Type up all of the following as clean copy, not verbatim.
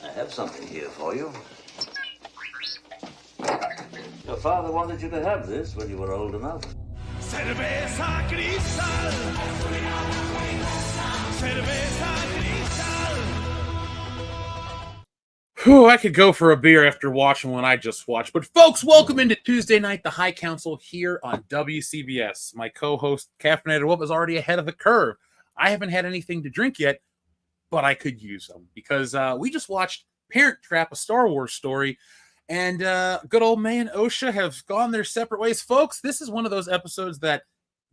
I have something here for you. Your father wanted you to have this when you were old enough. Cerveza cristal. Cerveza cristal. Whew, I could go for a beer after watching what I just watched. But folks, welcome into Tuesday Night, the High Council here on WCBS. My co-host, Caffeinated Wolf, is already ahead of the curve. I haven't had anything to drink yet, but I could use them because we just watched Parent Trap, a Star Wars story, and good old May and Osha have gone their separate ways. Folks, this is one of those episodes that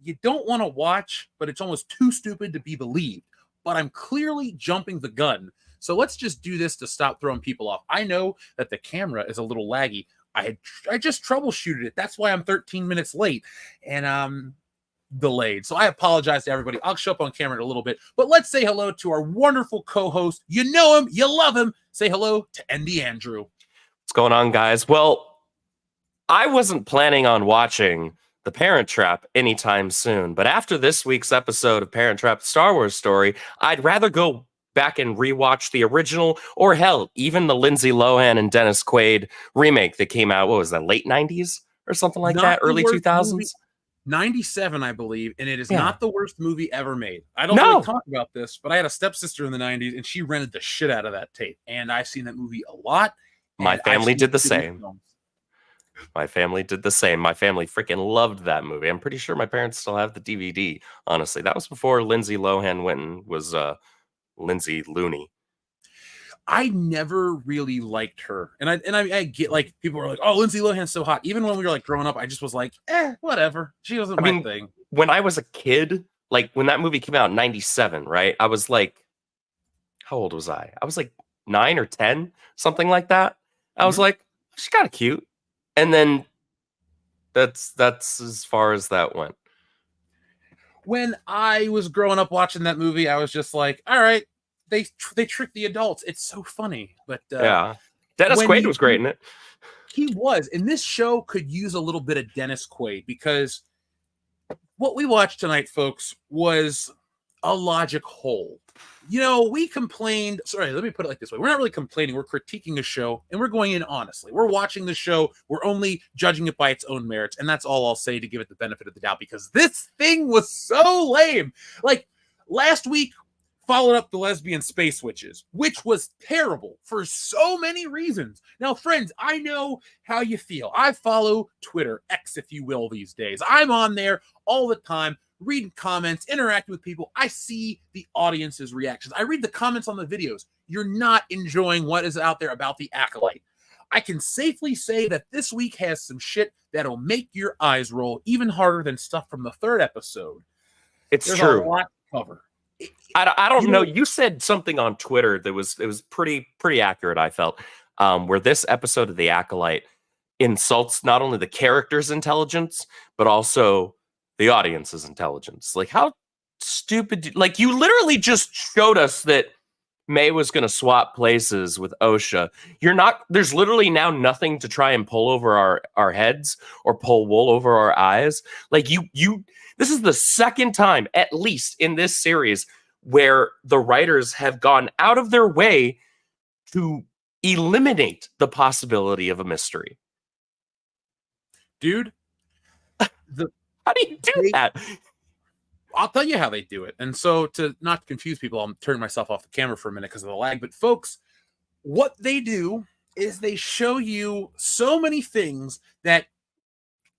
you don't want to watch, but it's almost too stupid to be believed. But I'm clearly jumping the gun. So let's just do this to stop throwing people off. I know that the camera is a little laggy. I just troubleshooted it. That's why I'm 13 minutes late and delayed. So I apologize to everybody. I'll show up on camera in a little bit. But let's say hello to our wonderful co-host. You know him. You love him. Say hello to Andy Andrew. What's going on, guys? Well, I wasn't planning on watching The Parent Trap anytime soon. But after this week's episode of Parent Trap Star Wars Story, I'd rather go back and rewatch the original, or hell, even the Lindsay Lohan and Dennis Quaid remake that came out, what was that, late 90s or something like that, early 2000s? 97, I believe, and it is not the worst movie ever made. I don't really talk about this, but I had a stepsister in the 90s, and she rented the shit out of that tape, and I've seen that movie a lot. My family did the same. My family did the same. My family freaking loved that movie. I'm pretty sure my parents still have the DVD, honestly. That was before Lindsay Lohan went and was Lindsay Looney. I never really liked her. And I get, like, people were like, oh, Lindsay Lohan's so hot. Even when we were like growing up, I just was like, whatever. She wasn't my thing. When I was a kid, like when that movie came out in 97, right? I was like, how old was I? I was like 9 or 10, something like that. I was like, she's kind of cute. And then that's as far as that went. When I was growing up watching that movie, I was just like, all right, they trick the adults. It's so funny. But yeah, Dennis Quaid was great in it. He was. And this show could use a little bit of Dennis Quaid, because what we watched tonight, folks, was a logic hole. You know, we complained. Sorry, let me put it like this way. We're not really complaining. We're critiquing a show, and we're going in honestly. We're watching the show. We're only judging it by its own merits, and that's all I'll say to give it the benefit of the doubt, because this thing was so lame. Like, last week followed up the lesbian space witches, which was terrible for so many reasons. Now, friends, I know how you feel. I follow Twitter, X if you will, these days. I'm on there all the time, reading comments, interacting with people. I see the audience's reactions. I read the comments on the videos. You're not enjoying what is out there about the Acolyte. I can safely say that this week has some shit that'll make your eyes roll even harder than stuff from the third episode. There's true. A lot to cover. I don't know. You said something on Twitter that was pretty accurate, I felt, where this episode of The Acolyte insults not only the character's intelligence, but also the audience's intelligence. Like, how stupid, like, you literally just showed us that May was going to swap places with Osha. There's literally now nothing to try and pull over our heads or pull wool over our eyes. Like, this is the second time, at least in this series, where the writers have gone out of their way to eliminate the possibility of a mystery. Dude, how do you do that? I'll tell you how they do it. And so, to not confuse people, I'm turning myself off the camera for a minute because of the lag. But folks, what they do is they show you so many things that,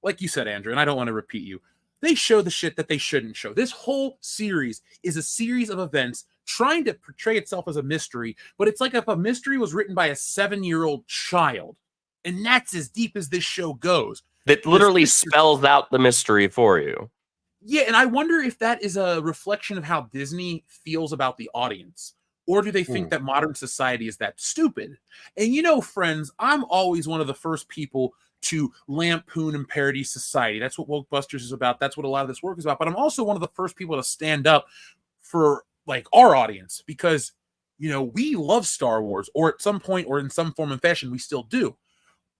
like you said, Andrew, and I don't want to repeat you, they show the shit that they shouldn't show. This whole series is a series of events trying to portray itself as a mystery, but it's like if a mystery was written by a 7-year-old child. And that's as deep as this show goes. That literally spells out the mystery for you. Yeah, and I wonder if that is a reflection of how Disney feels about the audience. Or do they think that modern society is that stupid? And you know, friends, I'm always one of the first people to lampoon and parody society. That's what Wokebusters is about. That's what a lot of this work is about. But I'm also one of the first people to stand up for, like, our audience, because, you know, we love Star Wars, or at some point or in some form and fashion, we still do.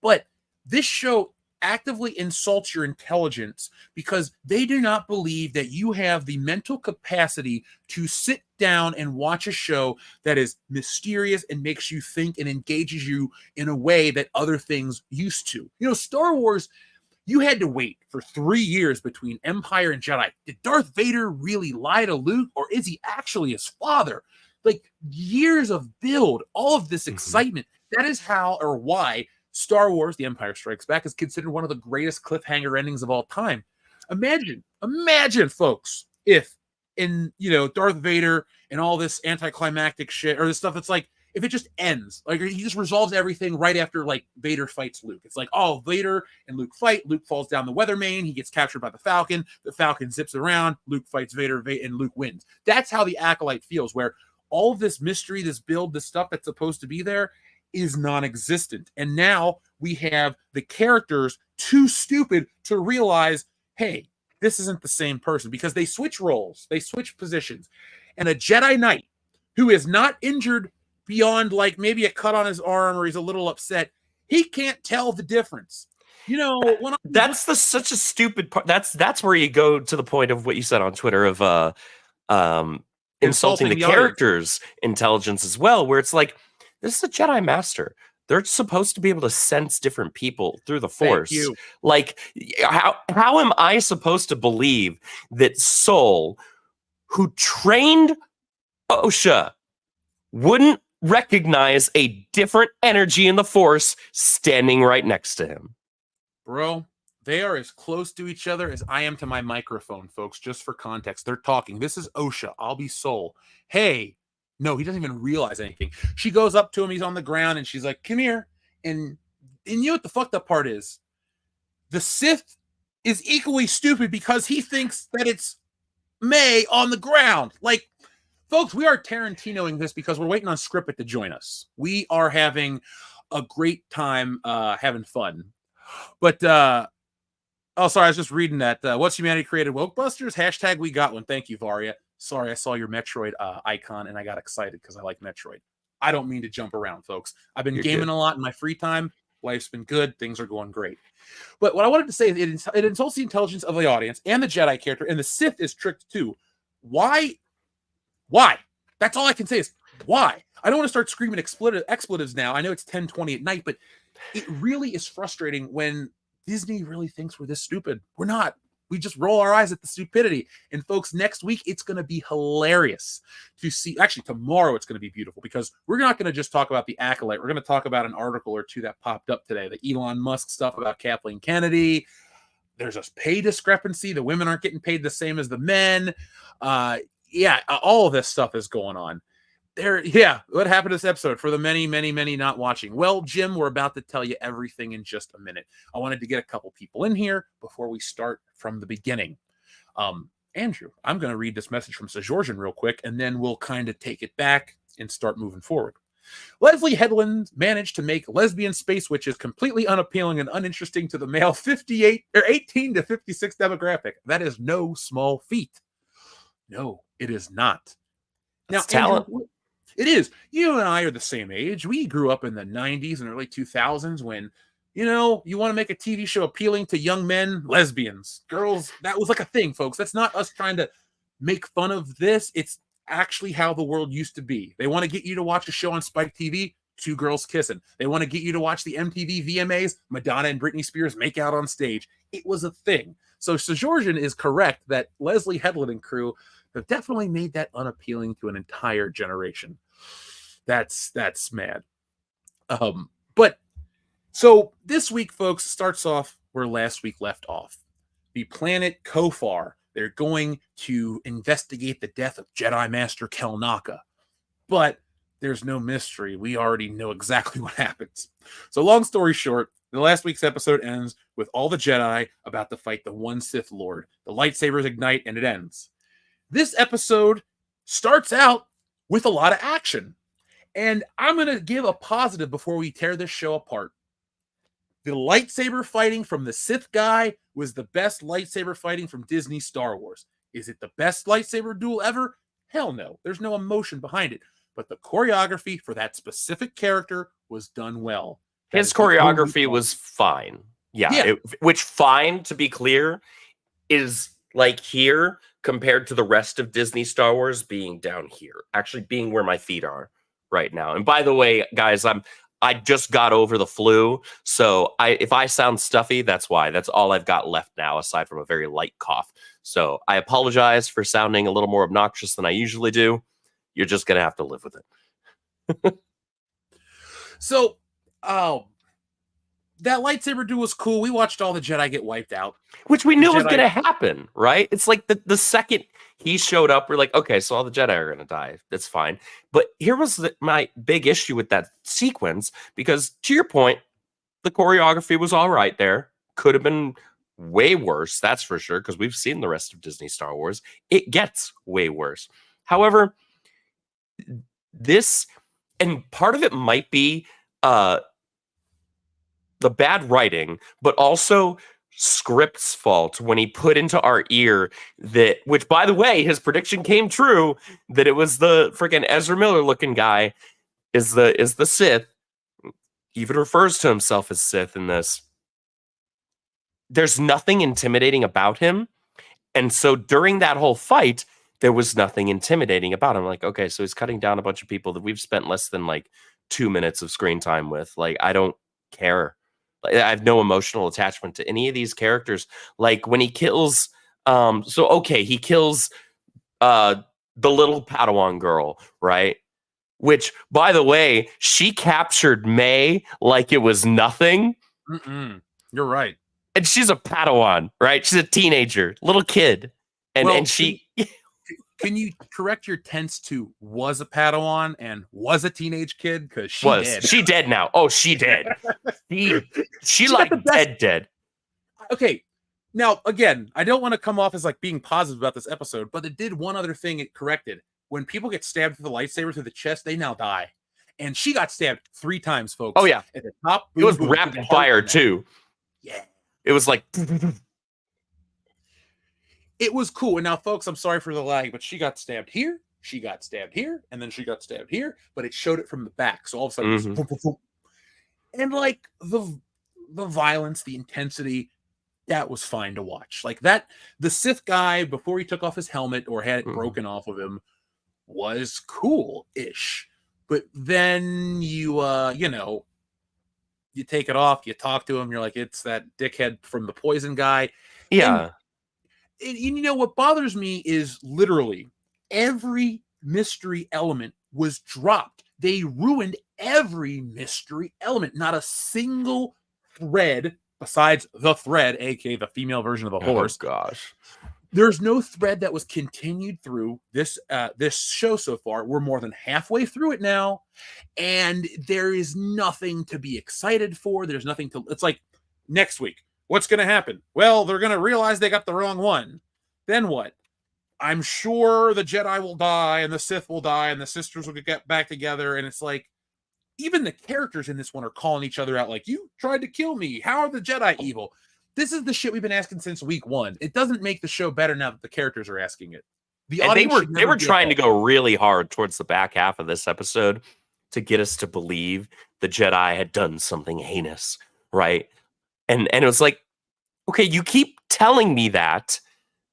But this show actively insults your intelligence because they do not believe that you have the mental capacity to sit down and watch a show that is mysterious and makes you think and engages you in a way that other things used to. You know, Star Wars, you had to wait for 3 years between Empire and Jedi. Did Darth Vader really lie to Luke, or is he actually his father? Like, years of build, all of this excitement. That is how or why Star Wars, The Empire Strikes Back, is considered one of the greatest cliffhanger endings of all time. Imagine, folks, if in, Darth Vader and all this anticlimactic shit, or this stuff that's like, if it just ends, like he just resolves everything right after like Vader fights Luke. It's like, oh, Vader and Luke fight. Luke falls down the weather main. He gets captured by the Falcon. The Falcon zips around. Luke fights Vader, and Luke wins. That's how the Acolyte feels, where all of this mystery, this build, this stuff that's supposed to be there is non-existent. And now we have the characters too stupid to realize, hey, this isn't the same person, because they switch roles, they switch positions. And a Jedi Knight who is not injured beyond like maybe a cut on his arm or he's a little upset, he can't tell the difference. That's such a stupid part. That's where you go to the point of what you said on Twitter of insulting the character's intelligence as well, where it's like, this is a Jedi Master. They're supposed to be able to sense different people through the Force. Like, how am I supposed to believe that Soul, who trained Osha, wouldn't recognize a different energy in the Force standing right next to him? Bro, they are as close to each other as I am to my microphone, folks, just for context. They're talking. This is Osha. I'll be Soul. Hey. No, he doesn't even realize anything. She goes up to him. He's on the ground, and she's like, come here. And you know what the fucked up part is? The Sith is equally stupid because he thinks that it's May on the ground. Like, folks, we are Tarantinoing this because we're waiting on Script to join us. We are having a great time having fun. But, sorry, I was just reading that. What's Humanity Created? Wokebusters? Hashtag we got one. Thank you, Varia. Sorry, I saw your Metroid icon and I got excited because I like Metroid. I don't mean to jump around, folks. I've been gaming a lot in my free time. Life's been good. Things are going great. But what I wanted to say is it insults the intelligence of the audience and the Jedi character, and the Sith is tricked too. Why? That's all I can say is why. I don't want to start screaming expletives now. I know it's 10:20 at night, but it really is frustrating when Disney really thinks we're this stupid. We're not. We just roll our eyes at the stupidity. And folks, next week, it's going to be hilarious to see. Actually, tomorrow, it's going to be beautiful because we're not going to just talk about the Acolyte. We're going to talk about an article or two that popped up today. The Elon Musk stuff about Kathleen Kennedy. There's a pay discrepancy. The women aren't getting paid the same as the men. All of this stuff is going on. What happened to this episode for the many, many, many not watching? Well, Jim, we're about to tell you everything in just a minute. I wanted to get a couple people in here before we start from the beginning. Andrew, I'm going to read this message from Sajorjan real quick, and then we'll kind of take it back and start moving forward. Leslie Headland managed to make lesbian space witches completely unappealing and uninteresting to the male 18 to 56 demographic. That is no small feat. No, it is not. Now, talent. Andrew, it is. You and I are the same age. We grew up in the 90s and early 2000s when, you want to make a TV show appealing to young men, lesbians, girls. That was like a thing, folks. That's not us trying to make fun of this. It's actually how the world used to be. They want to get you to watch a show on Spike TV, two girls kissing. They want to get you to watch the MTV VMAs, Madonna and Britney Spears make out on stage. It was a thing. So Sajorjan is correct that Leslie Headland and crew have definitely made that unappealing to an entire generation. That's mad. But so this week, folks, starts off where last week left off. The planet Kofar. They're going to investigate the death of Jedi Master Kelnaka. But there's no mystery. We already know exactly what happens. So long story short, the last week's episode ends with all the Jedi about to fight the one Sith Lord. The lightsabers ignite and it ends. This episode starts out with a lot of action. And I'm going to give a positive before we tear this show apart. The lightsaber fighting from the Sith guy was the best lightsaber fighting from Disney Star Wars. Is it the best lightsaber duel ever? Hell no. There's no emotion behind it. But the choreography for that specific character was done well. His choreography was fine. Yeah, Yeah. which, fine, to be clear, is like here compared to the rest of Disney Star Wars being down here, actually being where my feet are right now. And by the way, guys, I just got over the flu, so if I sound stuffy, that's why. That's all I've got left now, aside from a very light cough. So I apologize for sounding a little more obnoxious than I usually do. You're just gonna have to live with it. So, that lightsaber duel was cool. We watched all the Jedi get wiped out. Which we knew was Jedi- going to happen, right? It's like the second he showed up, we're like, okay, so all the Jedi are going to die. That's fine. But here was my big issue with that sequence, because to your point, the choreography was all right there. Could have been way worse, that's for sure, because we've seen the rest of Disney Star Wars. It gets way worse. However, this, and part of it might be the bad writing, but also script's fault when he put into our ear that, which by the way, his prediction came true, that it was the freaking Ezra Miller looking guy is the Sith. He even refers to himself as Sith in this. There's nothing intimidating about him. And so during that whole fight, there was nothing intimidating about him. Like, okay, so he's cutting down a bunch of people that we've spent less than like 2 minutes of screen time with. Like, I don't care. I have no emotional attachment to any of these characters. Like when he kills, he kills the little Padawan girl, right? Which, by the way, she captured May like it was nothing. You're right. And she's a Padawan, right? She's a teenager, little kid. And she... Can you correct your tense to was a Padawan and was a teenage kid? Because she did. She dead now. Oh, she dead. she like dead. Okay. Now, again, I don't want to come off as like being positive about this episode, but it did one other thing it corrected. When people get stabbed with the lightsaber through the chest, they now die. And she got stabbed 3 times, folks. Oh, yeah. At the top. It was rapid fire, too. Yeah. It was like... It was cool. And now, folks, I'm sorry for the lag, but she got stabbed here, she got stabbed here, and then she got stabbed here, but it showed it from the back. So all of a sudden, it was boom, boom, boom. And like the violence, the intensity, that was fine to watch. Like that, the Sith guy, before he took off his helmet or had it broken off of him, was cool-ish. But then you take it off, you talk to him, you're like, it's that dickhead from the poison guy. Yeah. And you know what bothers me is literally every mystery element was dropped. They ruined every mystery element. Not a single thread besides the thread, aka the female version of the horse. Oh gosh. There's no thread that was continued through this show so far. We're more than halfway through it now, and there is nothing to be excited for. There's nothing to. It's like next week. What's going to happen? Well, they're going to realize they got the wrong one. Then what? I'm sure the Jedi will die and the Sith will die and the sisters will get back together. And it's like, even the characters in this one are calling each other out like, you tried to kill me. How are the Jedi evil? This is the shit we've been asking since week 1. It doesn't make the show better now that the characters are asking it. They were trying to go really hard towards the back half of this episode to get us to believe the Jedi had done something heinous, right? And it was like, okay, you keep telling me that,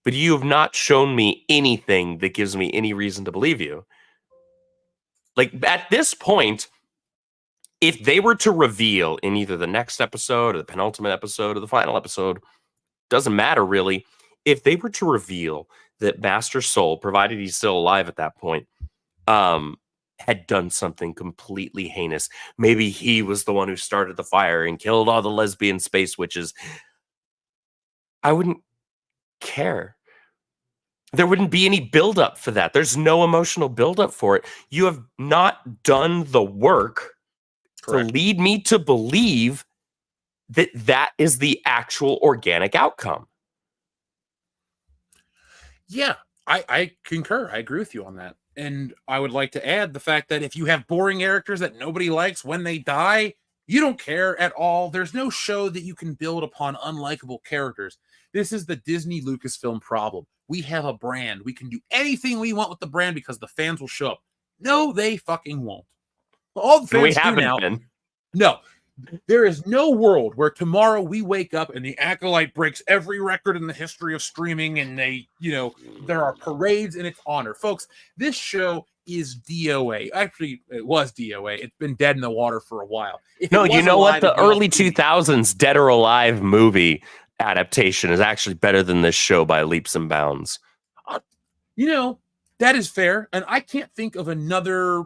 but you have not shown me anything that gives me any reason to believe you. Like, at this point, if they were to reveal in either the next episode or the penultimate episode or the final episode, doesn't matter really, if they were to reveal that Master Soul, provided he's still alive at that point, had done something completely heinous. Maybe he was the one who started the fire and killed all the lesbian space witches. I wouldn't care. There wouldn't be any buildup for that. There's no emotional buildup for it. You have not done the work to lead me to believe that that is the actual organic outcome. Yeah, I concur. I agree with you on that. And I would like to add the fact that if you have boring characters that nobody likes when they die, you don't care at all. There's no show that you can build upon unlikable characters. This is the Disney Lucasfilm problem. We have a brand. We can do anything we want with the brand because the fans will show up. No, they fucking won't. All the fans do now. Been. No, There is no world where tomorrow we wake up and the Acolyte breaks every record in the history of streaming, and there are parades in its honor. Folks, this show is DOA. Actually, it was DOA. It's been dead in the water for a while. No, you know what? The early 2000s Dead or Alive movie adaptation is actually better than this show by leaps and bounds. That is fair. And I can't think of another.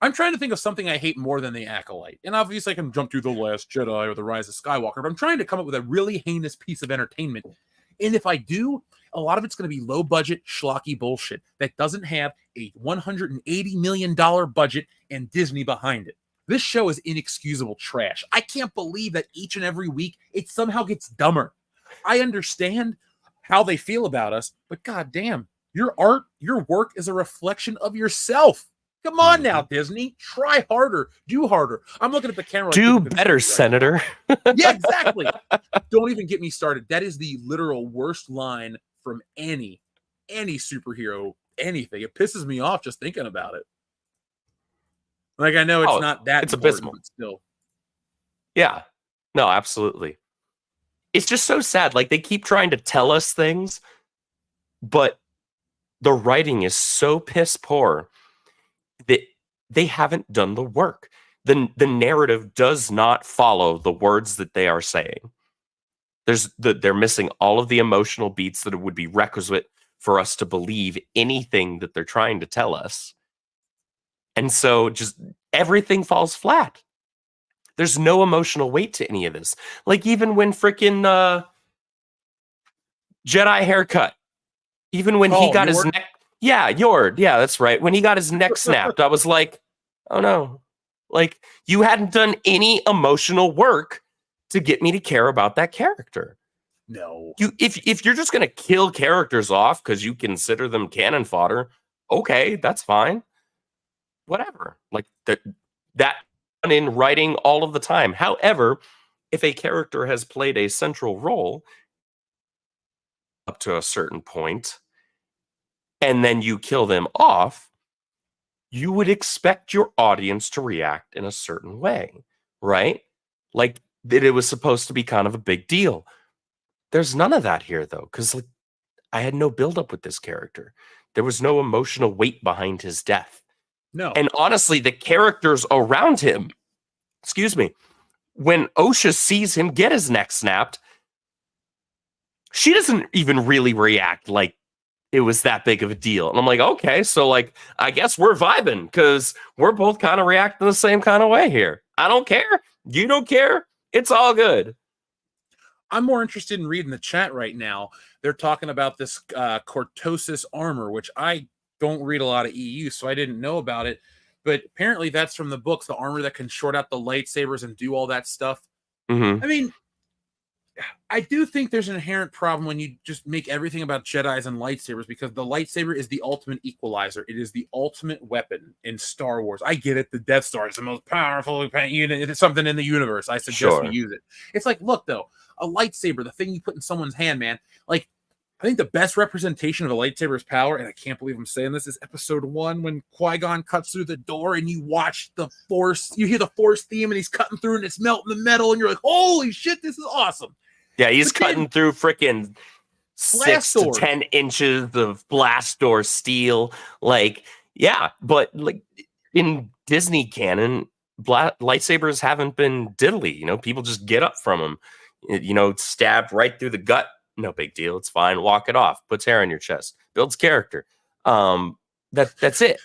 I'm trying to think of something I hate more than the Acolyte. And obviously I can jump through The Last Jedi or The Rise of Skywalker, but I'm trying to come up with a really heinous piece of entertainment. And if I do, a lot of it's going to be low budget, schlocky bullshit that doesn't have a $180 million budget and Disney behind it. This show is inexcusable trash. I can't believe that each and every week it somehow gets dumber. I understand how they feel about us, but goddamn, your art, your work is a reflection of yourself. Come on now, Disney. Try harder. Do harder. I'm looking at the camera. Do better, Senator. Yeah, exactly. Don't even get me started. That is the literal worst line from any superhero, anything. It pisses me off just thinking about it. Like, I know it's not that. It's abysmal. But still. Yeah. No, absolutely. It's just so sad. Like, they keep trying to tell us things, but the writing is so piss poor that they haven't done the work. The narrative does not follow the words that they are saying. They're missing all of the emotional beats that would be requisite for us to believe anything that they're trying to tell us. And so just everything falls flat. There's no emotional weight to any of this. Like, even when freaking Jedi haircut, even when he got his neck. Yeah, Yord. Yeah, that's right. When he got his neck snapped, I was like, oh no. Like, you hadn't done any emotional work to get me to care about that character. No. If you're just going to kill characters off because you consider them cannon fodder, okay, that's fine. Whatever. Like, that in writing all of the time. However, if a character has played a central role up to a certain point, and then you kill them off, you would expect your audience to react in a certain way, right? Like, that it was supposed to be kind of a big deal. There's none of that here, though, because I had no buildup with this character. There was no emotional weight behind his death. No. And honestly, the characters around him, when Osha sees him get his neck snapped, she doesn't even really react like it was that big of a deal. And I'm like, okay, so like, I guess we're vibing because we're both kind of reacting the same kind of way here. I don't care. You don't care. It's all good. I'm more interested in reading the chat right now. They're talking about this cortosis armor, which I don't read a lot of EU, so I didn't know about it. But apparently that's from the books, the armor that can short out the lightsabers and do all that stuff. Mm-hmm. I mean, I do think there's an inherent problem when you just make everything about Jedis and lightsabers, because the lightsaber is the ultimate equalizer. It is the ultimate weapon in Star Wars. I get it. The Death Star is the most powerful unit. It's something in the universe. I suggest we use it. It's like, look, though, a lightsaber, the thing you put in someone's hand, man. Like, I think the best representation of a lightsaber's power, and I can't believe I'm saying this, is episode 1 when Qui-Gon cuts through the door and you watch the Force, you hear the Force theme and he's cutting through and it's melting the metal and you're like, holy shit, this is awesome. Yeah, he's cutting through freaking 6 to 10 inches of blast door steel. Like, yeah, but like in Disney canon, lightsabers haven't been diddly. People just get up from them. Stabbed right through the gut. No big deal. It's fine. Walk it off. Puts hair on your chest. Builds character. That's it.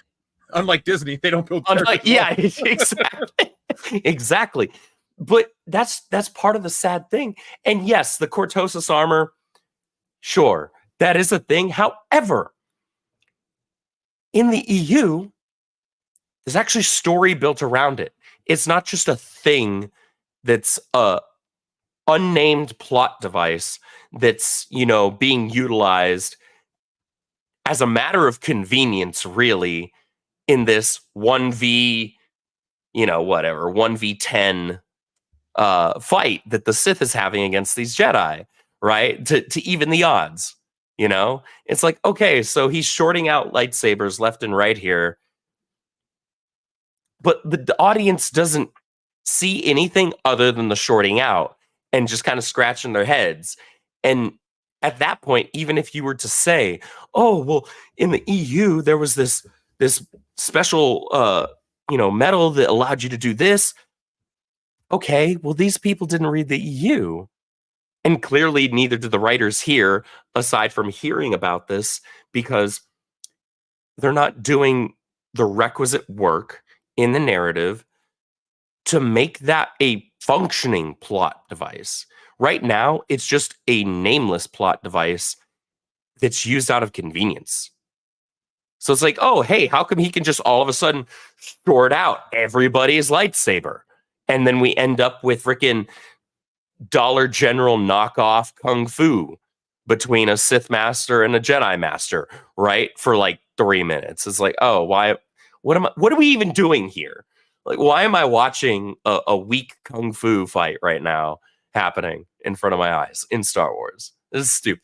Unlike Disney, they don't build character. Yeah, exactly. Exactly. But that's part of the sad thing. And yes, the cortosis armor, sure, that is a thing. However, in the EU, there's actually story built around it. It's not just a thing that's a unnamed plot device that's, being utilized as a matter of convenience, really, in this 1v, 1v10 fight that the Sith is having against these Jedi, right? To even the odds, It's like, okay, so he's shorting out lightsabers left and right here, but the audience doesn't see anything other than the shorting out and just kind of scratching their heads. And at that point, even if you were to say, oh, well, in the EU, there was this special medal that allowed you to do this. Okay, well, these people didn't read the EU. And clearly neither did the writers here, aside from hearing about this, because they're not doing the requisite work in the narrative to make that a functioning plot device. Right now, it's just a nameless plot device that's used out of convenience. So it's like, oh, hey, how come he can just all of a sudden short out everybody's lightsaber? And then we end up with freaking Dollar General knockoff Kung Fu between a Sith Master and a Jedi Master, right? For like 3 minutes. It's like, oh, why? What are we even doing here? Like, why am I watching a weak Kung Fu fight right now happening in front of my eyes in Star Wars? This is stupid.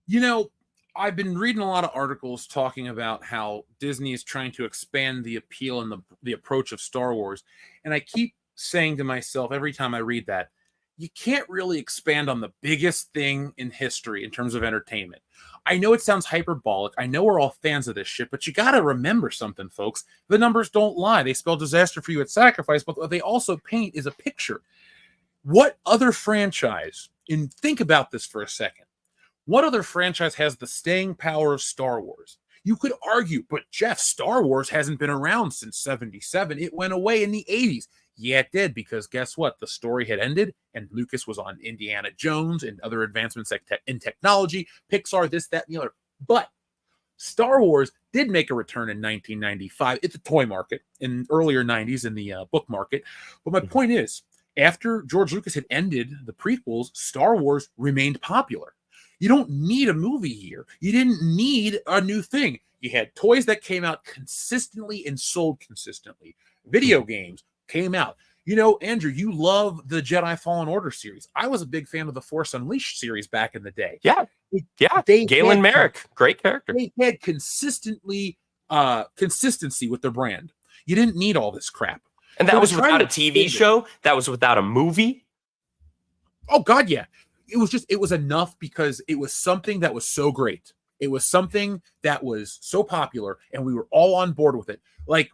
You know, I've been reading a lot of articles talking about how Disney is trying to expand the appeal and the approach of Star Wars. And I keep saying to myself every time I read that, you can't really expand on the biggest thing in history in terms of entertainment. I know it sounds hyperbolic. I know we're all fans of this shit, but you got to remember something, folks. The numbers don't lie. They spell disaster for you at sacrifice, but what they also paint is a picture. What other franchise, and think about this for a second, what other franchise has the staying power of Star Wars? You could argue, but Jeff, Star Wars hasn't been around since 77. It went away in the 80s. Yeah, it did, because guess what? The story had ended, and Lucas was on Indiana Jones and other advancements in technology, Pixar, this, that, and the other. But Star Wars did make a return in 1995 at the toy market, in earlier 90s in the book market. But my point is, after George Lucas had ended the prequels, Star Wars remained popular. You don't need a movie here. You didn't need a new thing. You had toys that came out consistently and sold consistently. Video games came out. You know, Andrew, you love the Jedi Fallen Order series. I was a big fan of the Force Unleashed series back in the day. Yeah. Galen Merrick, great character. They had consistency with their brand. You didn't need all this crap. And that was without a TV show. That was without a movie. Oh, God, yeah. It was enough because it was something that was so great. It was something that was so popular, and we were all on board with it. Like,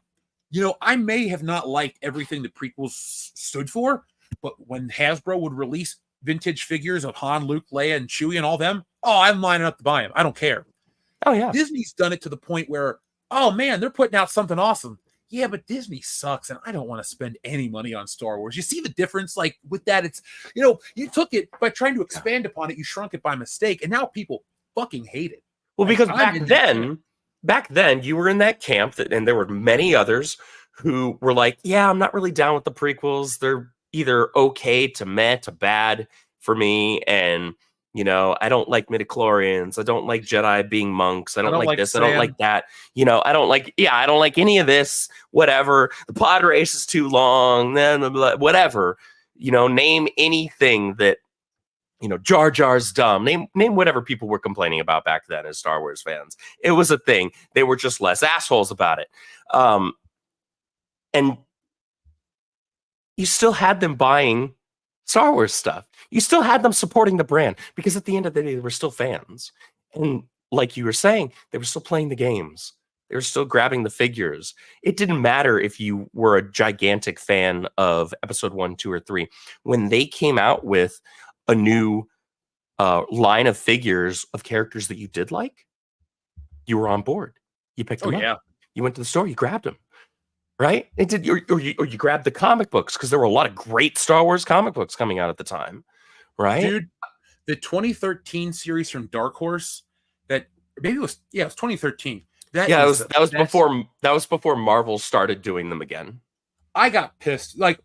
you know, I may have not liked everything the prequels stood for, but when Hasbro would release vintage figures of Han, Luke, Leia, and Chewie and all them, oh, I'm lining up to buy them. I don't care. Oh, yeah. Disney's done it to the point where, oh, man, they're putting out something awesome. Yeah, but Disney sucks, and I don't want to spend any money on Star Wars. You see the difference? Like, with that, it's, you know, you took it by trying to expand upon it, you shrunk it by mistake, and now people fucking hate it. Well, because back then, you were in that camp, and there were many others who were like, yeah, I'm not really down with the prequels. They're either okay to meh to bad for me, and, you know, I don't like midichlorians. I don't like Jedi being monks. I don't like this. Sam. I don't like that. You know, I don't like any of this, whatever. The pod race is too long, whatever. You know, name anything that, you know, Jar Jar's dumb. Name whatever people were complaining about back then as Star Wars fans. It was a thing. They were just less assholes about it. And you still had them buying Star Wars stuff. You still had them supporting the brand because at the end of the day, they were still fans. And like you were saying, they were still playing the games. They were still grabbing the figures. It didn't matter if you were a gigantic fan of episode 1, 2, or 3. When they came out with a new line of figures of characters that you did like, you were on board. You picked them up. Yeah. You went to the store, you grabbed them. Right? It did, or you grabbed the comic books because there were a lot of great Star Wars comic books coming out at the time, right? Dude, the 2013 series from Dark Horse, that maybe it was 2013. That was before Marvel started doing them again. I got pissed. Like,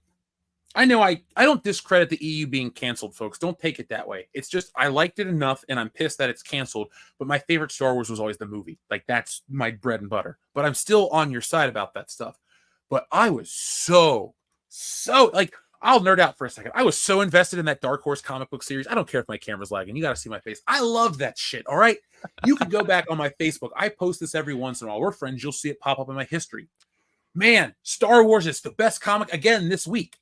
I know I don't discredit the EU being canceled, folks. Don't take it that way. It's just I liked it enough, and I'm pissed that it's canceled. But my favorite Star Wars was always the movie. Like, that's my bread and butter. But I'm still on your side about that stuff. But I was so like, I'll nerd out for a second. I was so invested in that Dark Horse comic book series. I don't care if my camera's lagging. You got to see my face. I love that shit. All right. You can go back on my Facebook. I post this every once in a while. We're friends. You'll see it pop up in my history. Man, Star Wars is the best comic again this week.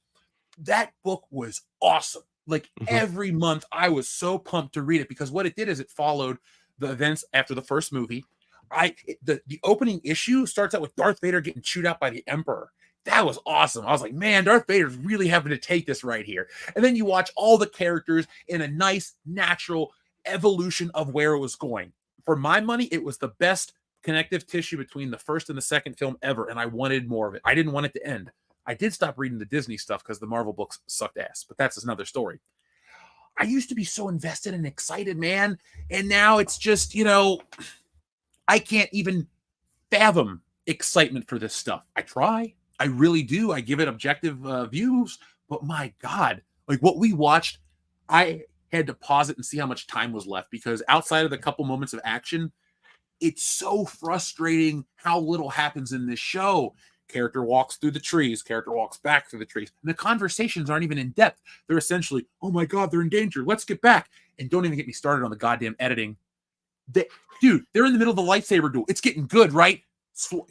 that book was awesome. Like every month, I was so pumped to read it because what it did is it followed the events after the first movie. The opening issue starts out with Darth Vader getting chewed out by the Emperor. That was awesome. I was like, man, Darth Vader's really having to take this right here. And then you watch all the characters in a nice, natural evolution of where it was going. For my money, it was the best connective tissue between the first and the second film ever, and I wanted more of it. I didn't want it to end. I did stop reading the Disney stuff because the Marvel books sucked ass, but that's another story. I used to be so invested and excited, man, and now it's just, I can't even fathom excitement for this stuff. I try. I really do. I give it objective views, but my God, like what we watched, I had to pause it and see how much time was left because outside of the couple moments of action, it's so frustrating how little happens in this show. Character walks through the trees, character walks back through the trees. And the conversations aren't even in depth. They're essentially, oh my God, they're in danger. Let's get back. And don't even get me started on the goddamn editing. Dude, they're in the middle of the lightsaber duel. It's getting good, right?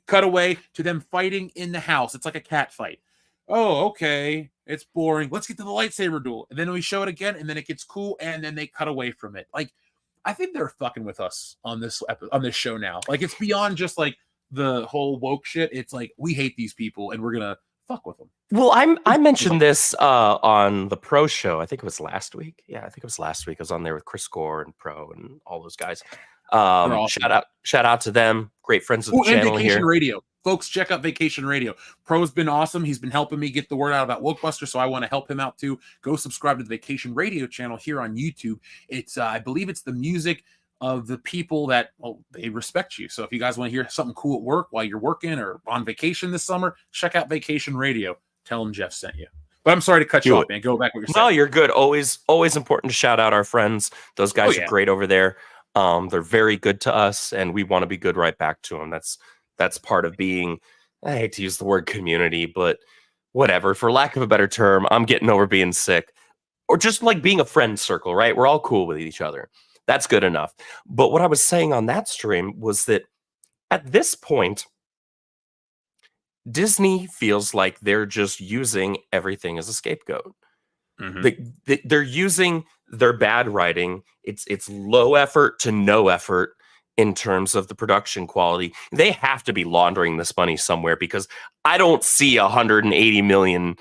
Cut away to them fighting in the house. It's like a cat fight. Oh, okay. It's boring. Let's get to the lightsaber duel. And then we show it again, and then it gets cool, and then they cut away from it. Like, I think they're fucking with us on this show now. Like, it's beyond just like the whole woke shit. It's like we hate these people and we're gonna fuck with them. Well, I mentioned this on the Pro show. I think it was last week. Yeah, I think it was last week. I was on there with Chris Gore and Pro and all those guys. Awesome. Shout out to them. Great friends of the channel Vacation here. Radio. Folks, check out Vacation Radio. Pro's been awesome. He's been helping me get the word out about Wokebusters, so I want to help him out too. Go subscribe to the Vacation Radio channel here on YouTube. It's I believe it's the music of the people that, well, they respect you. So if you guys want to hear something cool at work while you're working or on vacation this summer, check out Vacation Radio. Tell them Jeff sent you. But I'm sorry to cut you off, man. Go back what you're saying. No, you're good. Always important to shout out our friends. Those guys are great over there. They're very good to us, and we want to be good right back to them. That's part of being, I hate to use the word community, but whatever. For lack of a better term, I'm getting over being sick. Or just like being a friend circle, right? We're all cool with each other. That's good enough. But what I was saying on that stream was that at this point, Disney feels like they're just using everything as a scapegoat. They're using their bad writing. It's low effort to no effort in terms of the production quality. They have to be laundering this money somewhere because I don't see 180 million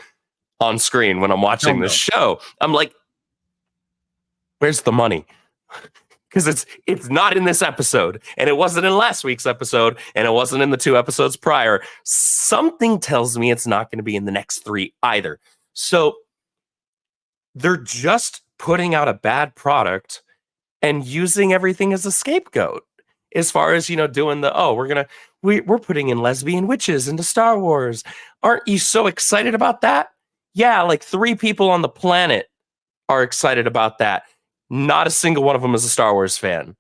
on screen when I'm watching this show. I'm like, where's the money? Because it's not in this episode, and it wasn't in last week's episode, and it wasn't in the 2 episodes prior. Something tells me it's not going to be in the next 3 either. So they're just putting out a bad product and using everything as a scapegoat. As far as, doing we're putting in lesbian witches into Star Wars. Aren't you so excited about that? Yeah, like 3 people on the planet are excited about that. Not a single one of them is a Star Wars fan.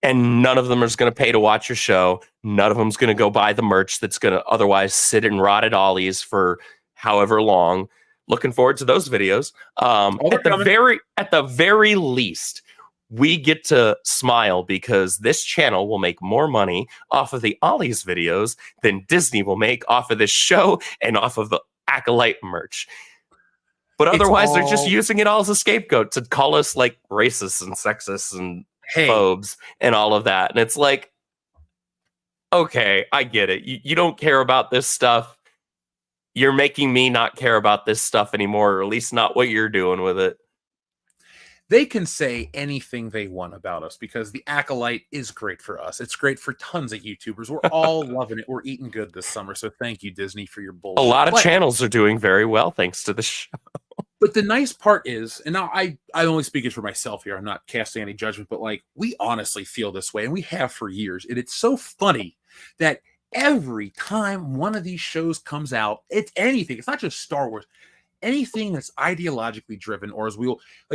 And none of them is going to pay to watch your show. None of them is going to go buy the merch that's going to otherwise sit in rotted ollies for however long. Looking forward to those videos. At the very least, we get to smile because this channel will make more money off of the Ollie's videos than Disney will make off of this show and off of the Acolyte merch. But otherwise, they're just using it all as a scapegoat to call us like racists and sexists and phobes and all of that. And it's like, okay, I get it. You don't care about this stuff. You're making me not care about this stuff anymore, or at least not what you're doing with it. They can say anything they want about us because the Acolyte is great for us. It's great for tons of YouTubers. We're all loving it. We're eating good this summer. So thank you, Disney, for your bullshit. A lot of channels are doing very well thanks to the show. But the nice part is, and now I only speaking for myself here. I'm not casting any judgment, but like we honestly feel this way, and we have for years. And it's so funny that every time one of these shows comes out, it's anything. It's not just Star Wars. Anything that's ideologically driven, or as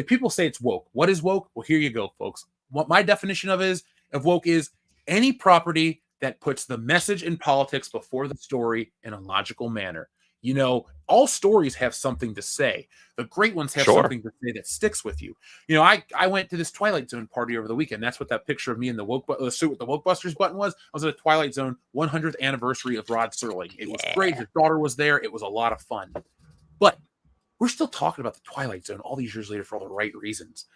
people say it's woke. What is woke? Well, here you go, folks. What my definition of woke is any property that puts the message and politics before the story in a logical manner. All stories have something to say. The great ones have something to say that sticks with you. I went to this Twilight Zone party over the weekend. That's what that picture of me in the suit with the Wokebusters button was. I was at a Twilight Zone 100th anniversary of Rod Serling. It was great. His daughter was there. It was a lot of fun. But we're still talking about the Twilight Zone all these years later for all the right reasons.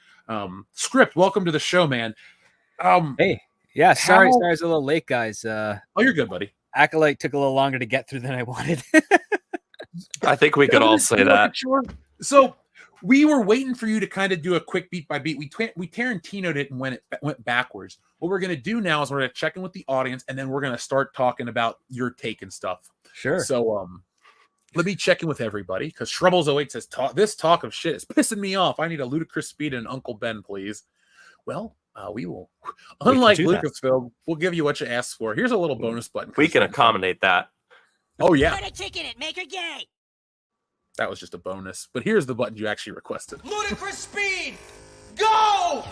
Script, welcome to the show, man. Hey, yeah, sorry, how- I was a little late, guys. Oh, you're good, buddy. Acolyte took a little longer to get through than I wanted. I think we could all say that. So we were waiting for you to kind of do a quick beat by beat. We Tarantino'd it and went backwards. What we're going to do now is we're going to check in with the audience, and then we're going to start talking about your take and stuff. Sure. So let me check in with everybody, because Shrubbles08 says, this talk of shit is pissing me off. I need a Ludicrous Speed and Uncle Ben, please. Well, we will. Unlike Lucasfilm, we'll give you what you asked for. Here's a little bonus button. We can accommodate that. Oh, yeah. Put a chicken in, make her gay. That was just a bonus. But here's the button you actually requested. Ludicrous speed! Go!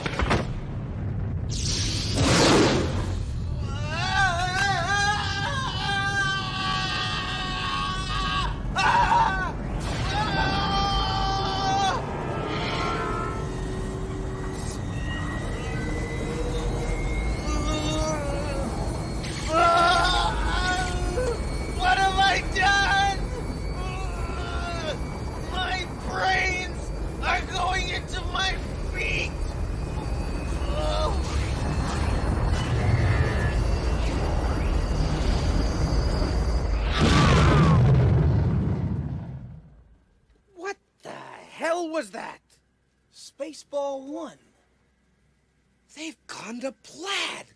What have I done? My brains are going into my feet. What the hell was that? Spaceball 1. They've gone to plaid.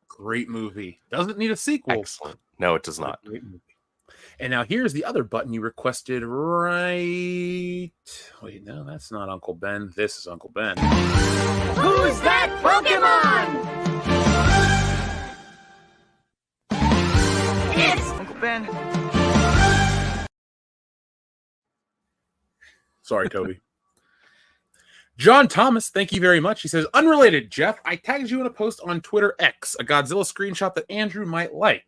Great movie. Doesn't need a sequel. Excellent. No, it does not. Great movie. And now here's the other button you requested, right? Wait, no, that's not Uncle Ben. This is Uncle Ben. Who's that Pokemon? It's Uncle Ben. Sorry, Toby. John Thomas, thank you very much. He says, unrelated, Jeff, I tagged you in a post on Twitter X, a Godzilla screenshot that Andrew might like.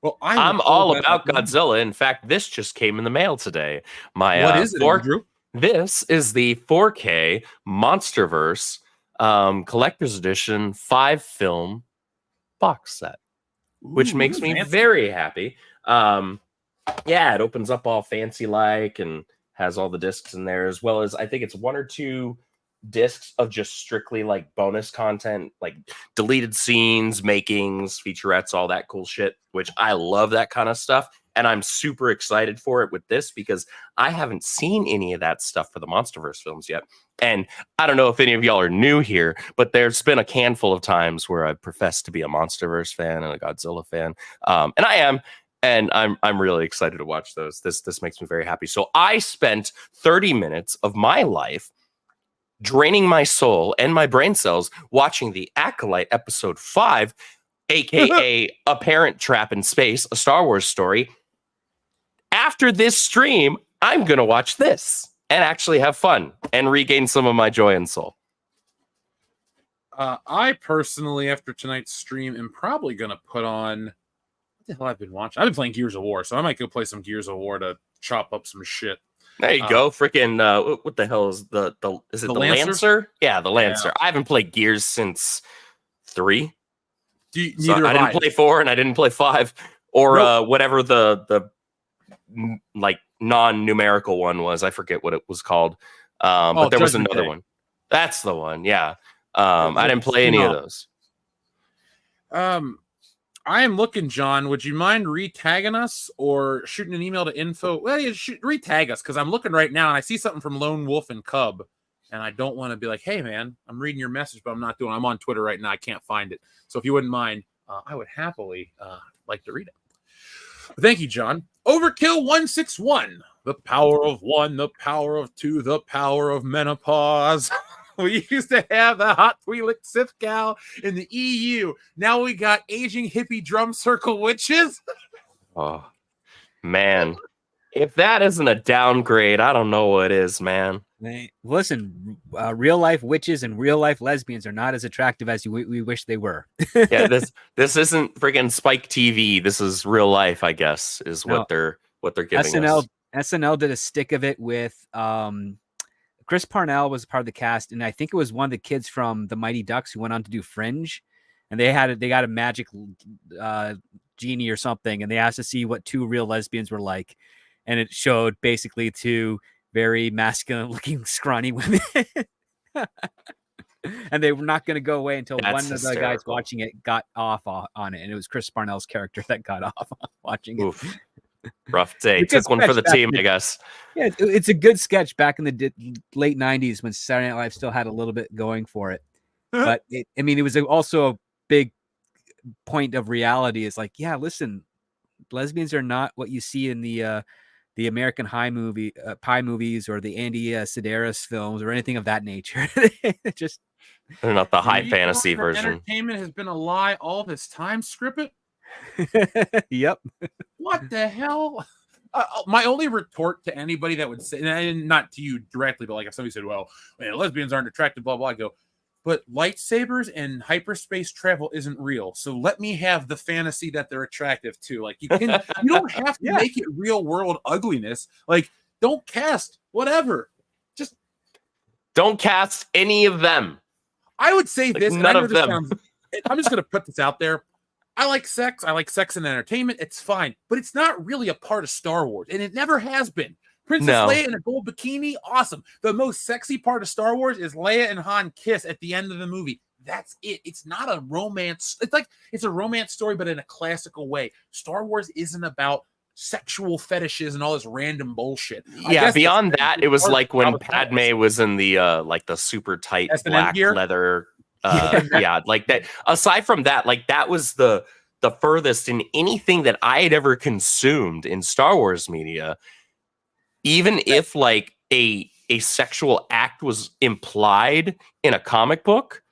Well, I'm all about Godzilla. In fact, this just came in the mail today. What is it, Andrew? This is the 4K Monsterverse Collector's Edition 5-film box set, which makes me very happy. Yeah, it opens up all fancy-like and has all the discs in there, as well as I think it's 1 or 2 discs of just strictly like bonus content, like deleted scenes, makings, featurettes, all that cool shit, which I love that kind of stuff. And I'm super excited for it with this because I haven't seen any of that stuff for the Monsterverse films yet. And I don't know if any of y'all are new here, but there's been a handful of times where I profess to be a Monsterverse fan and a Godzilla fan. And I am. And I'm really excited to watch those. This makes me very happy. So I spent 30 minutes of my life draining my soul and my brain cells watching the Acolyte episode 5, aka A Parent Trap in Space, a Star Wars story. After this stream, I'm going to watch this and actually have fun and regain some of my joy and soul. I personally, after tonight's stream, am probably going to put on... What the hell I've been watching? I've been playing Gears of War, so I might go play some Gears of War to chop up some shit. There you go. Freaking what the hell is is it the Lancer? Yeah, the Lancer. Yeah. I haven't played Gears since 3. I didn't play 4 and I didn't play 5 or whatever the like non-numerical one was. I forget what it was called. But there was another one. That's the one. Yeah. I didn't play any of those. I am looking, John. Would you mind re-tagging us or shooting an email to info? Well, you should re-tag us because I'm looking right now and I see something from Lone Wolf and Cub, and I don't want to be like, "Hey, man, I'm reading your message, but I'm not doing. I'm on Twitter right now. I can't find it. So if you wouldn't mind, I would happily like to read it. Thank you, John. Overkill 161. The power of 1, the power of 2, the power of menopause. We used to have the hot Twi'lek Sith gal in the EU. Now we got aging hippie drum circle witches. Oh, man. If that isn't a downgrade, I don't know what is, man. Listen, real life witches and real life lesbians are not as attractive as we wish they were. Yeah, this isn't freaking Spike TV. This is real life, I guess, is what they're giving us. SNL did a stick of it with Chris Parnell was part of the cast, and I think it was one of the kids from the Mighty Ducks who went on to do Fringe, and they got a magic genie or something, and they asked to see what 2 real lesbians were like. and it showed basically two very masculine-looking, scrawny women. And they were not going to go away until That's one of the guys hysterical. watching it got off on it, and it was Chris Parnell's character that got off on watching it. Oof. Rough day. It's a Took one for the sketch back team, then. I guess. Yeah, it's a good sketch back in the late 90s when Saturday Night Live still had a little bit going for it. But it was also a big point of reality. It's like, yeah, listen, lesbians are not what you see in the American Pie movies or the Andy Sedaris films or anything of that nature. Just They're not the high You fantasy know that version. Entertainment has been a lie all this time, Scrippet. yep. What the hell? My only retort to anybody that would say, and not to you directly, but like if somebody said, well, man, lesbians aren't attractive, blah, blah, I go, but lightsabers and hyperspace travel isn't real. So let me have the fantasy that they're attractive too. Like you don't have to make it real world ugliness. Like don't cast whatever. Just don't cast any of them. I would say like this. None of them. I'm just going to put this out there. I like sex. I like sex and entertainment. It's fine, but it's not really a part of Star Wars, and it never has been. Princess Leia in a gold bikini, awesome. The most sexy part of Star Wars is Leia and Han kiss at the end of the movie. That's it. It's not a romance. It's a romance story, but in a classical way. Star Wars isn't about sexual fetishes and all this random bullshit. Yeah, beyond that, it was like when Padme was in the like the super tight black leather. Yeah, like that. Aside from that, like that was the furthest in anything that I had ever consumed in Star Wars media. Even if like a sexual act was implied in a comic book,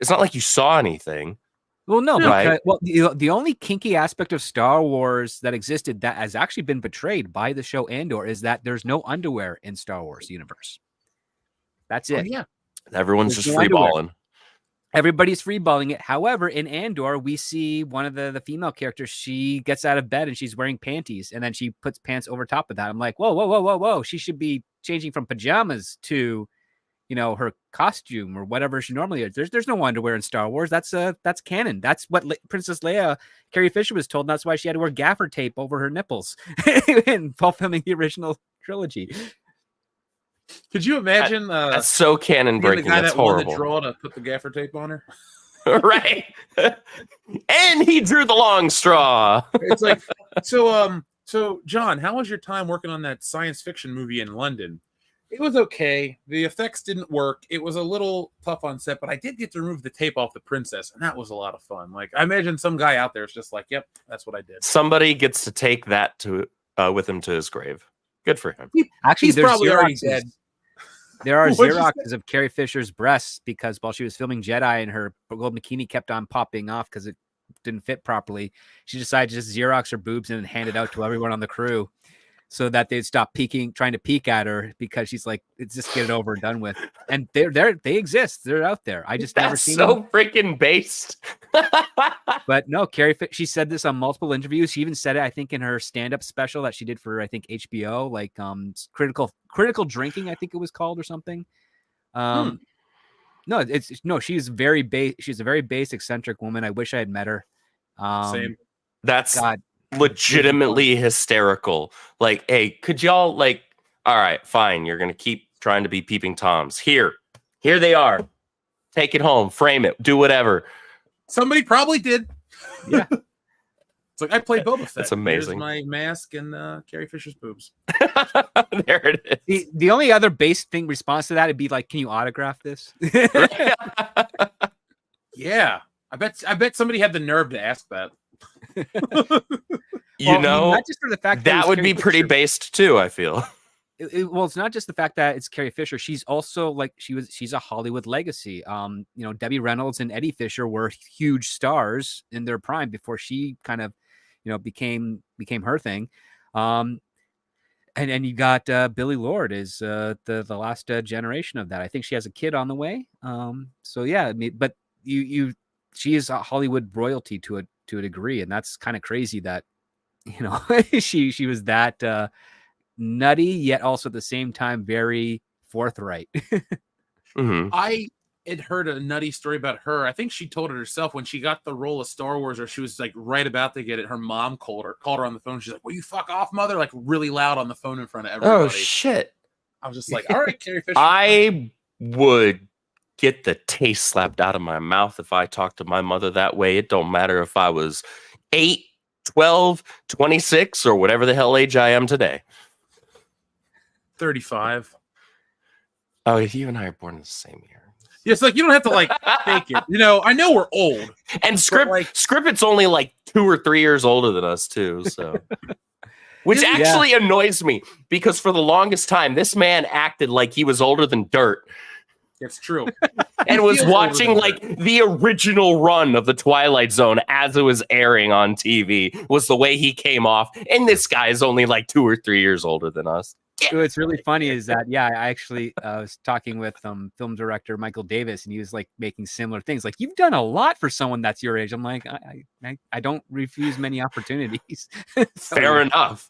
it's not like you saw anything. Well, no, right? Because, the only kinky aspect of Star Wars that existed that has actually been betrayed by the show Andor is that there's no underwear in Star Wars universe. That's it. Oh, yeah. Everyone's just free balling. Everybody's freeballing it. However, in Andor, we see one of the female characters. She gets out of bed and she's wearing panties, and then she puts pants over top of that. I'm like, whoa. She should be changing from pajamas to, her costume or whatever she normally is. There's no underwear in Star Wars. That's canon. That's what Princess Leia, Carrie Fisher was told. And that's why she had to wear gaffer tape over her nipples while filming the original trilogy. Could you imagine? That's so canon breaking. The guy that's that won horrible. the draw to put the gaffer tape on her, right? And he drew the long straw. It's like so. John, how was your time working on that science fiction movie in London? It was okay. The effects didn't work. It was a little tough on set, but I did get to remove the tape off the princess, and that was a lot of fun. Like I imagine some guy out there is just like, "Yep, that's what I did." Somebody gets to take that to with him to his grave. Good for him. Actually, he's probably already dead. There are Xeroxes of Carrie Fisher's breasts because while she was filming Jedi and her gold bikini kept on popping off because it didn't fit properly, she decided to just Xerox her boobs and hand it out to everyone on the crew so that they'd stop trying to peek at her because she's like, it's just get it over and done with. And they exist. They're out there. I just never seen them. So freaking based. But no, Carrie, she said this on multiple interviews. She even said it, I think, in her stand-up special that she did for, I think, HBO, like critical drinking, I think it was called or something. No, she's she's a very base, eccentric woman. I wish I had met her. Same. That's legitimately hysterical. Like, hey, could y'all like, all right, fine. You're going to keep trying to be peeping Toms. Here they are. Take it home, frame it, do whatever. Somebody probably did. Yeah. It's like I played Boba Fett. That's amazing. Here's my mask and Carrie Fisher's boobs. There it is. The only other base thing response to that would be like, can you autograph this? Yeah. I bet somebody had the nerve to ask that. Not just for the fact that would be pretty based too, I feel. Well, it's not just the fact that it's Carrie Fisher. She's also like she's a Hollywood legacy. Debbie Reynolds and Eddie Fisher were huge stars in their prime before she kind of, became her thing. And you got Billie Lourd is the last generation of that. I think she has a kid on the way. So yeah, I mean, but she is a Hollywood royalty to a degree, and that's kind of crazy that she was that nutty, yet also at the same time very forthright. Mm-hmm. I had heard a nutty story about her. I think she told it herself when she got the role of Star Wars, or she was like right about to get it. Her mom called her on the phone. She's like, "Will you fuck off, mother?" Like really loud on the phone in front of everybody. Oh shit! I was just like, "All right, Carrie Fisher." I would get the taste slapped out of my mouth if I talked to my mother that way. It don't matter if I was 8, 12, 26, or whatever the hell age I am today. 35. Oh, you and I are born in the same year. Yeah, it's like you don't have to like fake it. You know, I know we're old. And Script's only like 2 or 3 years older than us too, so which actually annoys me because for the longest time this man acted like he was older than dirt. It's true. And was watching like the original run of the Twilight Zone as it was airing on TV was the way he came off. And this guy is only like 2 or 3 years older than us. What's really funny is that, I actually was talking with film director Michael Davis, and he was like making similar things. Like, you've done a lot for someone that's your age. I'm like, I don't refuse many opportunities. Fair enough.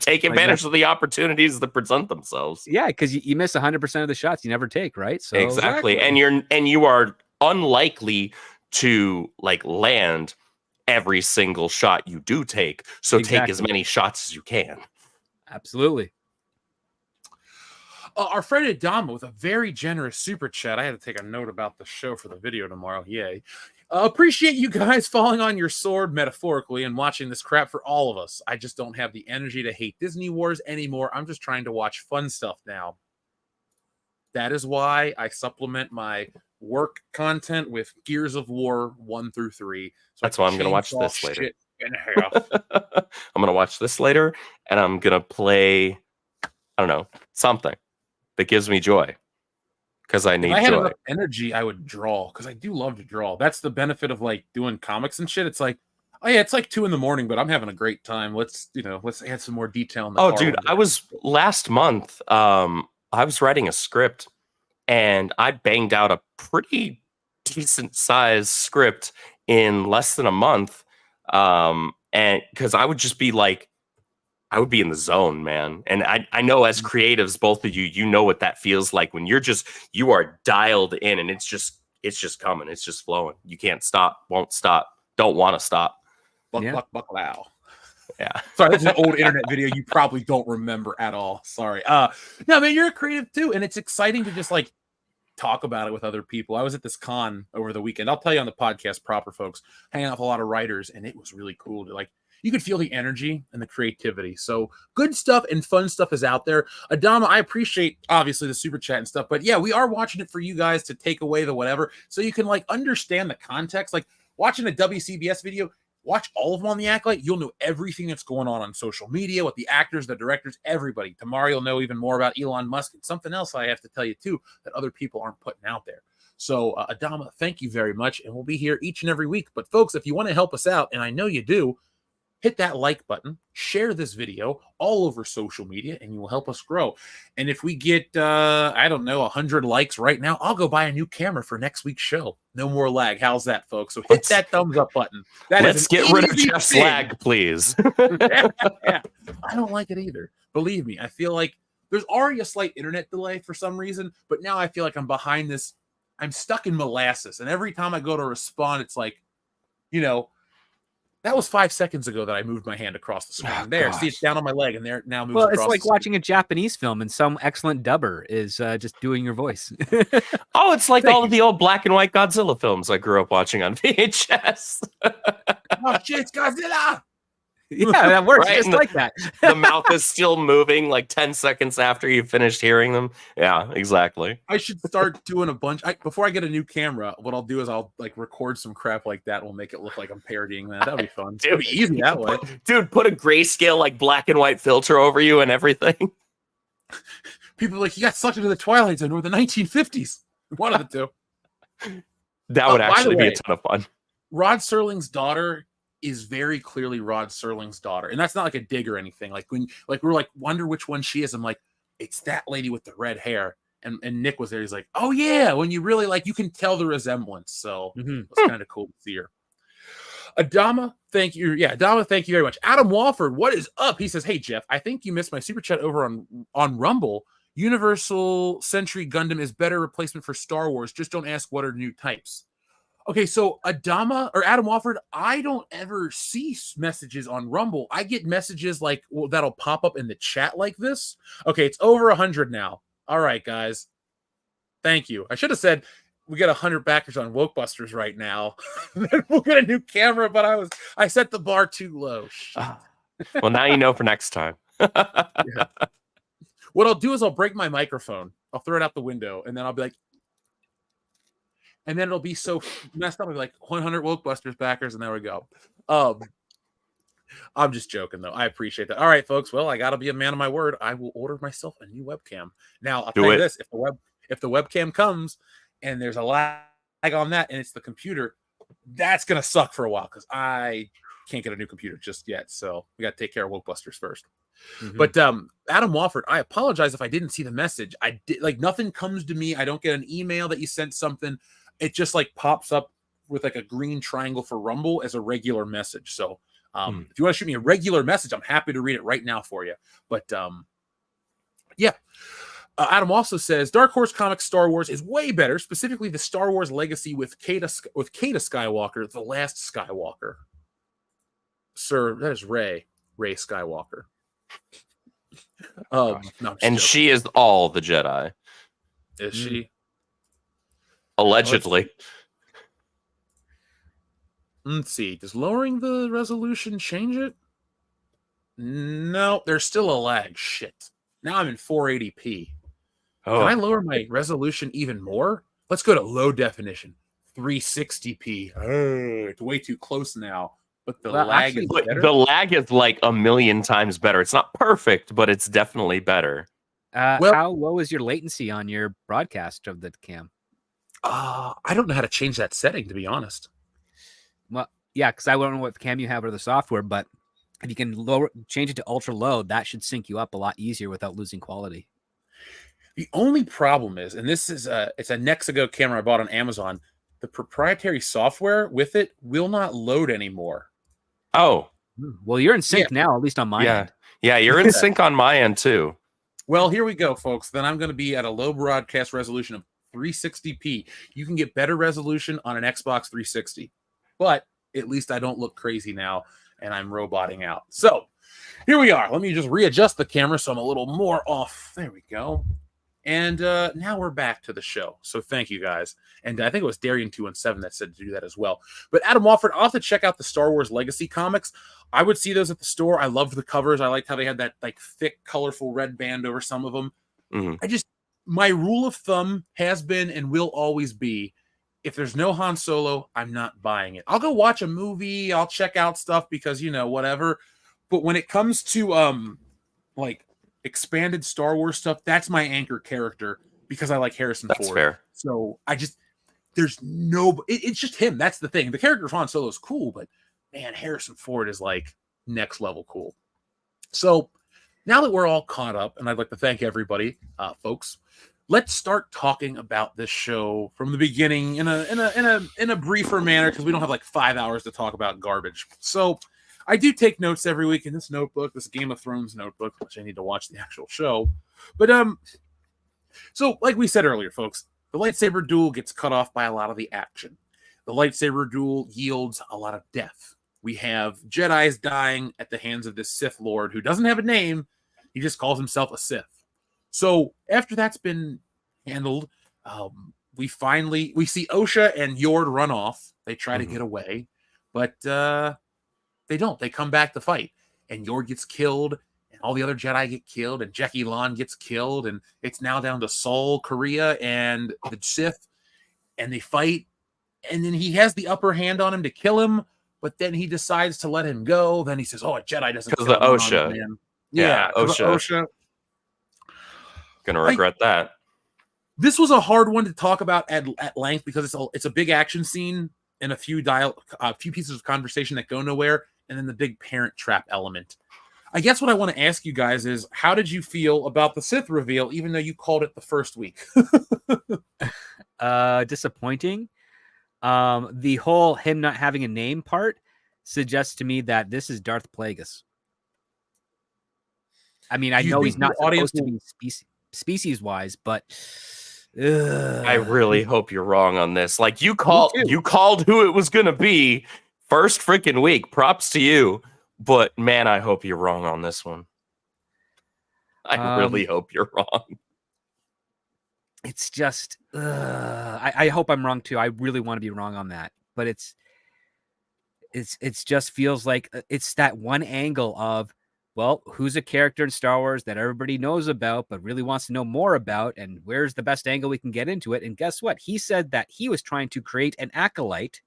Take advantage of the opportunities that present themselves. Yeah, because you miss 100% of the shots you never take, right? So exactly. And you are unlikely to like land every single shot you do take. So take as many shots as you can. Absolutely. Our friend Adama with a very generous super chat. I had to take a note about the show for the video tomorrow. Yay. Appreciate you guys falling on your sword metaphorically and watching this crap for all of us. I just don't have the energy to hate Disney Wars anymore. I'm just trying to watch fun stuff now. That is why I supplement my work content with Gears of War 1 through 3. So that's why I'm going to watch this later. In half. I'm going to watch this later, and I'm going to play, I don't know, something that gives me joy. Because I need joy. If I had enough energy, I would draw, because I do love to draw. That's the benefit of like doing comics and shit. It's like, oh yeah, it's like 2 a.m, but I'm having a great time. Let's add some more detail in the Oh, dude, I was last month, I was writing a script, and I banged out a pretty decent sized script in less than a month. And because I would just be like, I would be in the zone, man. And I know as creatives, both of you know what that feels like when you are dialed in and it's just coming. It's just flowing. You can't stop, won't stop, don't want to stop. Buck, wow. Yeah. Sorry, that's an old internet video you probably don't remember at all. Sorry. No, man, you're a creative too. And it's exciting to just like talk about it with other people. I was at this con over the weekend. I'll tell you on the podcast proper, folks, hanging out with a lot of writers, and it was really cool to like, you could feel the energy and the creativity. So good stuff and fun stuff is out there. Adama, I appreciate obviously the super chat and stuff, but yeah, we are watching it for you guys to take away the whatever, so you can like understand the context. Like watching a WCBS video, watch all of them on the Acolyte. You'll know everything that's going on social media with the actors, the directors, everybody. Tomorrow you'll know even more about Elon Musk and something else I have to tell you too that other people aren't putting out there. So Adama, thank you very much. And we'll be here each and every week. But folks, if you want to help us out, and I know you do, hit that like button, share this video all over social media, and you will help us grow. And if we get, 100 likes right now, I'll go buy a new camera for next week's show. No more lag. How's that, folks? So hit that thumbs up button. Let's get rid of Jeff's lag, please. yeah. I don't like it either. Believe me, I feel like there's already a slight internet delay for some reason, but now I feel like I'm behind this. I'm stuck in molasses, and every time I go to respond, it's like, that was 5 seconds ago that I moved my hand across the screen. See, it's down on my leg, and there now moves across. Well, it's like watching a Japanese film, and some excellent dubber is just doing your voice. Oh, it's like all of the old black and white Godzilla films I grew up watching on VHS. Oh, shit, it's Godzilla! Yeah, that works right? just like that. The mouth is still moving like 10 seconds after you finished hearing them. Yeah, exactly. I should start doing a bunch. Before I get a new camera, what I'll do is I'll like record some crap like that. We'll make it look like I'm parodying that. That'll be fun. It'll be easy that way. Dude, put a grayscale like black and white filter over you and everything. People are like, you got sucked into the Twilight Zone or the 1950s. One of the two. That would actually be a ton of fun. Rod Serling's daughter is very clearly Rod Serling's daughter, and that's not like a dig or anything. Like when, like we're like wonder which one she is. I'm like, it's that lady with the red hair. And Nick was there. He's like, oh yeah. When you really like, you can tell the resemblance. So it's kind of cool to see her. Adama, thank you. Yeah, Adama, thank you very much. Adam Walford, what is up? He says, hey Jeff, I think you missed my super chat over on Rumble. Universal Century Gundam is better replacement for Star Wars. Just don't ask what are new types. Okay, so Adam Wofford, I don't ever see messages on Rumble. I get messages like that'll pop up in the chat like this. Okay, it's over 100 now. All right, guys. Thank you. I should have said we got 100 backers on Wokebusters right now. We'll get a new camera, but I set the bar too low. Well, now you know for next time. Yeah. What I'll do is I'll break my microphone. I'll throw it out the window, and then I'll be like, and then it'll be so messed up. I'll be like 100 Wokebusters backers, and there we go. I'm just joking, though. I appreciate that. All right, folks. Well, I got to be a man of my word. I will order myself a new webcam. Now, I'll tell you this: if the webcam comes and there's a lag on that, and it's the computer, that's gonna suck for a while because I can't get a new computer just yet. So we got to take care of Wokebusters first. Mm-hmm. But Adam Wofford, I apologize if I didn't see the message. I did nothing comes to me. I don't get an email that you sent something. It just pops up with a green triangle for Rumble as a regular message. So if you want to shoot me a regular message, I'm happy to read it right now for you. But yeah. Adam also says Dark Horse Comics Star Wars is way better, specifically the Star Wars Legacy with Kata Skywalker, the last Skywalker. Sir, that is Rey Skywalker. No, and joking. she is all the Jedi. Is she? Allegedly. Let's see. Does lowering the resolution change it? No, there's still a lag. Shit. Now I'm in 480p. Oh. Can I lower my resolution even more? Let's go to low definition. 360p. It's way too close now. But the lag is better. The lag is like a million times better. It's not perfect, but it's definitely better. How low is your latency on your broadcast of the cam? I don't know how to change that setting, to be honest. Well, yeah, because I don't know what cam you have or the software, but if you can change it to ultra low, that should sync you up a lot easier without losing quality. The only problem is, and this is it's a Nexago camera I bought on Amazon, the proprietary software with it will not load anymore. Oh. Well, you're in sync now, at least on my end. Yeah, you're in sync on my end too. Well, here we go, folks. Then I'm going to be at a low broadcast resolution of 360p. You can get better resolution on an Xbox 360, but at least I don't look crazy now, and I'm roboting out. So here we are. Let me just readjust the camera so I'm a little more off. There we go. And now we're back to the show. So thank you, guys. And I think it was Darian217 that said to do that as well. But Adam Wofford, I'll have to check out the Star Wars Legacy comics. I would see those at the store. I loved the covers. I liked how they had that thick, colorful red band over some of them. Mm-hmm. My rule of thumb has been and will always be, if there's no Han Solo, I'm not buying it. I'll go watch a movie. I'll check out stuff because, whatever. But when it comes to expanded Star Wars stuff, that's my anchor character because I like Harrison Ford. Fair. So it's just him. That's the thing. The character of Han Solo is cool, but man, Harrison Ford is next level cool. So now that we're all caught up, and I'd like to thank everybody, folks, let's start talking about this show from the beginning in a briefer manner because we don't have 5 hours to talk about garbage. So I do take notes every week in this notebook, this Game of Thrones notebook, which I need to watch the actual show. But so like we said earlier, folks, the lightsaber duel gets cut off by a lot of the action. The lightsaber duel yields a lot of death. We have Jedis dying at the hands of this Sith Lord who doesn't have a name. He just calls himself a Sith. So after that's been handled, we see Osha and Yord run off. They try to get away, but they don't. They come back to fight, and Yord gets killed, and all the other Jedi get killed, and Jackie Lan gets killed, and it's now down to Saul, Korea, and the Sith, and they fight, and then he has the upper hand on him to kill him, but then he decides to let him go. Then he says, "Oh, a Jedi doesn't kill because of Osha." Man. Yeah, Osha. Gonna regret that. This was a hard one to talk about at length because it's a big action scene and a few pieces of conversation that go nowhere, and then the big parent trap element. I guess what I want to ask you guys is, how did you feel about the Sith reveal, even though you called it the first week? Disappointing. The whole him not having a name part suggests to me that this is Darth Plagueis. I mean, I know he's not supposed to be species. species wise, but I really hope you're wrong on this. Like you too. called who it was gonna be first freaking week. Props to you. But man, I hope you're wrong on this one. I really hope you're wrong. It's just I hope I'm wrong too. I really want to be wrong on that. But it's just feels like it's that one angle of, well, who's a character in Star Wars that everybody knows about but really wants to know more about, and where's the best angle we can get into it? And guess what? He said that he was trying to create an acolyte,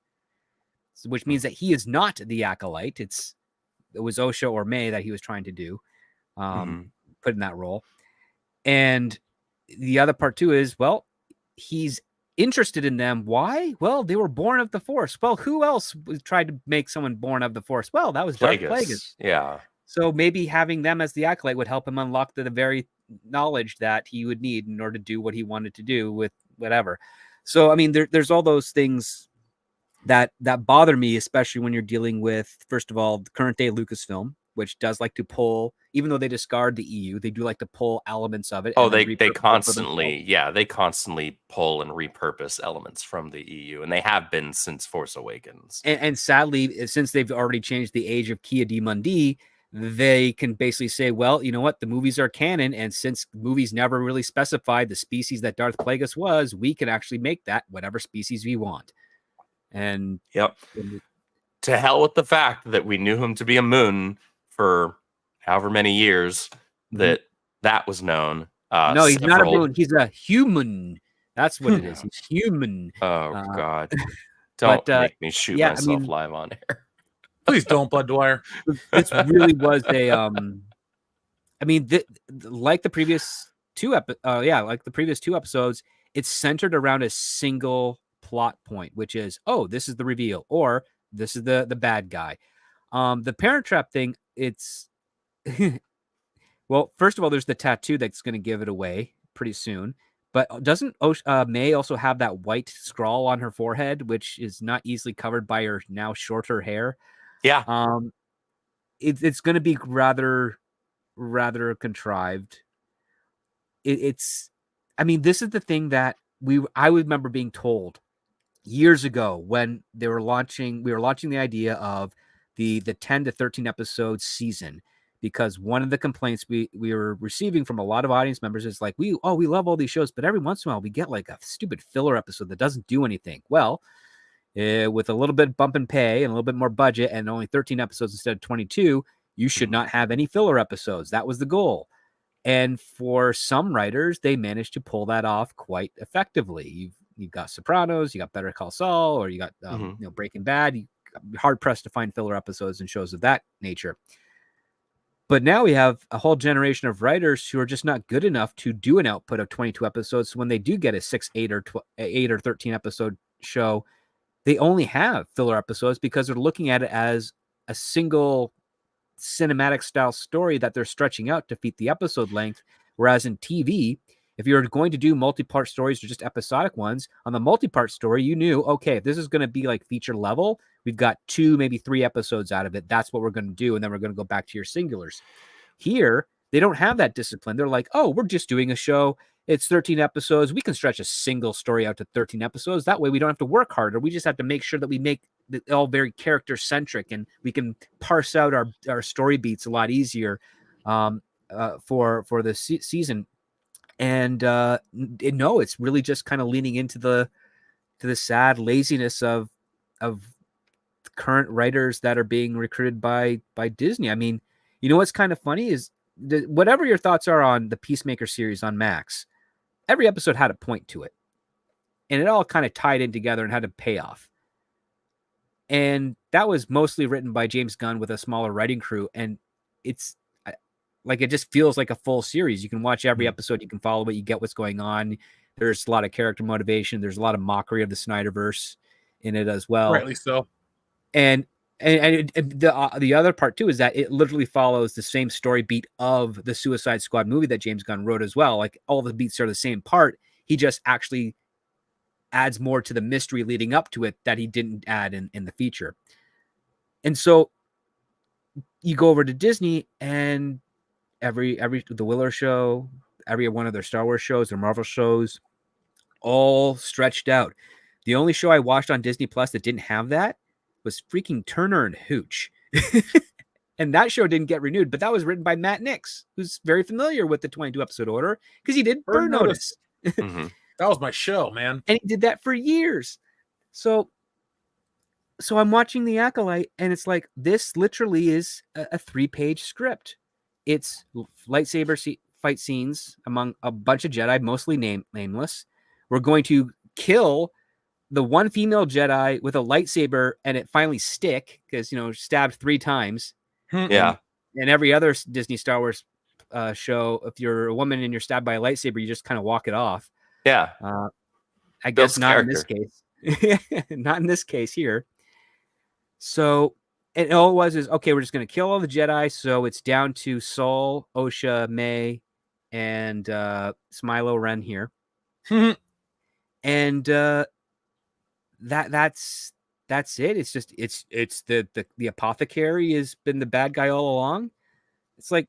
which means that he is not the acolyte. It was Osho or May that he was trying to do, put in that role. And the other part too is, well, he's interested in them. Why? Well, they were born of the Force. Well, who else tried to make someone born of the Force? Well, that was Darth Plagueis. Yeah. So maybe having them as the acolyte would help him unlock the very knowledge that he would need in order to do what he wanted to do with whatever. So, I mean, there's all those things that bother me, especially when you're dealing with, first of all, the current day Lucasfilm, which does like to pull, even though they discard the EU, they do like to pull elements of it. Oh, they constantly, they constantly pull and repurpose elements from the EU, and they have been since Force Awakens. And sadly, since they've already changed the age of Kia di Mundi, they can basically say, well, you know what, the movies are canon, and since movies never really specified the species that Darth Plagueis was, we can actually make that whatever species we want. And to hell with the fact that we knew him to be a moon for however many years that was known. No, he's not a moon. He's a human. That's what it is. He's human. Oh, God. Don't make me shoot myself live on air. Please don't, Bud Dwyer. This really was a I mean, like the previous two episodes, it's centered around a single plot point, which is, oh, this is the reveal, or this is the bad guy. The Parent Trap thing, it's well, first of all, there's the tattoo that's going to give it away pretty soon. But doesn't May also have that white scrawl on her forehead, which is not easily covered by her now shorter hair? Yeah. It's going to be rather contrived. I mean, this is the thing that I remember being told years ago when we were launching the idea of the 10 to 13 episode season, because one of the complaints we were receiving from a lot of audience members is like, we love all these shows, but every once in a while we get like a stupid filler episode that doesn't do anything. Well, with a little bit bump in pay and a little bit more budget and only 13 episodes instead of 22, you should not have any filler episodes. That was the goal. And for some writers, they managed to pull that off quite effectively. You've got Sopranos, you got Better Call Saul, or you got Breaking Bad. You're hard pressed to find filler episodes and shows of that nature. But now we have a whole generation of writers who are just not good enough to do an output of 22 episodes. So when they do get a 6, 8, or 8 or 13 episode show, they only have filler episodes because they're looking at it as a single cinematic style story that they're stretching out to fit the episode length. Whereas in TV, if you're going to do multi-part stories or just episodic ones, on the multi-part story, you knew, okay, if this is going to be like feature level, we've got 2, maybe 3 episodes out of it. That's what we're going to do. And then we're going to go back to your singulars. Here, they don't have that discipline. They're like, oh, we're just doing a show. It's 13 episodes. We can stretch a single story out to 13 episodes. That way we don't have to work harder. We just have to make sure that we make it all very character centric, and we can parse out our story beats a lot easier for the season. And no, it's really just kind of leaning into the sad laziness of current writers that are being recruited by Disney. I mean, you know what's kind of funny is whatever your thoughts are on the Peacemaker series on Max, every episode had a point to it, and it all kind of tied in together and had a payoff. And that was mostly written by James Gunn with a smaller writing crew, and it's like, it just feels like a full series. You can watch every episode, you can follow it, you get what's going on. There's a lot of character motivation. There's a lot of mockery of the Snyderverse in it as well. Rightly so. And the other part too is that it literally follows the same story beat of the Suicide Squad movie that James Gunn wrote as well. Like, all the beats are the same part. He just actually adds more to the mystery leading up to it that he didn't add in the feature. And so you go over to Disney, and every the Willow Show, every one of their Star Wars shows, their Marvel shows, all stretched out. The only show I watched on Disney Plus that didn't have that was freaking Turner and Hooch. And that show didn't get renewed, but that was written by Matt Nix, who's very familiar with the 22 episode order because he did Burn Notice. Mm-hmm. That was my show, man. And he did that for years. So I'm watching The Acolyte, and it's like, this literally is a 3-page script. It's lightsaber fight scenes among a bunch of Jedi, mostly nameless. We're going to kill the one female Jedi with a lightsaber, and it finally stick because, stabbed 3 times. Yeah. And every other Disney Star Wars show, if you're a woman and you're stabbed by a lightsaber, you just kind of walk it off. Yeah. I guess not in this case. Not in this case here. So, and all it was is, okay, we're just going to kill all the Jedi. So it's down to Saul, Osha, May, and Smilo Ren here. And that's it. It's just it's the apothecary has been the bad guy all along. It's like,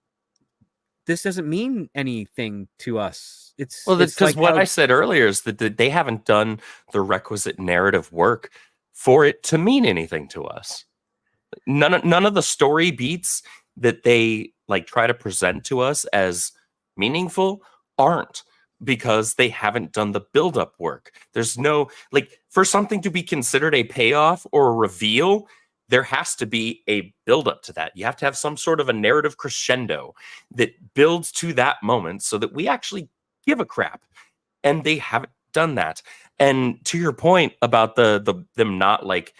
this doesn't mean anything to us. It's because like what I said earlier is that they haven't done the requisite narrative work for it to mean anything to us. None of the story beats that they like try to present to us as meaningful aren't, because they haven't done the build-up work. There's no, like, for something to be considered a payoff or a reveal, there has to be a build-up to that. You have to have some sort of a narrative crescendo that builds to that moment so that we actually give a crap. And they haven't done that. And to your point about them not like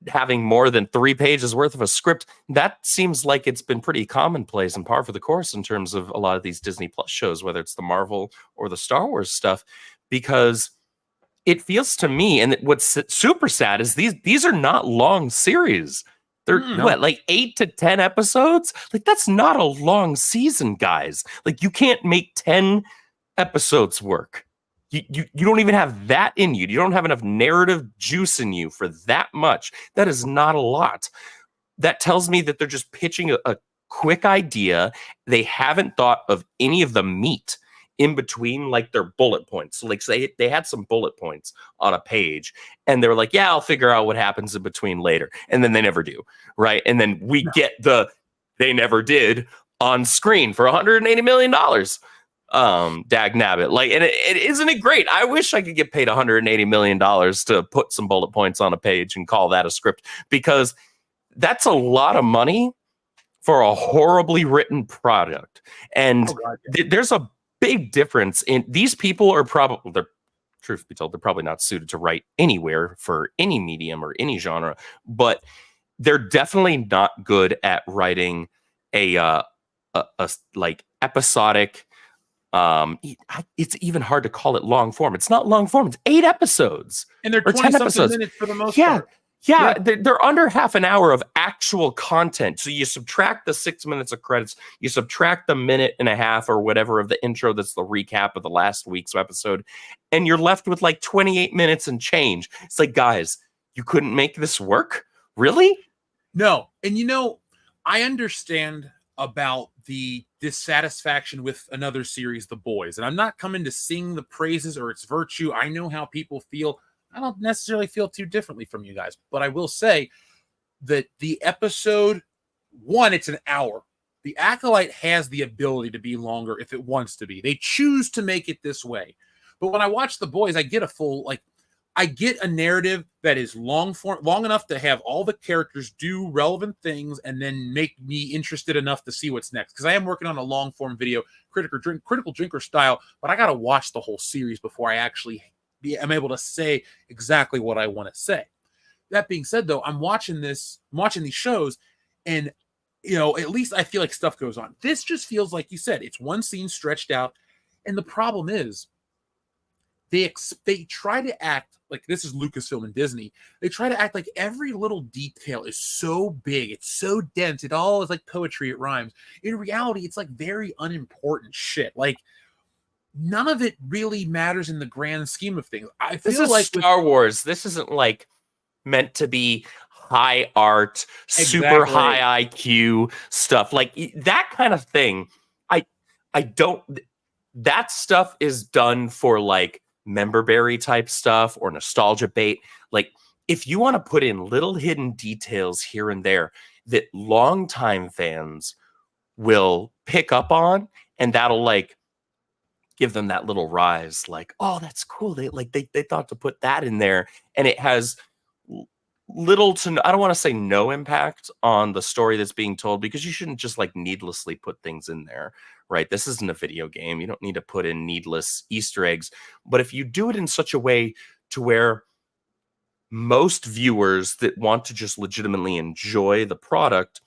having more than 3 pages worth of a script, that seems like it's been pretty commonplace and par for the course in terms of a lot of these Disney Plus shows, whether it's the Marvel or the Star Wars stuff, because it feels to me, and what's super sad is these are not long series. They're like 8 to 10 episodes? Like, that's not a long season, guys. Like, you can't make 10 episodes work. You don't even have that in you. You don't have enough narrative juice in you for that much. That is not a lot. That tells me that they're just pitching a quick idea. They haven't thought of any of the meat in between, like their bullet points. So like, say they had some bullet points on a page and they were like, yeah, I'll figure out what happens in between later. And then they never do. Right. And then we get they never did on screen for $180 million. Dag nabbit. Like, and it isn't it great? I wish I could get paid $180 million to put some bullet points on a page and call that a script, because that's a lot of money for a horribly written product. And there's a big difference in these people are probably, truth be told, they're probably not suited to write anywhere for any medium or any genre, but they're definitely not good at writing a like episodic. It's even hard to call it long form. It's not long form. It's 8 episodes, and they're 20 episodes minutes for the most part. Yeah, they're under half an hour of actual content. So you subtract the 6 minutes of credits, you subtract the minute and a half or whatever of the intro that's the recap of the last week's episode, and you're left with like 28 minutes and change. It's like, guys, you couldn't make this work? Really? No. And I understand about the dissatisfaction with another series, The Boys. And I'm not coming to sing the praises or its virtue. I know how people feel. I don't necessarily feel too differently from you guys, but I will say that the episode 1, it's an hour. The Acolyte has the ability to be longer if it wants to be. They choose to make it this way. But when I watch The Boys, I get I get a narrative that is long enough to have all the characters do relevant things and then make me interested enough to see what's next. Because I am working on a long form video, critical drinker style, but I got to watch the whole series before I actually am able to say exactly what I want to say. That being said, though, I'm watching these shows, and at least I feel like stuff goes on. This just feels like you said, it's one scene stretched out, and the problem is they try to act like this is Lucasfilm and Disney. They try to act like every little detail is so big, it's so dense, it all is like poetry, it rhymes. In reality, it's like very unimportant shit. Like, none of it really matters in the grand scheme of things. I feel this is like Star Wars. This isn't like meant to be high art, super high IQ stuff. Like that kind of thing. I don't. that stuff is done for like member berry type stuff or nostalgia bait. Like if you want to put in little hidden details here and there that longtime fans will pick up on, and that'll like give them that little rise, like, oh, that's cool. They thought to put that in there, and it has little to no, I don't want to say no impact on the story that's being told, because you shouldn't just like needlessly put things in there, right? This isn't a video game. You don't need to put in needless Easter eggs. But if you do it in such a way to where most viewers that want to just legitimately enjoy the product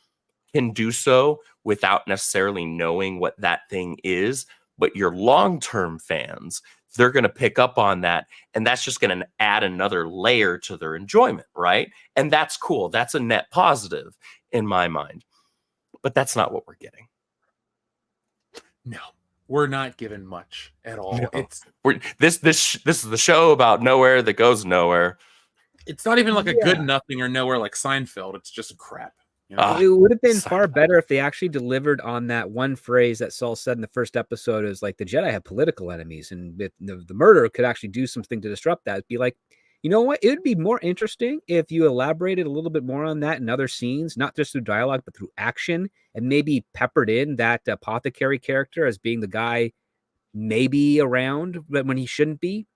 can do so without necessarily knowing what that thing is, but your long-term fans, they're going to pick up on that, and that's just going to add another layer to their enjoyment, right? And that's cool. That's a net positive in my mind. But that's not what we're getting. No, we're not given much at all. No. This is the show about nowhere that goes nowhere. It's not even like a good nothing or nowhere like Seinfeld. It's just crap. You know? It would have been far better if they actually delivered on that one phrase that Saul said in the first episode, is like the Jedi have political enemies, and the murder could actually do something to disrupt that. It'd be like, you know what? It would be more interesting if you elaborated a little bit more on that in other scenes, not just through dialogue, but through action, and maybe peppered in that apothecary character as being the guy maybe around, but when he shouldn't be.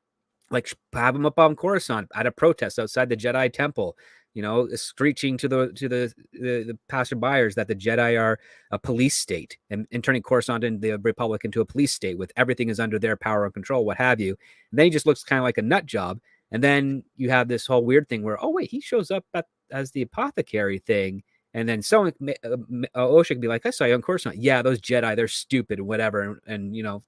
Like have him up on Coruscant at a protest outside the Jedi temple, you know, screeching to the passerbyers that the Jedi are a police state, and turning Coruscant and the Republic into a police state with everything is under their power and control, what have you. And then he just looks kind of like a nut job. And then you have this whole weird thing where, oh wait, he shows up as the apothecary thing. And then someone, Osha could be like, I saw you on Coruscant. Yeah, those Jedi, they're stupid, whatever. And you know,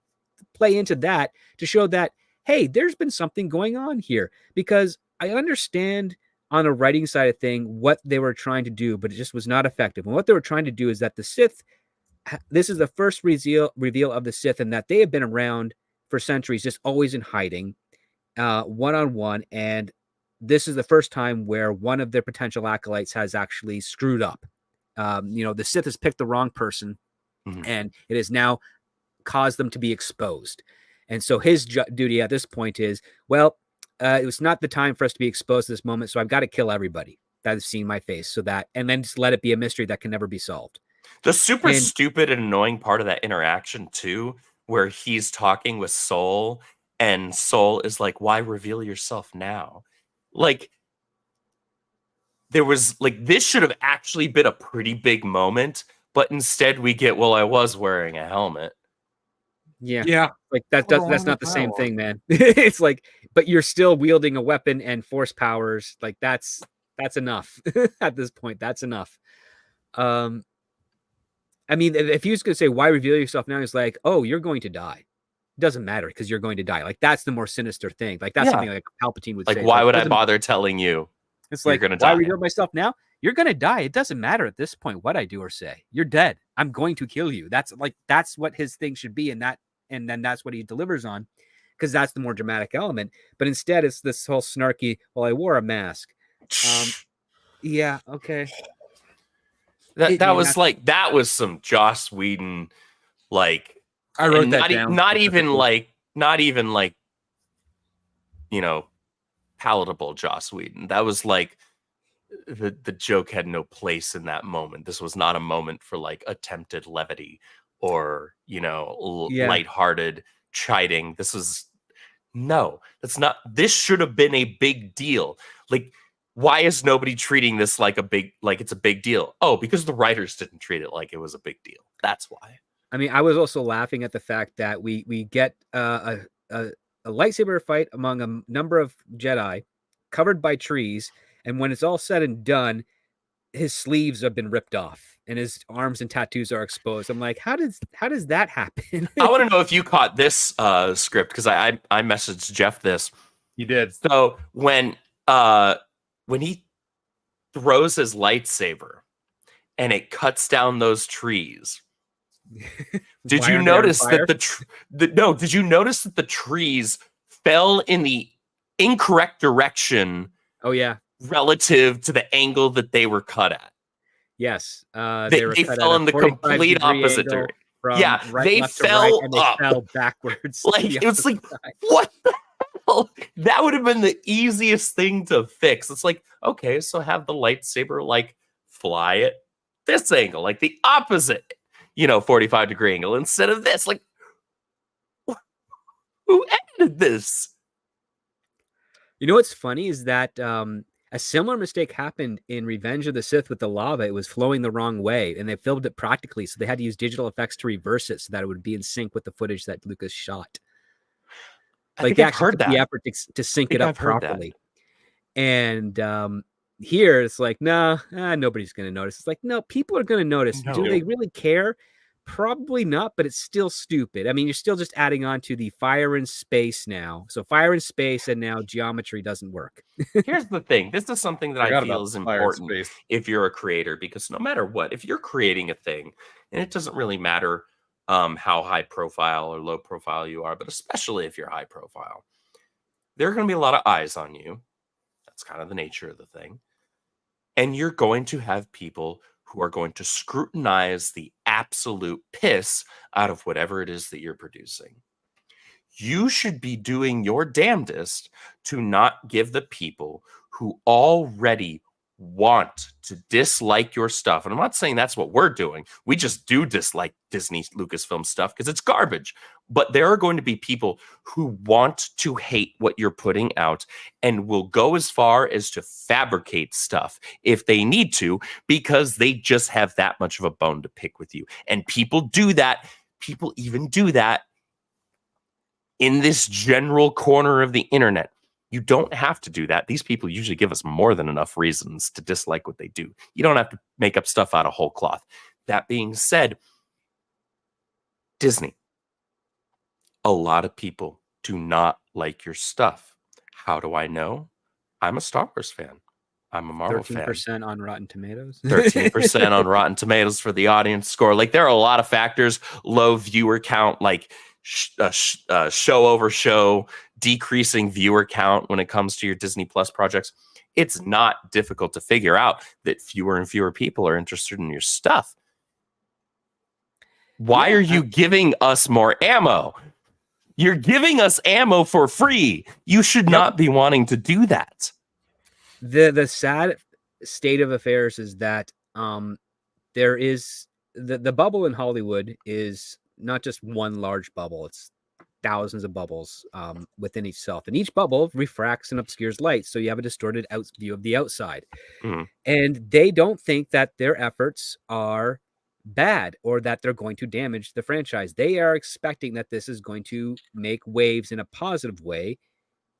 play into that to show that, hey, there's been something going on here, because I understand on a writing side of thing what they were trying to do, but it just was not effective. And what they were trying to do is that the Sith, this is the first reveal of the Sith, and that they have been around for centuries, just always in hiding, one-on-one. And this is the first time where one of their potential acolytes has actually screwed up. You know, the Sith has picked the wrong person, and it has now caused them to be exposed. And so his duty at this point is, well, it was not the time for us to be exposed at this moment, so I've got to kill everybody that has seen my face, so that, and then just let it be a mystery that can never be solved. The super stupid and annoying part of that interaction too, where he's talking with Soul, and Soul is like, why reveal yourself now? Like, there was like, this should have actually been a pretty big moment, but instead we get, well, I was wearing a helmet. Yeah. Like that's not the same thing, man. It's like, but you're still wielding a weapon and force powers. Like that's enough at this point. That's enough. I mean, if you was going to say, why reveal yourself now? It's like, oh, you're going to die. It doesn't matter because you're going to die. Like that's the more sinister thing. Like that's something like Palpatine would say. Like, why would I bother telling you? It's like, why reveal myself now? You're going to die. It doesn't matter at this point what I do or say. You're dead. I'm going to kill you. That's what his thing should be. And then that's what he delivers on, because that's the more dramatic element. But instead, it's this whole snarky, well, I wore a mask. Yeah, okay. That was some Joss Whedon, like, I wrote that down. Not even like, you know, palatable Joss Whedon. That was like, the joke had no place in that moment. This was not a moment for like attempted levity or, you know, lighthearted chiding. That's not, this should have been a big deal. Like, why is nobody treating this like it's a big deal? Oh, because the writers didn't treat it like it was a big deal. That's why. I mean, I was also laughing at the fact that we get a lightsaber fight among a number of Jedi covered by trees. And when it's all said and done, his sleeves have been ripped off and his arms and tattoos are exposed. I'm like, how does that happen? I want to know if you caught this script, because I messaged Jeff this. You did. So when he throws his lightsaber and it cuts down those trees, did you notice that did you notice that the trees fell in the incorrect direction? Oh yeah. Relative to the angle that they were cut at. Yes. They fell in the complete opposite direction. from Yeah, they left to right, fell and they up. fell backwards. to Like the it was like, opposite side. what the hell? That would have been the easiest thing to fix. It's like, okay, so have the lightsaber like fly at this angle, like the opposite, 45-degree angle instead of this. Like, who edited this? You know what's funny is that a similar mistake happened in Revenge of the Sith with the lava. It was flowing the wrong way, and they filmed it practically, so they had to use digital effects to reverse it so that it would be in sync with the footage that Lucas shot. Like they actually took the effort to sync it up properly. And here it's like, nah, nobody's going to notice. It's like, no, people are going to notice. No. Do they really care? Probably not, but it's still stupid. I mean, you're still just adding on to the fire in space now. So fire in space and now geometry doesn't work. Here's the thing. This is something that I feel is important if you're a creator, because no matter what, if you're creating a thing, and it doesn't really matter how high profile or low profile you are, but especially if you're high profile, there are going to be a lot of eyes on you. That's kind of the nature of the thing. And you're going to have people who are going to scrutinize the absolute piss out of whatever it is that you're producing. You should be doing your damnedest to not give the people who already want to dislike your stuff. And I'm not saying that's what we're doing. We just do dislike Disney Lucasfilm stuff because it's garbage. But there are going to be people who want to hate what you're putting out and will go as far as to fabricate stuff if they need to, because they just have that much of a bone to pick with you. And people do that. People even do that in this general corner of the internet. You don't have to do that. These people usually give us more than enough reasons to dislike what they do. You don't have to make up stuff out of whole cloth. That being said, Disney, a lot of people do not like your stuff. How do I know? I'm a Star Wars fan. I'm a Marvel 13% fan. on Rotten Tomatoes. 13% on Rotten Tomatoes for the audience score. Like, there are a lot of factors. Low viewer count, like show over show, decreasing viewer count when it comes to your Disney Plus projects. It's not difficult to figure out that fewer and fewer people are interested in your stuff. Why are you giving us more ammo? You're giving us ammo for free. You should not be wanting to do that. The sad state of affairs is that there is the bubble in Hollywood is not just one large bubble. It's thousands of bubbles within itself. And each bubble refracts and obscures light. So you have a distorted view of the outside. Mm-hmm. And they don't think that their efforts are bad or that they're going to damage the franchise. They are expecting that this is going to make waves in a positive way,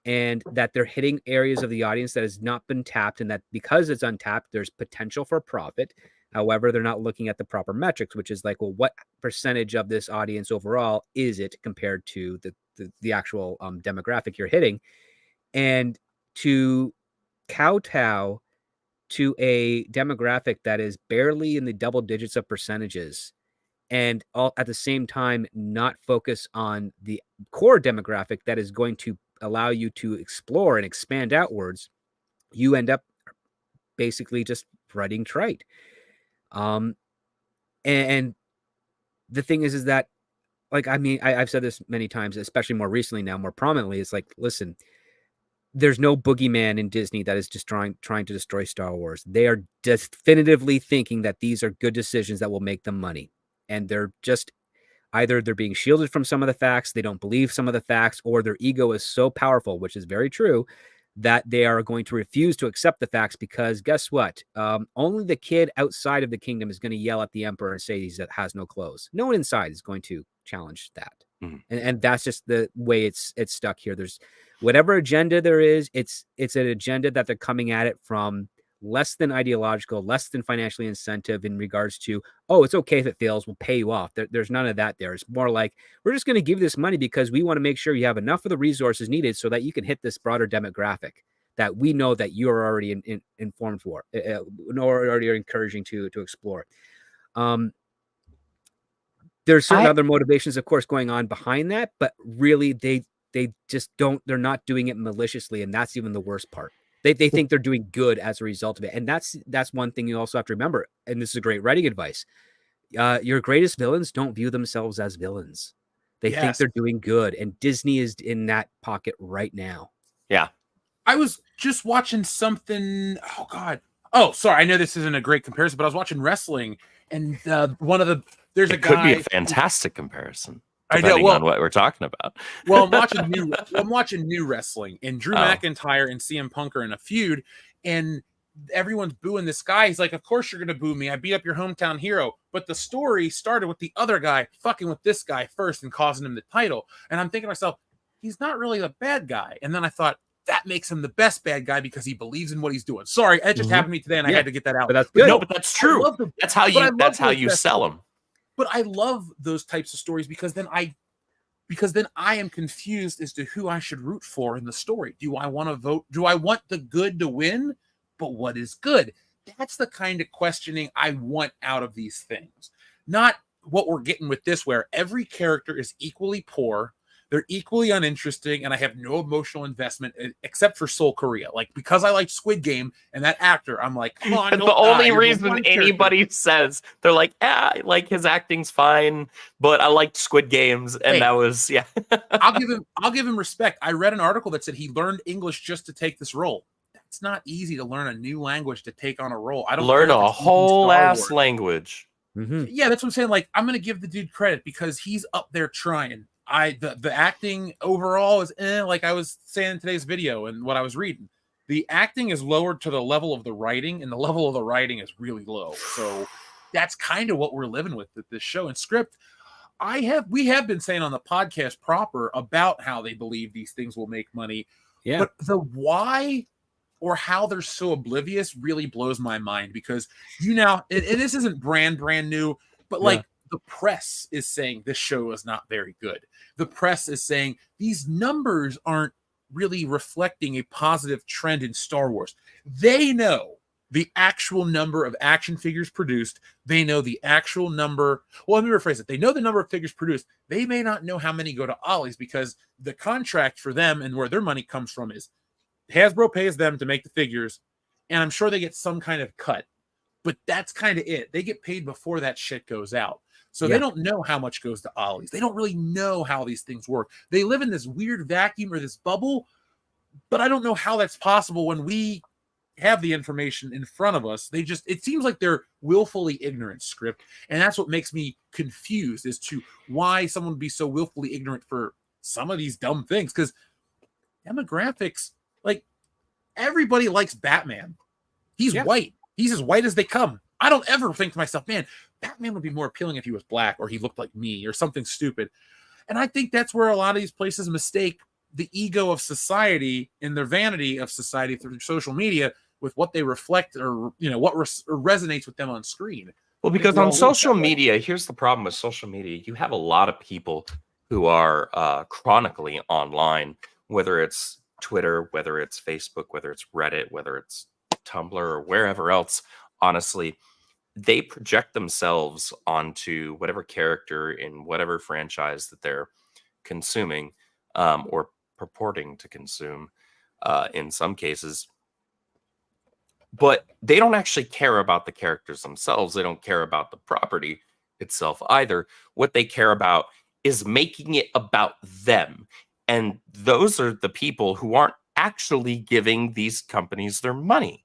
and that they're hitting areas of the audience that has not been tapped, and that because it's untapped, there's potential for profit. However, they're not looking at the proper metrics, which is like, well, what percentage of this audience overall is it compared to the actual demographic you're hitting? And to kowtow to a demographic that is barely in the double digits of percentages, and all at the same time not focus on the core demographic that is going to allow you to explore and expand outwards, you end up basically just writing trite. And the thing is that, like, I mean, I've said this many times, especially more recently now, more prominently. It's like, listen, there's no boogeyman in Disney that is just trying to destroy Star Wars. They are definitively thinking that these are good decisions that will make them money. And they're just either they're being shielded from some of the facts, they don't believe some of the facts, or their ego is so powerful, which is very true, that they are going to refuse to accept the facts, because guess what? Only the kid outside of the kingdom is going to yell at the emperor and say he has no clothes. No one inside is going to challenge that. Mm-hmm. And that's just the way it's stuck here. There's whatever agenda there is, it's an agenda that they're coming at it from less than ideological, less than financially incentive in regards to, oh, it's okay if it fails, we'll pay you off. There's none of that there. It's more like, we're just going to give you this money because we want to make sure you have enough of the resources needed so that you can hit this broader demographic that we know that you're already informed for, or already encouraging to explore. There's certain other motivations, of course, going on behind that, but really they just don't, they're not doing it maliciously. And that's even the worst part. They think they're doing good as a result of it. And that's one thing you also have to remember. And this is a great writing advice. your greatest villains don't view themselves as villains. They think Yes. they're doing good, and Disney is in that pocket right now. Yeah. I was just watching something. Oh God. Oh, sorry. I know this isn't a great comparison, but I was watching wrestling, and there's a It could be guy. a fantastic comparison, I know. depending Well, on what we're talking about. well, I'm watching new wrestling, and Drew Oh. McIntyre and CM Punk are in a feud, and everyone's booing this guy. He's like, "Of course you're gonna boo me. I beat up your hometown hero." But the story started with the other guy fucking with this guy first and causing him the title. And I'm thinking to myself, he's not really the bad guy. And then I thought, that makes him the best bad guy because he believes in what he's doing. Sorry, it just happened to me today, and I had to get that out. But that's good. No, but that's true. That's how you sell them. But I love those types of stories because then I am confused as to who I should root for in the story. Do I want to vote? Do I want the good to win? But what is good? That's the kind of questioning I want out of these things. Not what we're getting with this, where every character is equally poor, they're equally uninteresting, and I have no emotional investment except for Seoul Korea. Like, because I like Squid Game and that actor, I'm like, come on. And the only reason anybody says they're like, like his acting's fine, but I liked Squid Games, and that was I'll give him respect. I read an article that said he learned English just to take this role. It's not easy to learn a new language to take on a role. I don't learn a whole ass language. Mm-hmm. Yeah, that's what I'm saying. Like, I'm gonna give the dude credit because he's up there trying. The acting overall is like I was saying in today's video and what I was reading. The acting is lowered to the level of the writing, and the level of the writing is really low. So that's kind of what we're living with this show and script. We have been saying on the podcast proper about how they believe these things will make money. Yeah. But the why or how they're so oblivious really blows my mind because and this isn't brand new, but like the press is saying this show is not very good. The press is saying these numbers aren't really reflecting a positive trend in Star Wars. They know the actual number of action figures produced. They know the actual number. Well, let me rephrase it. They know the number of figures produced. They may not know how many go to Ollie's because the contract for them and where their money comes from is Hasbro pays them to make the figures, and I'm sure they get some kind of cut, but that's kind of it. They get paid before that shit goes out. So they don't know how much goes to Ollie's. They don't really know how these things work. They live in this weird vacuum or this bubble, but I don't know how that's possible when we have the information in front of us. It seems like they're willfully ignorant, script, and that's what makes me confused as to why someone would be so willfully ignorant for some of these dumb things, because demographics, like, everybody likes Batman. He's white. He's as white as they come. I don't ever think to myself, man, Batman would be more appealing if he was black or he looked like me or something stupid. And I think that's where a lot of these places mistake the ego of society and their vanity of society through social media with what they reflect or, what resonates with them on screen. Well, because on social media, here's the problem with social media. You have a lot of people who are chronically online, whether it's Twitter, whether it's Facebook, whether it's Reddit, whether it's Tumblr or wherever else. Honestly, they project themselves onto whatever character in whatever franchise that they're consuming or purporting to consume in some cases. But they don't actually care about the characters themselves. They don't care about the property itself either. What they care about is making it about them. And those are the people who aren't actually giving these companies their money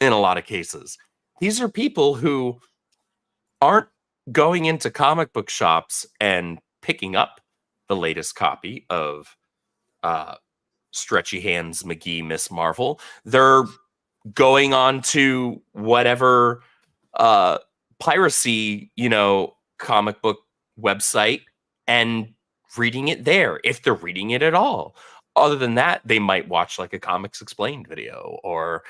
in a lot of cases. These are people who aren't going into comic book shops and picking up the latest copy of Stretchy Hands McGee Miss Marvel. They're going on to whatever piracy, comic book website and reading it there, if they're reading it at all. Other than that, they might watch like a Comics Explained video or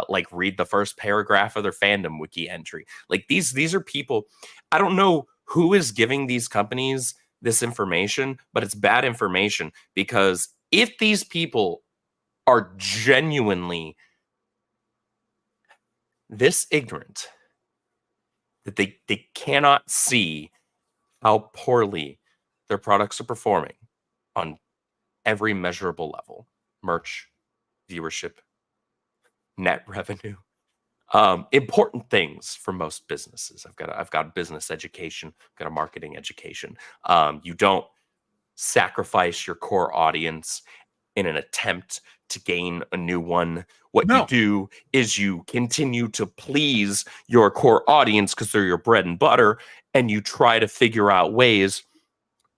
like read the first paragraph of their fandom wiki entry. Like these are people, I don't know who is giving these companies this information, but it's bad information, because if these people are genuinely this ignorant that they cannot see how poorly their products are performing on every measurable level, merch, viewership, net revenue, Important things for most businesses. I've got a business education, I've got a marketing education. You don't sacrifice your core audience in an attempt to gain a new one. What you No. do is you continue to please your core audience because they're your bread and butter, and you try to figure out ways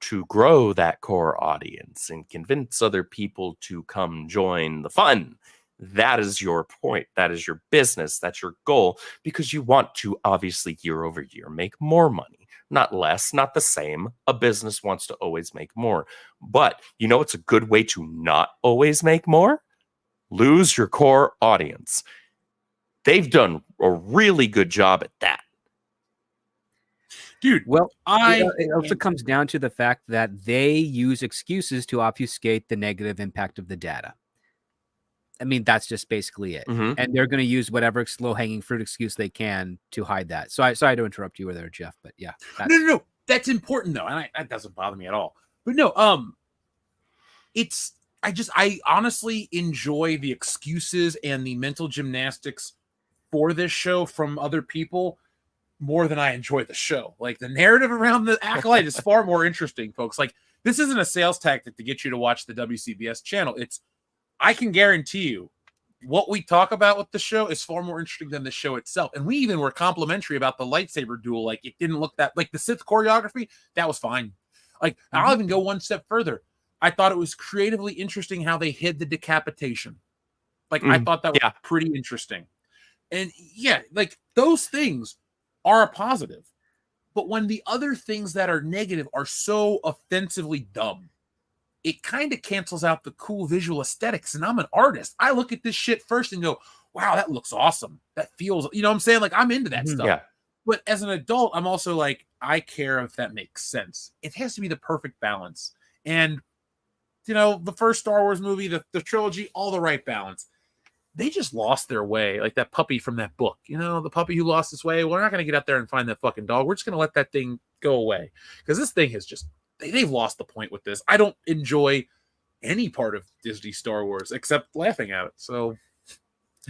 to grow that core audience and convince other people to come join the fun. That is your point. That is your business. That's your goal, because you want to obviously year over year make more money, not less, not the same. A business wants to always make more. But you know, it's a good way to not always make more. Lose your core audience. They've done a really good job at that. Dude, Well, I it also comes down to the fact that they use excuses to obfuscate the negative impact of the data. I mean, that's just basically it. Mhm. And they're going to use whatever low-hanging fruit excuse they can to hide that. So sorry to interrupt you there, Jeff, but yeah. no. That's important though, and that doesn't bother me at all. But no, I honestly enjoy the excuses and the mental gymnastics for this show from other people more than I enjoy the show. Like, the narrative around the Acolyte is far more interesting, folks. Like, this isn't a sales tactic to get you to watch the WCBS channel. I can guarantee you what we talk about with the show is far more interesting than the show itself. And we even were complimentary about the lightsaber duel. Like, it didn't look that, like, the Sith choreography, that was fine. Like, I'll even go one step further. I thought it was creatively interesting how they hid the decapitation. Like, I thought that was pretty interesting. And yeah, like, those things are a positive. But when the other things that are negative are so offensively dumb, it kind of cancels out the cool visual aesthetics. And I'm an artist. I look at this shit first and go, wow, that looks awesome. That feels, you know what I'm saying? Like, I'm into that stuff. Yeah. But as an adult, I'm also like, I care if that makes sense. It has to be the perfect balance. And, you know, the first Star Wars movie, the trilogy, all the right balance. They just lost their way. Like that puppy from that book, you know, the puppy who lost his way. We're not going to get out there and find that fucking dog. We're just going to let that thing go away. Because this thing has just, they've lost the point with this. I don't enjoy any part of Disney Star Wars except laughing at it. So,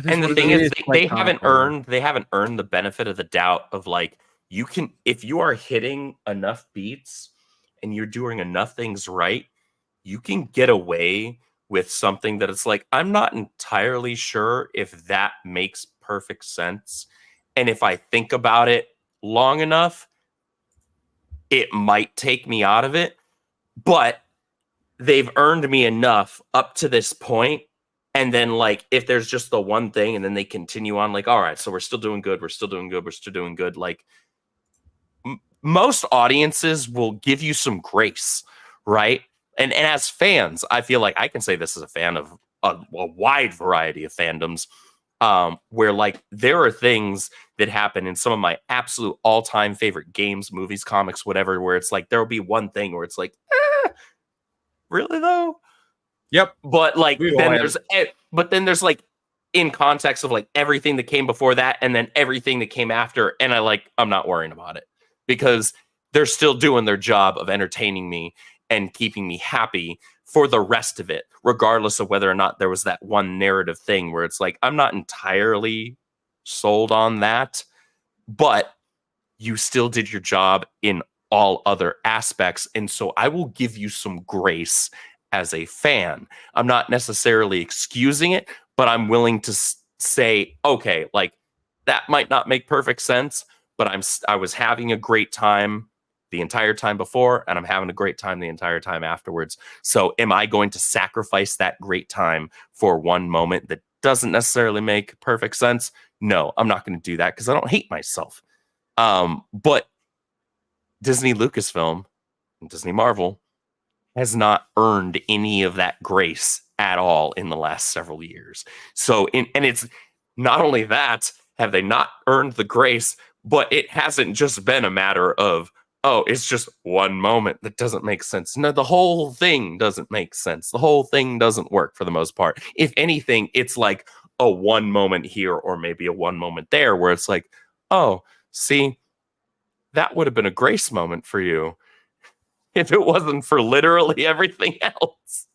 and the thing is, they haven't earned the benefit of the doubt of, like, you can, if you are hitting enough beats and you're doing enough things right, you can get away with something that it's like, I'm not entirely sure if that makes perfect sense. And if I think about it long enough, it might take me out of it. But they've earned me enough up to this point. And then, like, if there's just the one thing and then they continue on, like, all right, so we're still doing good. We're still doing good. We're still doing good. Like, most audiences will give you some grace, right? And as fans, I feel like I can say this as a fan of a wide variety of fandoms, where, like, there are things that happen in some of my absolute all-time favorite games, movies, comics, whatever, where it's like, there'll be one thing where it's like, really though? Yep. But like, then there's like, in context of like everything that came before that and then everything that came after, and I'm not worrying about it because they're still doing their job of entertaining me and keeping me happy for the rest of it, regardless of whether or not there was that one narrative thing where it's like, I'm not entirely sold on that, but you still did your job in all other aspects. And so I will give you some grace as a fan. I'm not necessarily excusing it, but I'm willing to say, okay, like, that might not make perfect sense, but I was having a great time the entire time before, and I'm having a great time the entire time afterwards. So am I going to sacrifice that great time for one moment that doesn't necessarily make perfect sense? No, I'm not going to do that because I don't hate myself. But Disney Lucasfilm and Disney Marvel has not earned any of that grace at all in the last several years. So, and it's not only that, have they not earned the grace, but it hasn't just been a matter of, oh, it's just one moment that doesn't make sense. No, the whole thing doesn't make sense. The whole thing doesn't work for the most part. If anything, it's like a one moment here or maybe a one moment there where it's like, oh, see, that would have been a grace moment for you if it wasn't for literally everything else.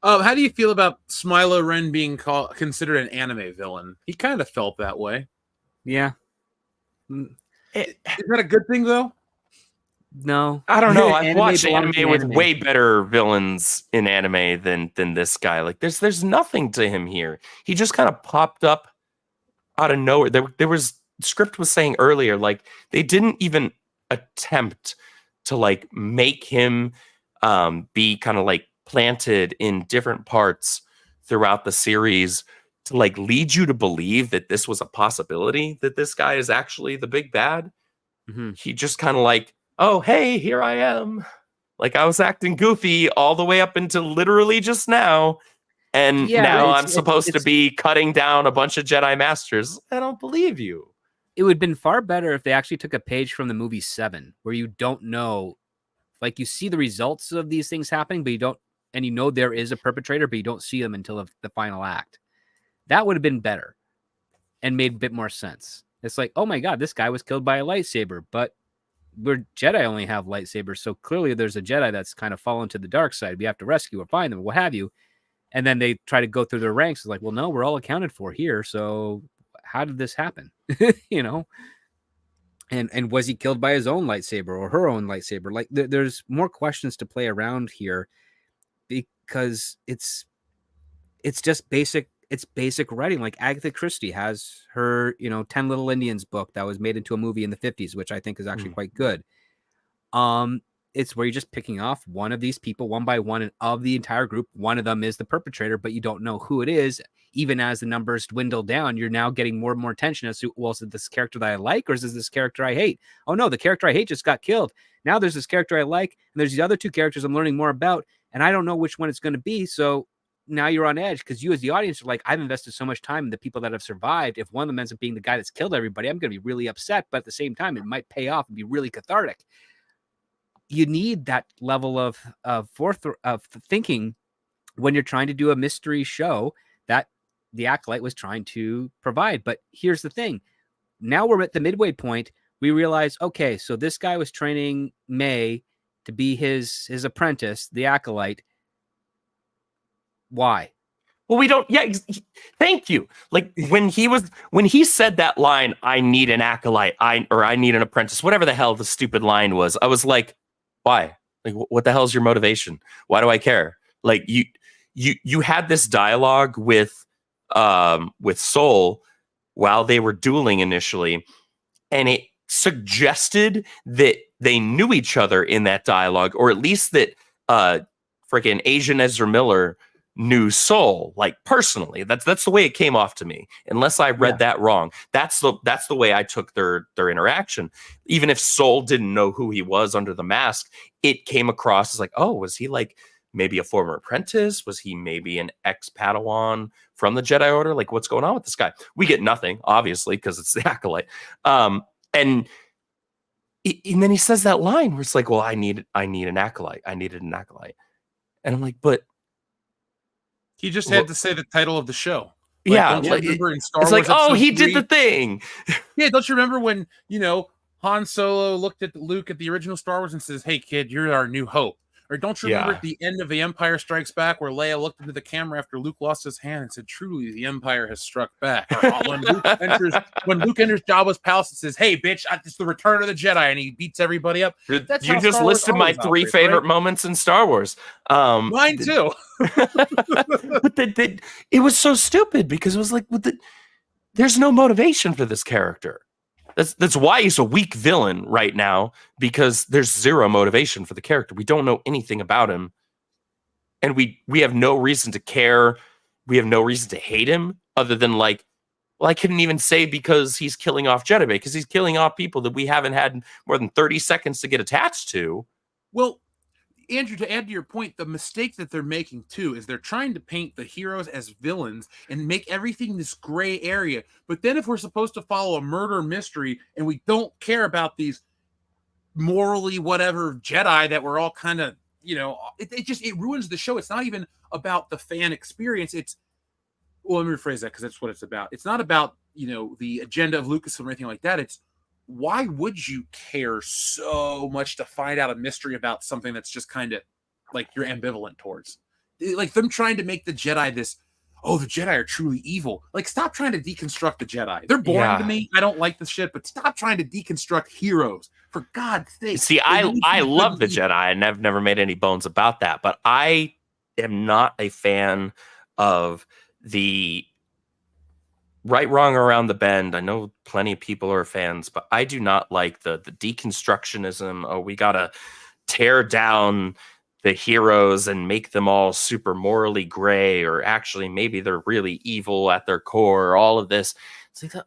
How do you feel about Smilo Ren being considered an anime villain? He kind of felt that way. Yeah. Is that a good thing, though? No. I don't know. I've watched belongs in anime with anime. way better villains in anime than this guy. Like there's nothing to him here. He just kind of popped up out of nowhere. There was script was saying earlier, like they didn't even attempt to like make him be kind of like planted in different parts throughout the series to like lead you to believe that this was a possibility, that this guy is actually the big bad. Mhm. He just kind of like, oh, hey, here I am. Like I was acting goofy all the way up until literally just now. And Yeah, now it's- I'm supposed to be cutting down a bunch of Jedi Masters. I don't believe you. It would have been far better if they actually took a page from the movie 7, where you don't know, like you see the results of these things happening, but you don't, and you know there is a perpetrator, but you don't see them until the final act. That would have been better and made a bit more sense. It's like, oh my God, this guy was killed by a lightsaber, but we're Jedi only have lightsabers. So clearly there's a Jedi that's kind of fallen to the dark side. We have to rescue or find them, what have you. And then they try to go through their ranks. It's like, well, no, we're all accounted for here. So how did this happen? You know? And was he killed by his own lightsaber or her own lightsaber? Like there's more questions to play around here because it's just basic. It's basic writing. Like Agatha Christie has her, 10 Little Indians book that was made into a movie in the 50s, which I think is actually quite good. It's where you're just picking off one of these people one by one, and of the entire group, one of them is the perpetrator, but you don't know who it is. Even as the numbers dwindle down, you're now getting more and more attention as to, well, is it this character that I like, or is this character I hate? Oh no, the character I hate just got killed. Now there's this character I like, and there's these other two characters I'm learning more about, and I don't know which one it's going to be. So now you're on edge because you as the audience are like, I've invested so much time in the people that have survived. If one of them ends up being the guy that's killed everybody, I'm going to be really upset, but at the same time, it might pay off and be really cathartic. You need that level of thinking when you're trying to do a mystery show that the Acolyte was trying to provide. But here's the thing. Now we're at the midway point. We realize, okay, so this guy was training May to be his apprentice, the Acolyte. Why? Well, we don't. Yeah, thank you. Like when he said that line, I need an acolyte, I need an apprentice, whatever the hell the stupid line was. I was like, why? Like, what the hell is your motivation? Why do I care? Like you had this dialogue with Soul while they were dueling initially, and it suggested that they knew each other in that dialogue, or at least that freaking Asian Ezra Miller knew Soul, like personally. That's the way it came off to me. Unless I read that wrong. That's the way I took their interaction. Even if Soul didn't know who he was under the mask, it came across as like, oh, was he like maybe a former apprentice? Was he maybe an ex-Padawan from the Jedi Order? Like, what's going on with this guy? We get nothing, obviously, because it's the Acolyte. And then he says that line where it's like, well, I need an Acolyte. I needed an Acolyte. And I'm like, but he just had to say the title of the show. Like, yeah, don't you remember in Star it's Wars? Like, oh, he 3? did the thing. Yeah, don't you remember when Han Solo looked at Luke at the original Star Wars and says, "Hey, kid, you're our new hope." Or don't you remember at the end of The Empire Strikes Back where Leia looked into the camera after Luke lost his hand and said, "Truly, the Empire has struck back." Or when Luke enters Jabba's palace and says, "Hey, bitch, it's the Return of the Jedi," and he beats everybody up. That's you just listed my 3 favorite moments in Star Wars. Mine too. But it was so stupid because it was like, there's no motivation for this character. That's why he's a weak villain right now, because there's zero motivation for the character. We don't know anything about him, and we have no reason to care. We have no reason to hate him other than like, well, I couldn't even say because he's killing off Jedi, because he's killing off people that we haven't had more than 30 seconds to get attached to. Well, Andrew, to add to your point, the mistake that they're making too is they're trying to paint the heroes as villains and make everything this gray area. But then if we're supposed to follow a murder mystery and we don't care about these morally whatever Jedi that we're all kind of, it ruins the show. It's not even about the fan experience. Let me rephrase that, because that's what it's about. It's not about, the agenda of Lucasfilm or anything like that. It's, why would you care so much to find out a mystery about something that's just kind of like you're ambivalent towards? like them trying to make the Jedi this, oh, the Jedi are truly evil. Like, stop trying to deconstruct the Jedi. They're boring to me. I don't like the shit, but stop trying to deconstruct heroes. For God's sake. See, I love the Jedi, and I've never made any bones about that, but I am not a fan of the right, wrong, around the bend. I know plenty of people are fans, but I do not like the deconstructionism. Oh, we gotta tear down the heroes and make them all super morally gray, or actually maybe they're really evil at their core. All of this, it's like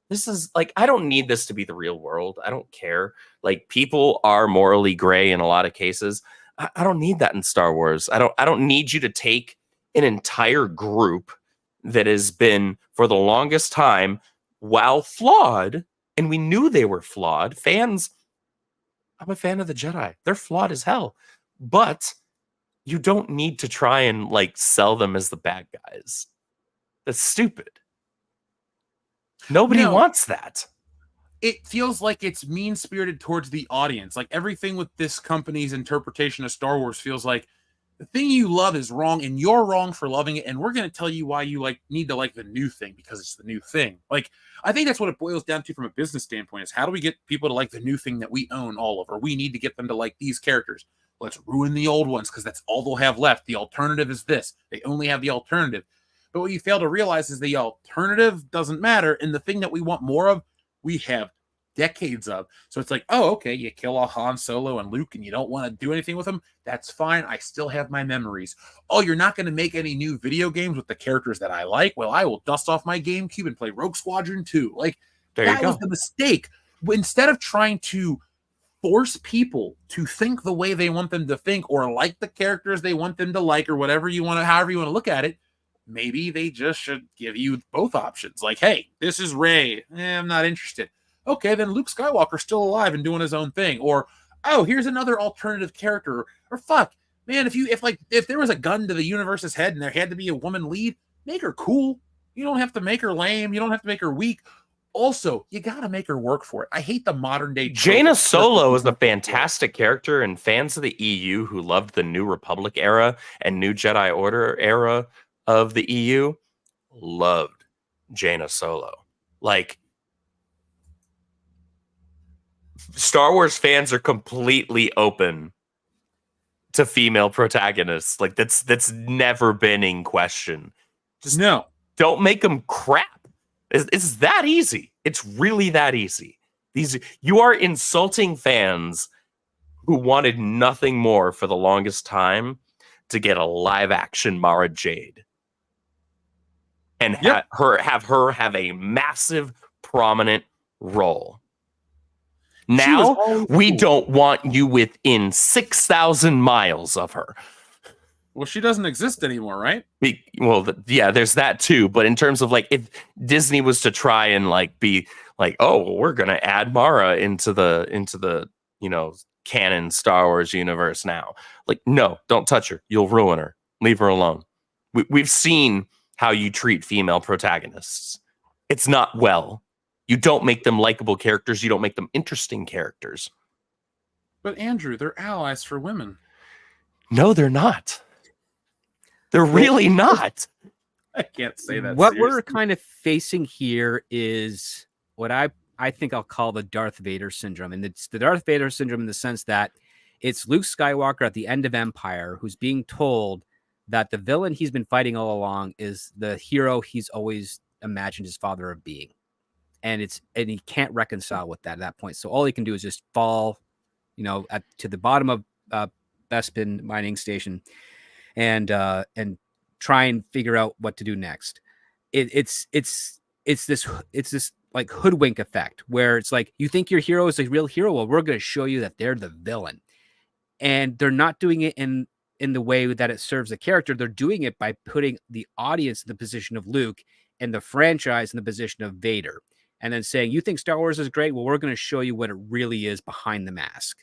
this is like, I don't need this to be the real world. I don't care. Like, people are morally gray in a lot of cases. I don't need that in Star Wars. I don't need you to take an entire group that has been, for the longest time, while flawed, and we knew they were flawed. Fans, I'm a fan of the Jedi. They're flawed as hell. But you don't need to try and like sell them as the bad guys. That's stupid. Nobody wants that. It feels like it's mean-spirited towards the audience. Like, everything with this company's interpretation of Star Wars feels like the thing you love is wrong, and you're wrong for loving it, and we're going to tell you why you like need to like the new thing because it's the new thing. Like, I think that's what it boils down to from a business standpoint, is how do we get people to like the new thing that we own all of, or we need to get them to like these characters. Let's ruin the old ones because that's all they'll have left. The alternative is this. They only have the alternative. But what you fail to realize is the alternative doesn't matter, and the thing that we want more of, we have decades of. So it's like, oh, okay, you kill a Han Solo and Luke and you don't want to do anything with them. That's fine. I still have my memories. Oh, you're not going to make any new video games with the characters that I like? Well, I will dust off my GameCube and play Rogue Squadron 2. Like, that was the mistake. Instead of trying to force people to think the way they want them to think, or like the characters they want them to like, or whatever you want to, however you want to look at it, maybe they just should give you both options. Like, hey, this is Rey. I'm not interested. Okay, then Luke Skywalker's still alive and doing his own thing. Or, oh, here's another alternative character. Or fuck, man, if there was a gun to the universe's head and there had to be a woman lead, make her cool. You don't have to make her lame. You don't have to make her weak. Also, you got to make her work for it. I hate the modern day. Jaina Solo is a fantastic character, and fans of the EU who loved the New Republic era and New Jedi Order era of the EU loved Jaina Solo. Like, Star Wars fans are completely open to female protagonists. Like, that's never been in question. Just don't make them crap. It's that easy. It's really that easy. You are insulting fans who wanted nothing more for the longest time to get a live action Mara Jade and have her have a massive prominent role. Now we don't want you within 6,000 miles of her. Well, she doesn't exist anymore, right? Yeah, there's that too. But in terms of like, if Disney was to try and like be like, oh, we're gonna add Mara into the canon Star Wars universe now. Like, no, don't touch her. You'll ruin her. Leave her alone. We've seen how you treat female protagonists. It's not well. You don't make them likable characters. You don't make them interesting characters. But Andrew, they're allies for women. No, they're not. They're really not. I can't say that. What seriously. we're kind of facing here is what I think I'll call the Darth Vader syndrome. And it's the Darth Vader syndrome in the sense that it's Luke Skywalker at the end of Empire who's being told that the villain he's been fighting all along is the hero he's always imagined his father of being. And he can't reconcile with that at that point. So all he can do is just fall, to the bottom of Bespin mining station and try and figure out what to do next. It's this like hoodwink effect where it's like, you think your hero is a real hero. Well, we're going to show you that they're the villain, and they're not doing it in the way that it serves the character. They're doing it by putting the audience in the position of Luke and the franchise in the position of Vader. And then saying, you think Star Wars is great? Well, we're going to show you what it really is behind the mask.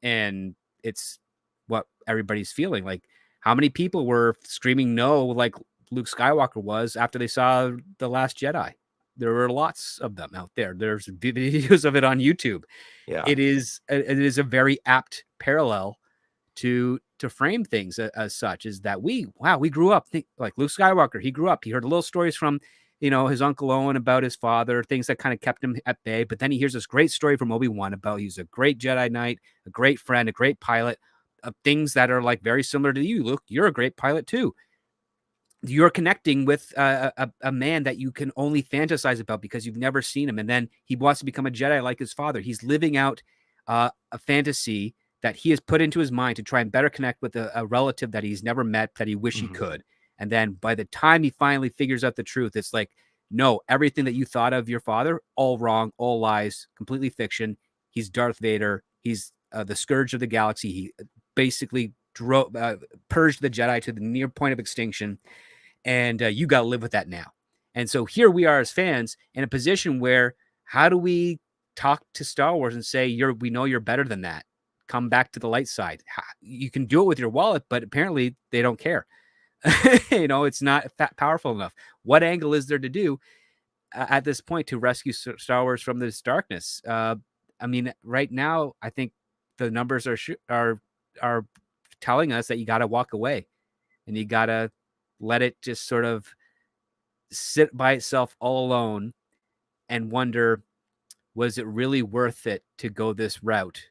And it's what everybody's feeling. Like, how many people were screaming no, like Luke Skywalker was after they saw The Last Jedi? There were lots of them out there. There's videos of it on YouTube. Yeah. It is a very apt parallel to to frame things as such is that we grew up like Luke Skywalker. He grew up. He heard little stories from, his Uncle Owen about his father, things that kind of kept him at bay. But then he hears this great story from Obi-Wan about he's a great Jedi Knight, a great friend, a great pilot, of things that are like very similar to you, Luke. You're a great pilot too. You're connecting with a man that you can only fantasize about because you've never seen him. And then he wants to become a Jedi like his father. He's living out a fantasy that he has put into his mind to try and better connect with a relative that he's never met, that he wish he could. And then by the time he finally figures out the truth, it's like, no, everything that you thought of your father, all wrong, all lies, completely fiction. He's Darth Vader. He's the scourge of the galaxy. He basically purged the Jedi to the near point of extinction. And you got to live with that now. And so here we are as fans in a position where, how do we talk to Star Wars and say, we know you're better than that. Come back to the light side. You can do it with your wallet, but apparently they don't care. It's not powerful enough. What angle is there to do at this point to rescue Star Wars from this darkness? I mean, right now, I think the numbers are telling us that you got to walk away and you got to let it just sort of sit by itself all alone and wonder, was it really worth it to go this route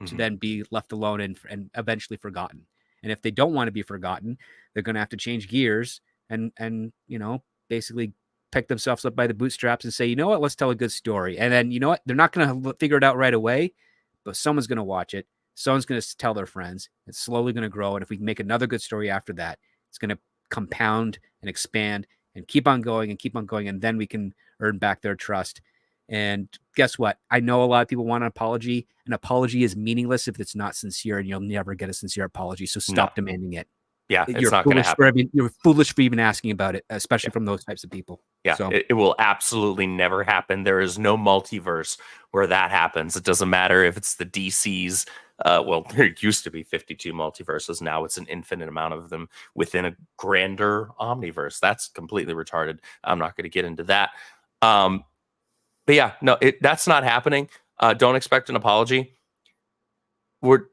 to then be left alone and eventually forgotten? And if they don't want to be forgotten, they're going to have to change gears and basically pick themselves up by the bootstraps and say, you know what, let's tell a good story. And then, you know what, they're not going to figure it out right away, but someone's going to watch it. Someone's going to tell their friends. It's slowly going to grow. And if we can make another good story after that, it's going to compound and expand and keep on going. And then we can earn back their trust. And guess what? I know a lot of people want an apology. An apology is meaningless if it's not sincere, and you'll never get a sincere apology. So stop demanding it. Yeah, it's not going to happen. You're foolish for even asking about it, especially from those types of people. Yeah, so it will absolutely never happen. There is no multiverse where that happens. It doesn't matter if it's the DC's. Well, there used to be 52 multiverses. Now it's an infinite amount of them within a grander omniverse. That's completely retarded. I'm not going to get into that. But yeah, no, that's not happening. Don't expect an apology.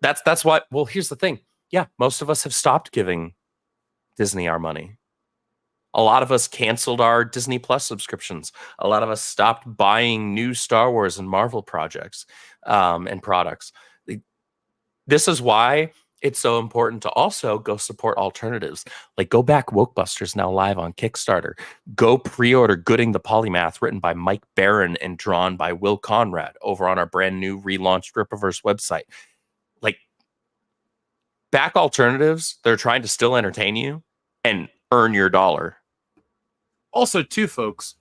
That's what. Well, here's the thing. Yeah, most of us have stopped giving Disney our money. A lot of us canceled our Disney Plus subscriptions. A lot of us stopped buying new Star Wars and Marvel projects and products. This is why it's so important to also go support alternatives. Like, go back Wokebusters, now live on Kickstarter. Go pre-order Gooding the Polymath, written by Mike Barron and drawn by Will Conrad, over on our brand new relaunched Rippaverse website. Like, back alternatives, they're trying to still entertain you and earn your dollar. Also, too, folks,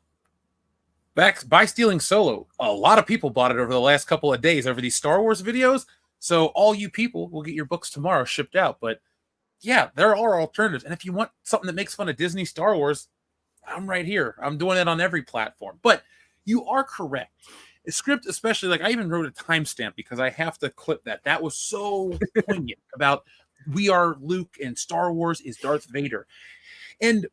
by Stealing Solo, a lot of people bought it over the last couple of days over these Star Wars videos. So all you people will get your books tomorrow shipped out. But yeah, there are alternatives. And if you want something that makes fun of Disney Star Wars, I'm right here. I'm doing it on every platform. But you are correct. A script, especially, like, I even wrote a timestamp because I have to clip that. That was so poignant about we are Luke and Star Wars is Darth Vader. And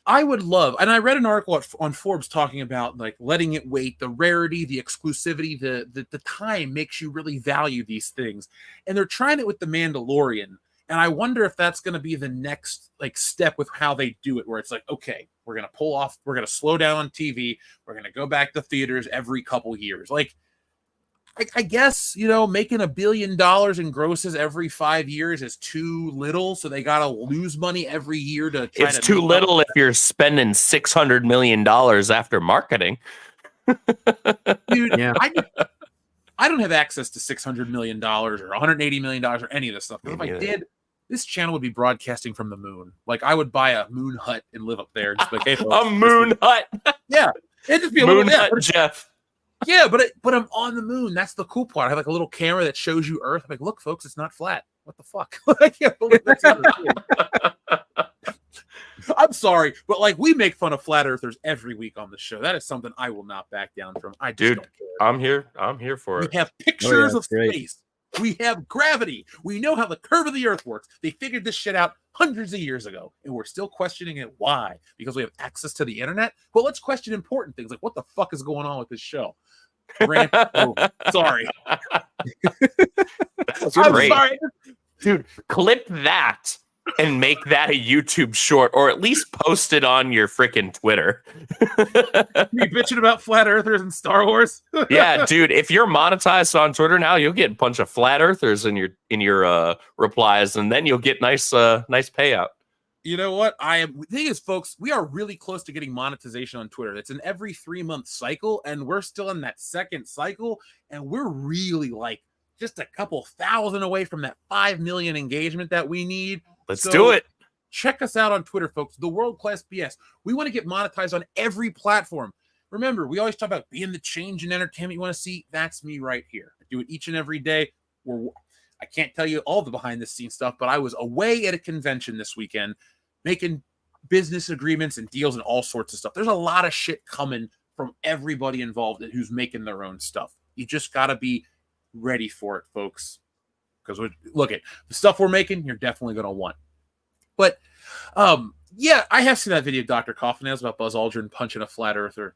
I would love, and I read an article on Forbes talking about, like, letting it wait, the rarity, the exclusivity, the time makes you really value these things. And they're trying it with The Mandalorian. And I wonder if that's going to be the next, like, step with how they do it, where it's like, okay, we're going to slow down on TV. We're going to go back to theaters every couple years. Like, I guess, making $1 billion in grosses every 5 years is too little. So they got to lose money every year to try It's too little if you're spending $600 million after marketing. Dude, yeah. I don't have access to $600 million or $180 million or any of this stuff. If I did, this channel would be broadcasting from the moon. Like, I would buy a moon hut and live up there. Just like, hey, folks, a moon hut. Yeah. It'd just be a moon little hut, Jeff. Yeah, but I'm on the moon. That's the cool part. I have like a little camera that shows you Earth. I'm like, look, folks, it's not flat. What the fuck? I can't believe that's I'm sorry, but like, we make fun of flat earthers every week on the show. That is something I will not back down from. I just don't care. I'm here for it. We have pictures of space. We have gravity. We know how the curve of the Earth works. They figured this shit out hundreds of years ago, and we're still questioning it. Why? Because we have access to the internet? Well, let's question important things like, what the fuck is going on with this show? Rant over. Sorry. That's I'm great. sorry. Dude, clip that and make that a YouTube short, or at least post it on your freaking Twitter. You bitching about flat earthers and Star Wars? Yeah, dude, if you're monetized on Twitter now, you'll get a bunch of flat earthers in your replies, and then you'll get nice payout. You know what? The thing is, folks, we are really close to getting monetization on Twitter. It's an every 3-month cycle, and we're still in that second cycle, and we're really like just a couple thousand away from that 5 million engagement that we need. Let's do it. Check us out on Twitter, folks. The World Class BS. We want to get monetized on every platform. Remember, we always talk about being the change in entertainment you want to see. That's me right here. I do it each and every day. I can't tell you all the behind-the-scenes stuff, but I was away at a convention this weekend making business agreements and deals and all sorts of stuff. There's a lot of shit coming from everybody involved who's making their own stuff. You just got to be ready for it, folks. Because look at the stuff we're making, you're definitely going to want. But yeah, I have seen that video of Dr. Coffin about Buzz Aldrin punching a flat earther.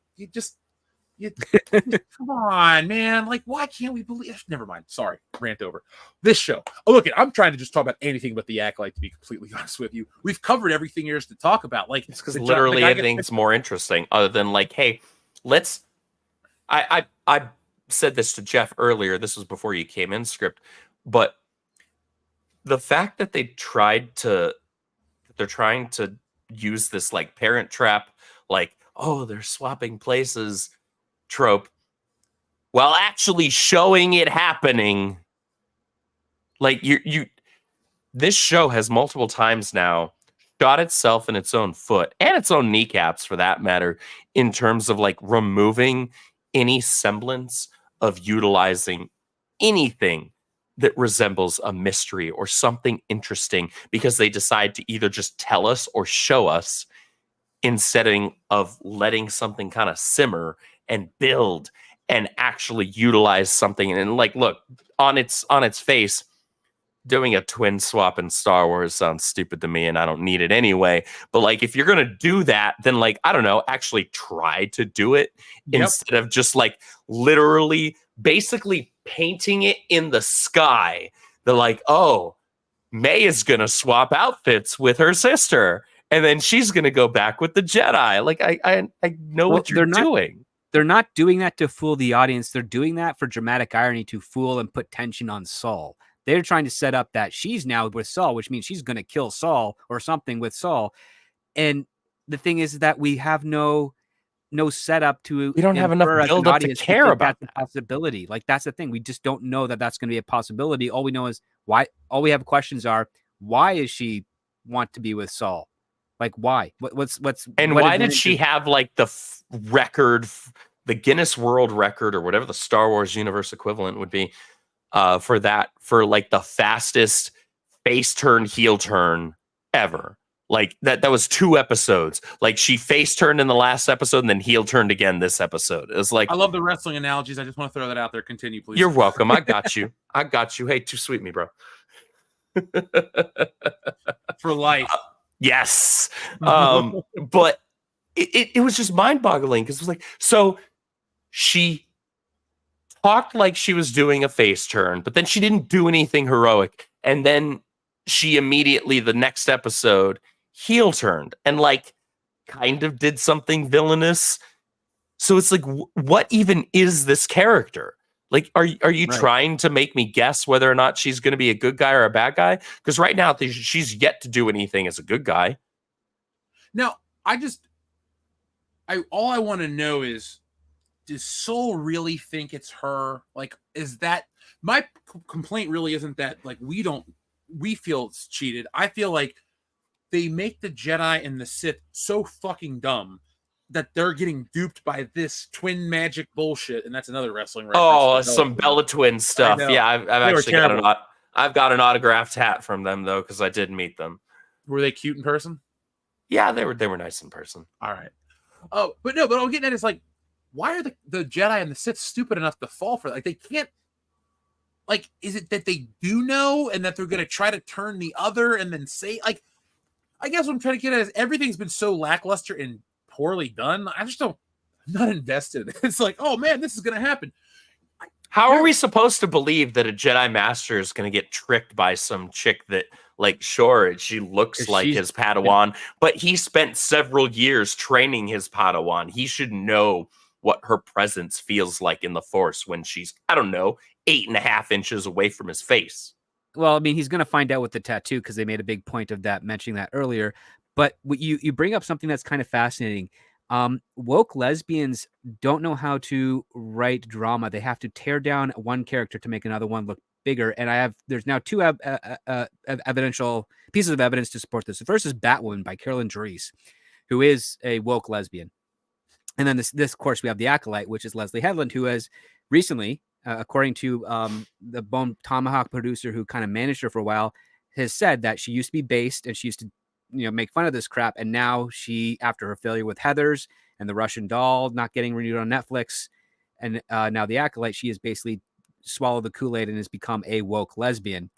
Come on, man. Like, why can't we believe? Never mind. Sorry, rant over. This show. Oh, look, I'm trying to just talk about anything but the Acolyte, to be completely honest with you. We've covered everything there is to talk about. Like, it's because literally everything's more interesting, other than like, hey, let's. I said this to Jeff earlier. This was before you came in, script, but the fact that they're trying to use this like Parent Trap, like, oh, they're swapping places trope, while actually showing it happening. Like this show has multiple times now shot itself in its own foot, and its own kneecaps for that matter, in terms of like removing any semblance of utilizing anything that resembles a mystery or something interesting, because they decide to either just tell us or show us, instead of letting something kind of simmer and build and actually utilize something. And like, look, on its face, doing a twin swap in Star Wars sounds stupid to me, and I don't need it anyway. But like, if you're gonna do that, then like, I don't know, actually try to do it instead of just like literally basically painting it in the sky. They're like, oh, May is gonna swap outfits with her sister, and then she's gonna go back with the Jedi. Like, I know what you're doing. They're not doing that to fool the audience. They're doing that for dramatic irony, to fool and put tension on Saul. They're trying to set up that she's now with Saul, which means she's going to kill Saul or something with Saul. And the thing is that we have no setup to. We don't have enough build up to care about that possibility. Like, that's the thing. We just don't know that that's going to be a possibility. All we know is why. All we have questions are, why is she want to be with Saul? Like, why? What's and what why did she have like the record, the Guinness World Record, or whatever the Star Wars universe equivalent would be, for like the fastest face turn, heel turn ever? Like that was 2 episodes. Like, she face turned in the last episode and then heel turned again this episode. It was like, I love the wrestling analogies. I just want to throw that out there. Continue, please. You're welcome. I got you. I got you. Hey, too sweet me, bro. For life. Yes. But it was just mind-boggling, because it was like, so she talked like she was doing a face turn, but then she didn't do anything heroic, and then she immediately, the next episode, heel turned and like kind of did something villainous. So it's like, what even is this character? Like, are you trying to make me guess whether or not she's going to be a good guy or a bad guy? Because right now she's yet to do anything as a good guy. Now, all I want to know is, does Soul really think it's her? Like, is that my complaint? Really isn't that like we feel it's cheated. I feel like they make the Jedi and the Sith so fucking dumb that they're getting duped by this twin magic bullshit, and that's another wrestling reference. Oh, some Bella Twin stuff. Yeah, I've actually got an autographed hat from them, though, because I did meet them. Were they cute in person? Yeah, they were nice in person. All right. Oh, but what I'm getting at is like, why are the Jedi and the Sith stupid enough to fall for it? Like, they can't. Like, is it that they do know and that they're going to try to turn the other and then say, like, I guess what I'm trying to get at is everything's been so lackluster and poorly done. I'm not invested. It's like, oh man, this is going to happen. How are we supposed to believe that a Jedi Master is going to get tricked by some chick that, like, sure, she looks 'Cause like she's- his Padawan, but he spent several years training his Padawan. He should know what her presence feels like in the Force when she's, I don't know, 8.5 inches away from his face. Well, I mean, he's going to find out with the tattoo because they made a big point of that, mentioning that earlier. But you bring up something that's kind of fascinating. Woke lesbians don't know how to write drama. They have to tear down one character to make another one look bigger. And there's now two evidential pieces of evidence to support this. The first is Batwoman by Carolyn Dries, who is a woke lesbian. And then this, of course, we have the Acolyte, which is Leslie Headland, who has recently, according to the Bone Tomahawk producer who kind of managed her for a while, has said that she used to be based and she used to, make fun of this crap. And now she, after her failure with Heathers and the Russian Doll not getting renewed on Netflix, and now the Acolyte, she has basically swallowed the Kool-Aid and has become a woke lesbian.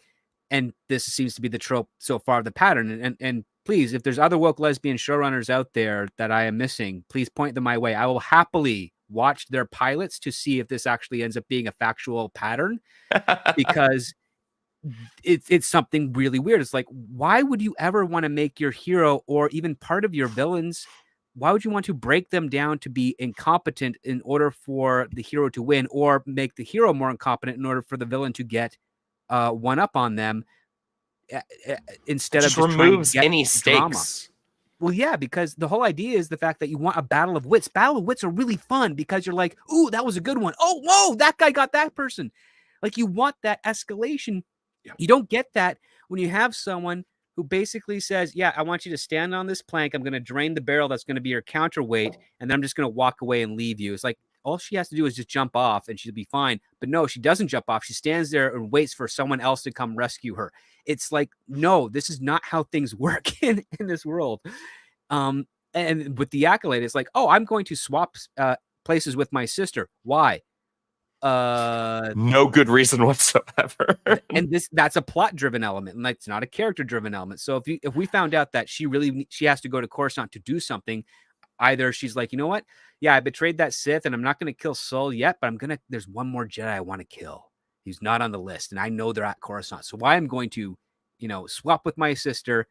And this seems to be the trope so far of the pattern. And please, if there's other woke lesbian showrunners out there that I am missing, please point them my way. I will happily watch their pilots to see if this actually ends up being a factual pattern, because it's something really weird. It's like, why would you ever want to make your hero or even part of your villains, why would you want to break them down to be incompetent in order for the hero to win, or make the hero more incompetent in order for the villain to get one up on them, instead Just of just removes trying to get any drama? stakes. Well, yeah, because the whole idea is the fact that you want a battle of wits. Battle of wits are really fun because you're like, ooh, that was a good one. Oh, whoa, that guy got that person. Like, you want that escalation. Yeah. You don't get that when you have someone who basically says, yeah, I want you to stand on this plank. I'm going to drain the barrel that's going to be your counterweight, and then I'm just going to walk away and leave you. It's like, all she has to do is just jump off and she'll be fine. But no, she doesn't jump off. She stands there and waits for someone else to come rescue her. It's like, no, this is not how things work in this world. And with the Acolyte, it's like, oh, I'm going to swap places with my sister. Why? No good reason whatsoever. And that's a plot driven element, and that's not a character driven element. So if we found out that she has to go to Coruscant to do something, either she's like, you know what? Yeah, I betrayed that Sith and I'm not going to kill Sol yet, but there's one more Jedi I want to kill. He's not on the list and I know they're at Coruscant. So I'm going to, swap with my sister,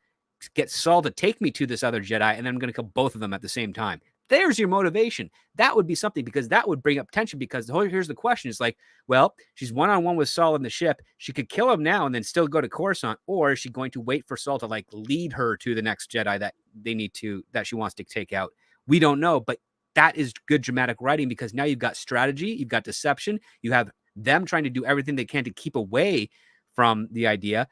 get Sol to take me to this other Jedi, and then I'm going to kill both of them at the same time. There's your motivation. That would be something, because that would bring up tension, because here's the question. It's like, well, she's one-on-one with Sol in the ship. She could kill him now and then still go to Coruscant, or is she going to wait for Sol to lead her to the next Jedi that she wants to take out? We don't know, but that is good dramatic writing, because now you've got strategy, you've got deception, you have them trying to do everything they can to keep away from the idea.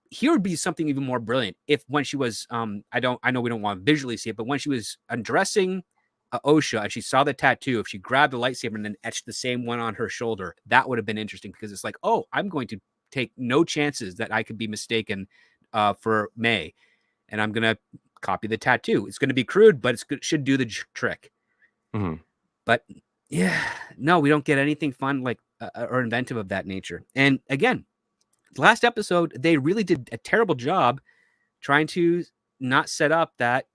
Here would be something even more brilliant if, when she was, I know we don't want to visually see it, but when she was undressing Osha and she saw the tattoo, if she grabbed the lightsaber and then etched the same one on her shoulder, that would have been interesting, because it's like, oh, I'm going to take no chances that I could be mistaken for May, and I'm going to copy the tattoo. It's going to be crude, but it should do the trick. Mm-hmm. But yeah, no, we don't get anything fun or inventive of that nature. And again, last episode, they really did a terrible job trying to not set up that,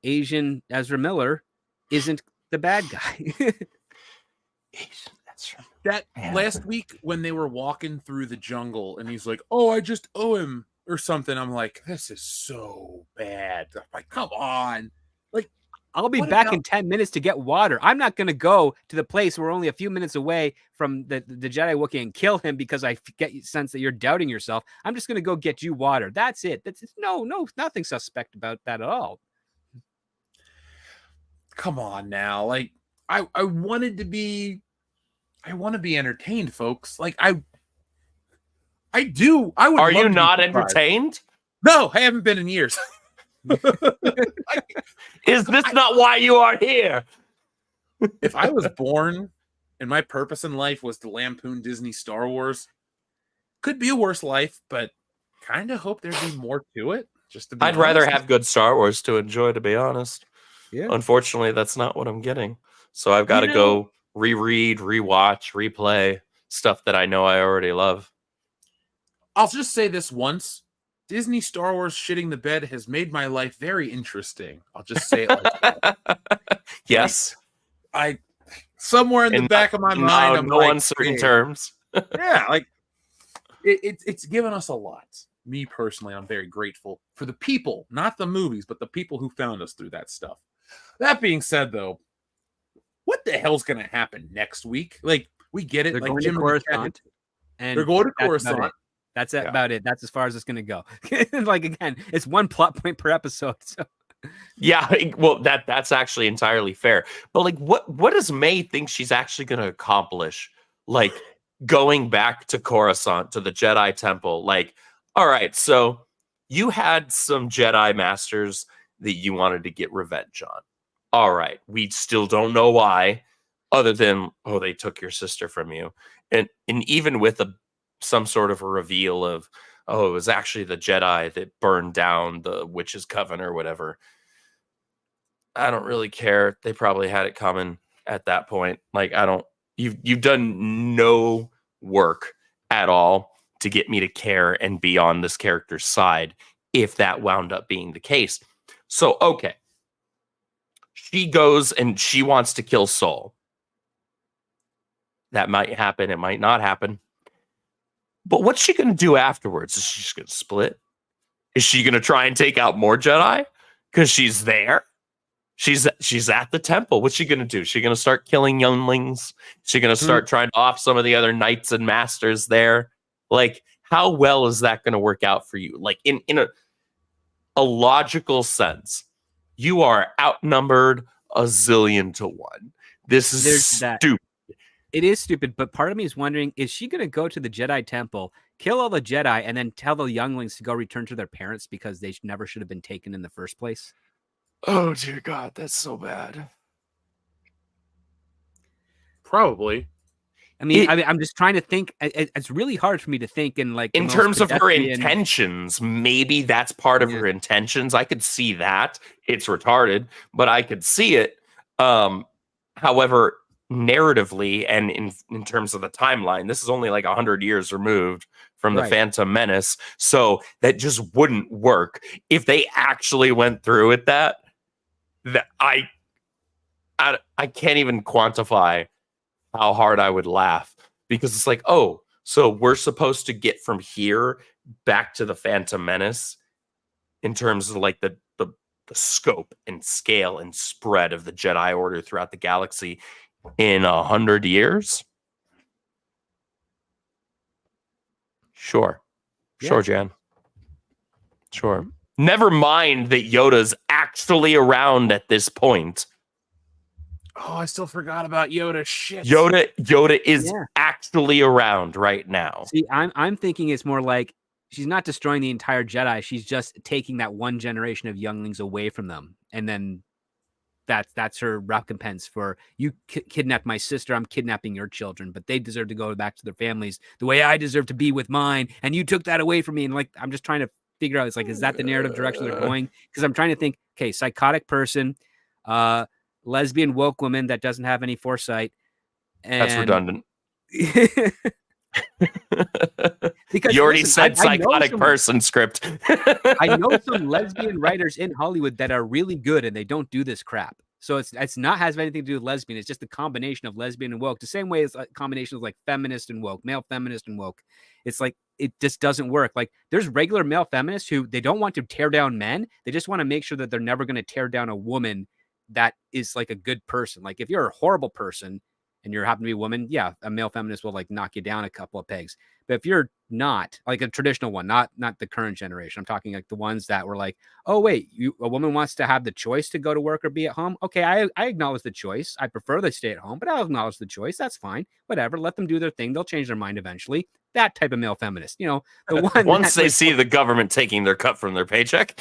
Asian Ezra Miller isn't the bad guy. Asian Ezra. That last week when they were walking through the jungle and he's like, oh, I just owe him or something. I'm like, this is so bad. I'm like, come on. I'll be back in 10 minutes to get water. I'm not going to go to the place where we're only a few minutes away from the Jedi Wookiee and kill him because I get the sense that you're doubting yourself. I'm just going to go get you water. That's it. Nothing suspect about that at all. Come on now. I want to be entertained, folks. I do. I would. Are you not entertained? No, I haven't been in years. Is this not why you are here? If I was born and my purpose in life was to lampoon Disney Star Wars, could be a worse life, but kind of hope there'd be more to it. I'd rather have good Star Wars to enjoy, to be honest. Yeah. Unfortunately, that's not what I'm getting. So I've got to go reread, rewatch, replay stuff that I know I already love. I'll just say this once. Disney Star Wars shitting the bed has made my life very interesting. I'll just say it like that. Yes. somewhere in the back of my mind, I'm no like, uncertain hey, terms. yeah, like it's given us a lot. Me personally, I'm very grateful for the people, not the movies, but the people who found us through that stuff. That being said, though, what the hell's going to happen next week? Like, we get it. They're like going Jim to in the chat, Coruscant. And they're going to that's about Coruscant. it. That's Yeah. about it. That's as far as it's going to go. Like, again, it's one plot point per episode. So. Yeah, well, that's actually entirely fair. But like, what does May think she's actually going to accomplish? Like, going back to Coruscant, to the Jedi Temple. Like, all right, so you had some Jedi Masters that you wanted to get revenge on. All right, we still don't know why, other than, oh, they took your sister from you. And even with some sort of a reveal of, oh, it was actually the Jedi that burned down the Witch's Coven or whatever. I don't really care. They probably had it coming at that point. Like, you've done no work at all to get me to care and be on this character's side if that wound up being the case. So, okay. She goes and she wants to kill Saul. That might happen. It might not happen. But what's she going to do afterwards? Is she just going to split? Is she going to try and take out more Jedi? Because she's there. She's at the temple. What's she going to do? Is she going to start killing younglings? Is she going to start trying to off some of the other knights and masters there? Like, how well is that going to work out for you? Like, in a logical sense, you are outnumbered a zillion to one. This is stupid. It is stupid, but part of me is wondering, is she going to go to the Jedi Temple, kill all the Jedi, and then tell the younglings to go return to their parents because they never should have been taken in the first place? Oh, dear God, that's so bad. Probably. I mean, I'm just trying to think. It's really hard for me to think in terms of her intentions. Maybe that's part of her intentions. I could see that. It's retarded, but I could see it. However, narratively and in terms of the timeline, this is only like 100 years removed from the Phantom Menace, so that just wouldn't work if they actually went through with that. That I can't even quantify how hard I would laugh, because it's like, oh, so we're supposed to get from here back to the Phantom Menace in terms of like the scope and scale and spread of the Jedi Order throughout the galaxy in 100 years? Sure. Yeah. Sure, Jan. Sure. Never mind that Yoda's actually around at this point. Oh, I still forgot about Yoda. Shit. Yoda is actually around right now. See, I'm thinking it's more like she's not destroying the entire Jedi. She's just taking that one generation of younglings away from them. And then that's her recompense for, you kidnapped my sister, I'm kidnapping your children, but they deserve to go back to their families the way I deserve to be with mine, and you took that away from me. And like, I'm just trying to figure out, it's like, is that the narrative direction they're going? Because I'm trying to think, okay, psychotic person, lesbian woke woman that doesn't have any foresight. And that's redundant. Because you already said psychotic person script. I know some lesbian writers in Hollywood that are really good and they don't do this crap. So it's not has anything to do with lesbian. It's just a combination of lesbian and woke. The same way as a combination of like feminist and woke, male feminist and woke. It's like, it just doesn't work. Like, there's regular male feminists who they don't want to tear down men. They just want to make sure that they're never going to tear down a woman that is like a good person. Like, if you're a horrible person and you happen to be a woman, yeah, a male feminist will like knock you down a couple of pegs. But if you're not like a traditional one, not the current generation, I'm talking like the ones that were like, oh wait, a woman wants to have the choice to go to work or be at home. Okay, I acknowledge the choice. I prefer they stay at home, but I'll acknowledge the choice. That's fine. Whatever. Let them do their thing. They'll change their mind eventually. That type of male feminist, the one once they see the government taking their cut from their paycheck.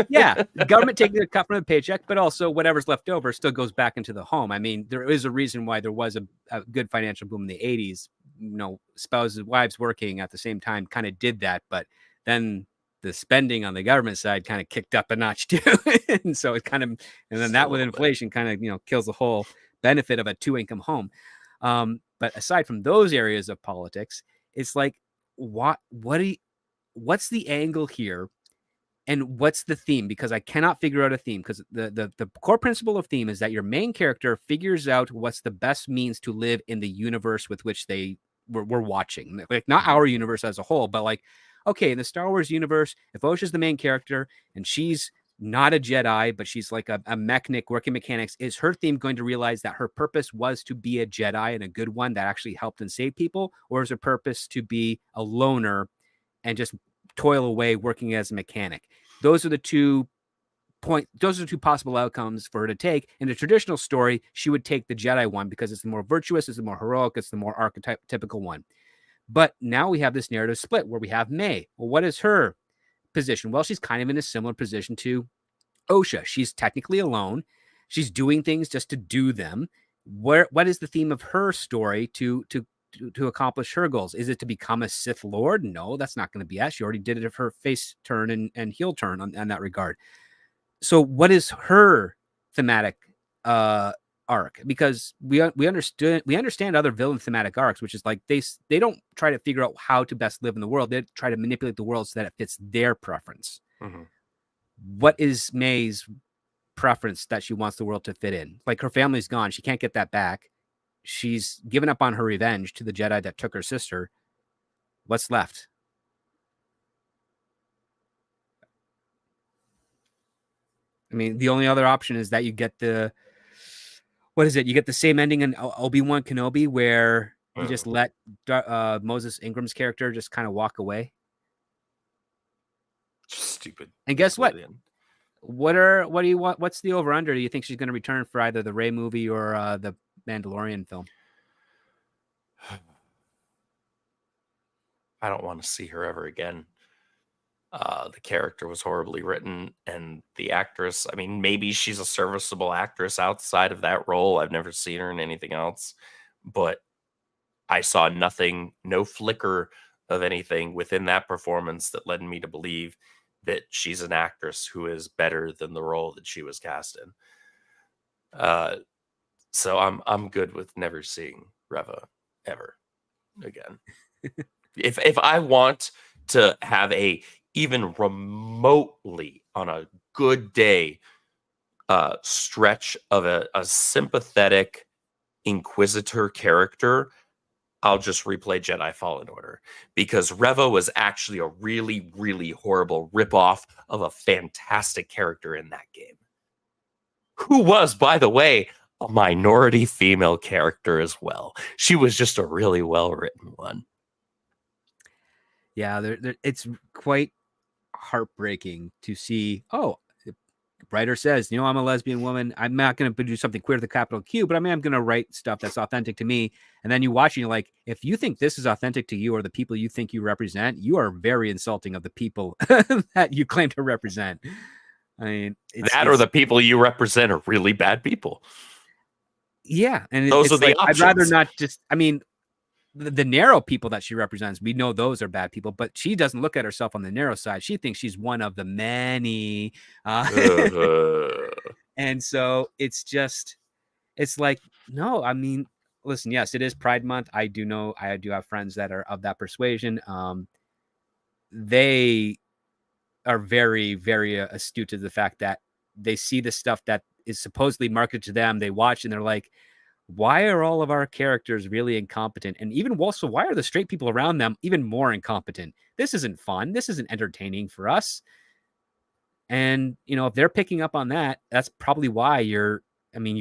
Yeah, the government taking their cut from the paycheck, but also whatever's left over still goes back into the home. I mean, there is a reason why there was a good financial boom in the 80s. Spouses, wives working at the same time kind of did that, but then the spending on the government side kind of kicked up a notch too. And so it kind of, and then that with inflation kind of, kills the whole benefit of a 2-income home. But aside from those areas of politics, it's like, what's the angle here? And what's the theme? Because I cannot figure out a theme, because the core principle of theme is that your main character figures out what's the best means to live in the universe with which we're watching. Like, not our universe as a whole, but like, okay, in the Star Wars universe, if Osha's the main character and she's not a Jedi, but she's like a mechanic working mechanics, is her theme going to realize that her purpose was to be a Jedi and a good one that actually helped and saved people? Or is her purpose to be a loner and just toil away working as a mechanic? Those are the two possible outcomes for her to take. In the traditional story, she would take the Jedi one because it's the more virtuous, it's the more heroic, it's the more archetypical one. But now we have this narrative split where we have May. Well, what is her position? Well, she's kind of in a similar position to Osha. She's technically alone. She's doing things just to do them. What is the theme of her story to accomplish her goals? Is it to become a Sith Lord? No, that's not going to be it. She already did it of her face turn and heel turn on that regard. So what is her thematic arc? Because we understand other villain thematic arcs, which is like they don't try to figure out how to best live in the world. They try to manipulate the world so that it fits their preference. Mm-hmm. What is May's preference that she wants the world to fit in? Like, her family's gone. She can't get that back. She's given up on her revenge to the Jedi that took her sister. What's left? I mean, the only other option is that you get you get the same ending in Obi-Wan Kenobi, where you just let Moses Ingram's character just kind of walk away. Stupid. And guess what? What do you want? What's the over-under? Do you think she's going to return for either the Rey movie or the Mandalorian film? I don't want to see her ever again. The character was horribly written, and the actress, I mean, maybe she's a serviceable actress outside of that role. I've never seen her in anything else, but I saw nothing, no flicker of anything within that performance that led me to believe that she's an actress who is better than the role that she was cast in. So I'm good with never seeing Reva ever again. If I want to have a even remotely on a good day stretch of a sympathetic Inquisitor character, I'll just replay Jedi Fallen Order, because Reva was actually a really, really horrible ripoff of a fantastic character in that game, who was, by the way, a minority female character as well. She was just a really well-written one. Yeah, it's quite heartbreaking to see, oh, the writer says, I'm a lesbian woman. I'm not going to do something queer with a capital Q, but I mean, I'm going to write stuff that's authentic to me. And then you watch and you're like, if you think this is authentic to you or the people you think you represent, you are very insulting of the people that you claim to represent. I mean, or the people you represent are really bad people. Yeah. And those are the options. I'd rather not just, I mean, the narrow people that she represents, we know those are bad people, but she doesn't look at herself on the narrow side. She thinks she's one of the many. And so it's like, no, I mean, listen, yes, it is Pride Month. I do have friends that are of that persuasion. They are very, very astute to the fact that they see the stuff that is supposedly marketed to them. They watch and they're like, why are all of our characters really incompetent? And even also, why are the straight people around them even more incompetent? This isn't fun. This isn't entertaining for us. And, if they're picking up on that, that's probably why you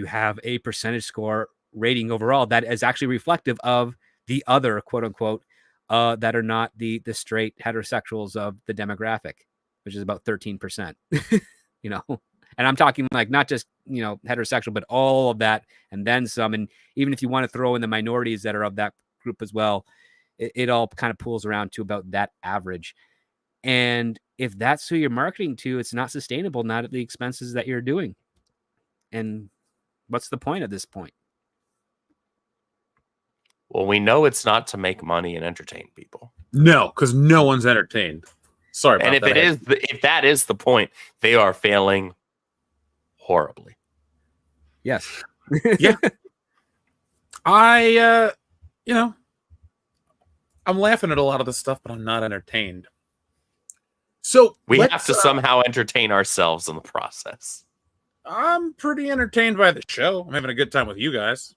have a percentage score rating overall that is actually reflective of the other, quote unquote, that are not the straight heterosexuals of the demographic, which is about 13%, And I'm talking like not just, heterosexual, but all of that and then some. And even if you want to throw in the minorities that are of that group as well, it all kind of pulls around to about that average. And if that's who you're marketing to, it's not sustainable, not at the expenses that you're doing. And what's the point at this point? Well, we know it's not to make money and entertain people. No, because no one's entertained. Sorry about that. And if that is the point, they are failing horribly. Yes. Yeah. I'm laughing at a lot of this stuff, but I'm not entertained. So We let's, have to somehow entertain ourselves in the process. I'm pretty entertained by the show. I'm having a good time with you guys.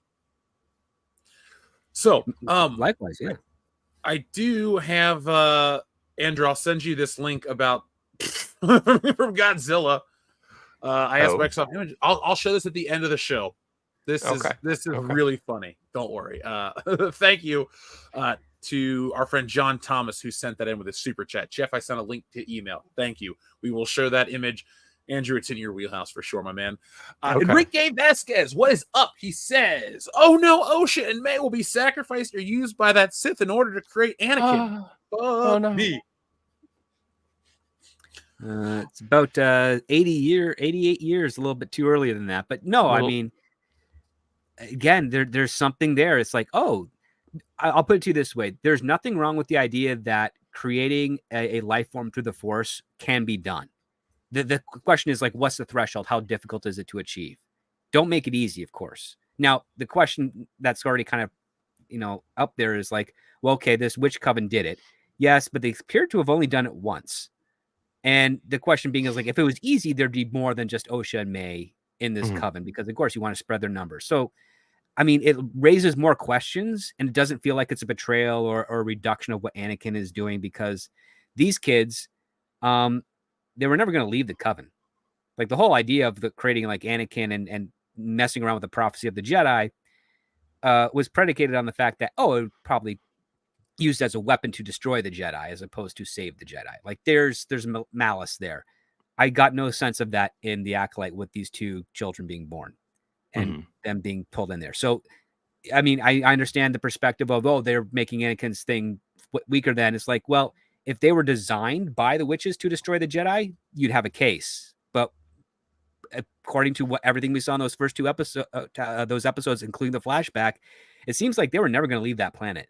So, Likewise, yeah. I do have Andrew. I'll send you this link about from Godzilla. I asked Microsoft Image. I'll show this at the end of the show. This is really funny. Don't worry. Thank you to our friend John Thomas, who sent that in with a super chat. Jeff, I sent a link to email. Thank you. We will share that image. Andrew, it's in your wheelhouse for sure, my man. Enrique Vasquez, what is up? He says, "Oh no, Osha and May will be sacrificed or used by that Sith in order to create Anakin." Me. It's about 88 years, a little bit too earlier than that. But no, I mean, again, there's something there. It's like, oh, I'll put it to you this way. There's nothing wrong with the idea that creating a life form through the Force can be done. The question is like, what's the threshold? How difficult is it to achieve? Don't make it easy, of course. Now, the question that's already kind of, up there is like, well, okay, this Witch Coven did it. Yes, but they appear to have only done it once. And the question being is like, if it was easy, there'd be more than just Osha and May in this coven, because of course you want to spread their numbers. So, I mean, it raises more questions, and it doesn't feel like it's a betrayal or a reduction of what Anakin is doing, because these kids, they were never going to leave the coven. Like the whole idea of creating like Anakin and messing around with the prophecy of the Jedi was predicated on the fact that, it would probably used as a weapon to destroy the Jedi as opposed to save the Jedi. Like there's malice there. I got no sense of that in the Acolyte with these two children being born and them being pulled in there. So, I mean, I understand the perspective of, they're making Anakin's thing weaker than. It's like, well, if they were designed by the witches to destroy the Jedi, you'd have a case. But according to everything we saw in those first two episodes, including the flashback, it seems like they were never going to leave that planet.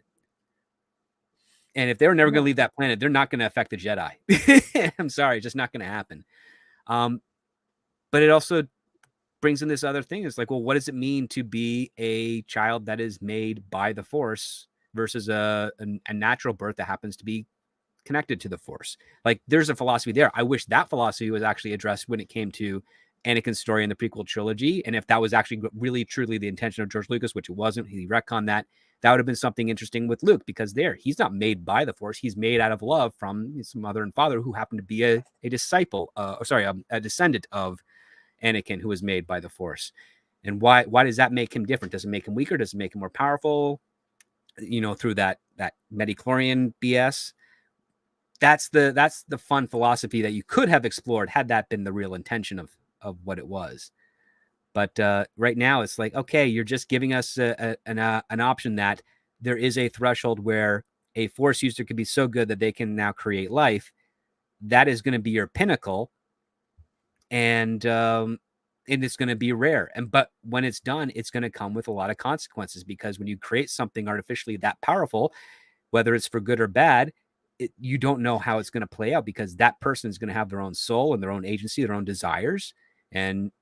And if they're never going to leave that planet, they're not going to affect the Jedi. I'm sorry, it's just not going to happen. But it also brings in this other thing. It's like, well, what does it mean to be a child that is made by the Force versus a natural birth that happens to be connected to the Force? Like, there's a philosophy there. I wish that philosophy was actually addressed when it came to Anakin's story in the prequel trilogy. And if that was actually really, truly the intention of George Lucas, which it wasn't, he retconned that. That would have been something interesting with Luke, because he's not made by the Force. He's made out of love from his mother and father, who happened to be a descendant of Anakin, who was made by the Force. And why does that make him different? Does it make him weaker? Does it make him more powerful? Through that midichlorian BS. That's the fun philosophy that you could have explored had that been the real intention of what it was. But right now, it's like, okay, you're just giving us an option that there is a threshold where a Force user could be so good that they can now create life. That is going to be your pinnacle, and it's going to be rare. But when it's done, it's going to come with a lot of consequences, because when you create something artificially that powerful, whether it's for good or bad, you don't know how it's going to play out, because that person is going to have their own soul and their own agency, their own desires, and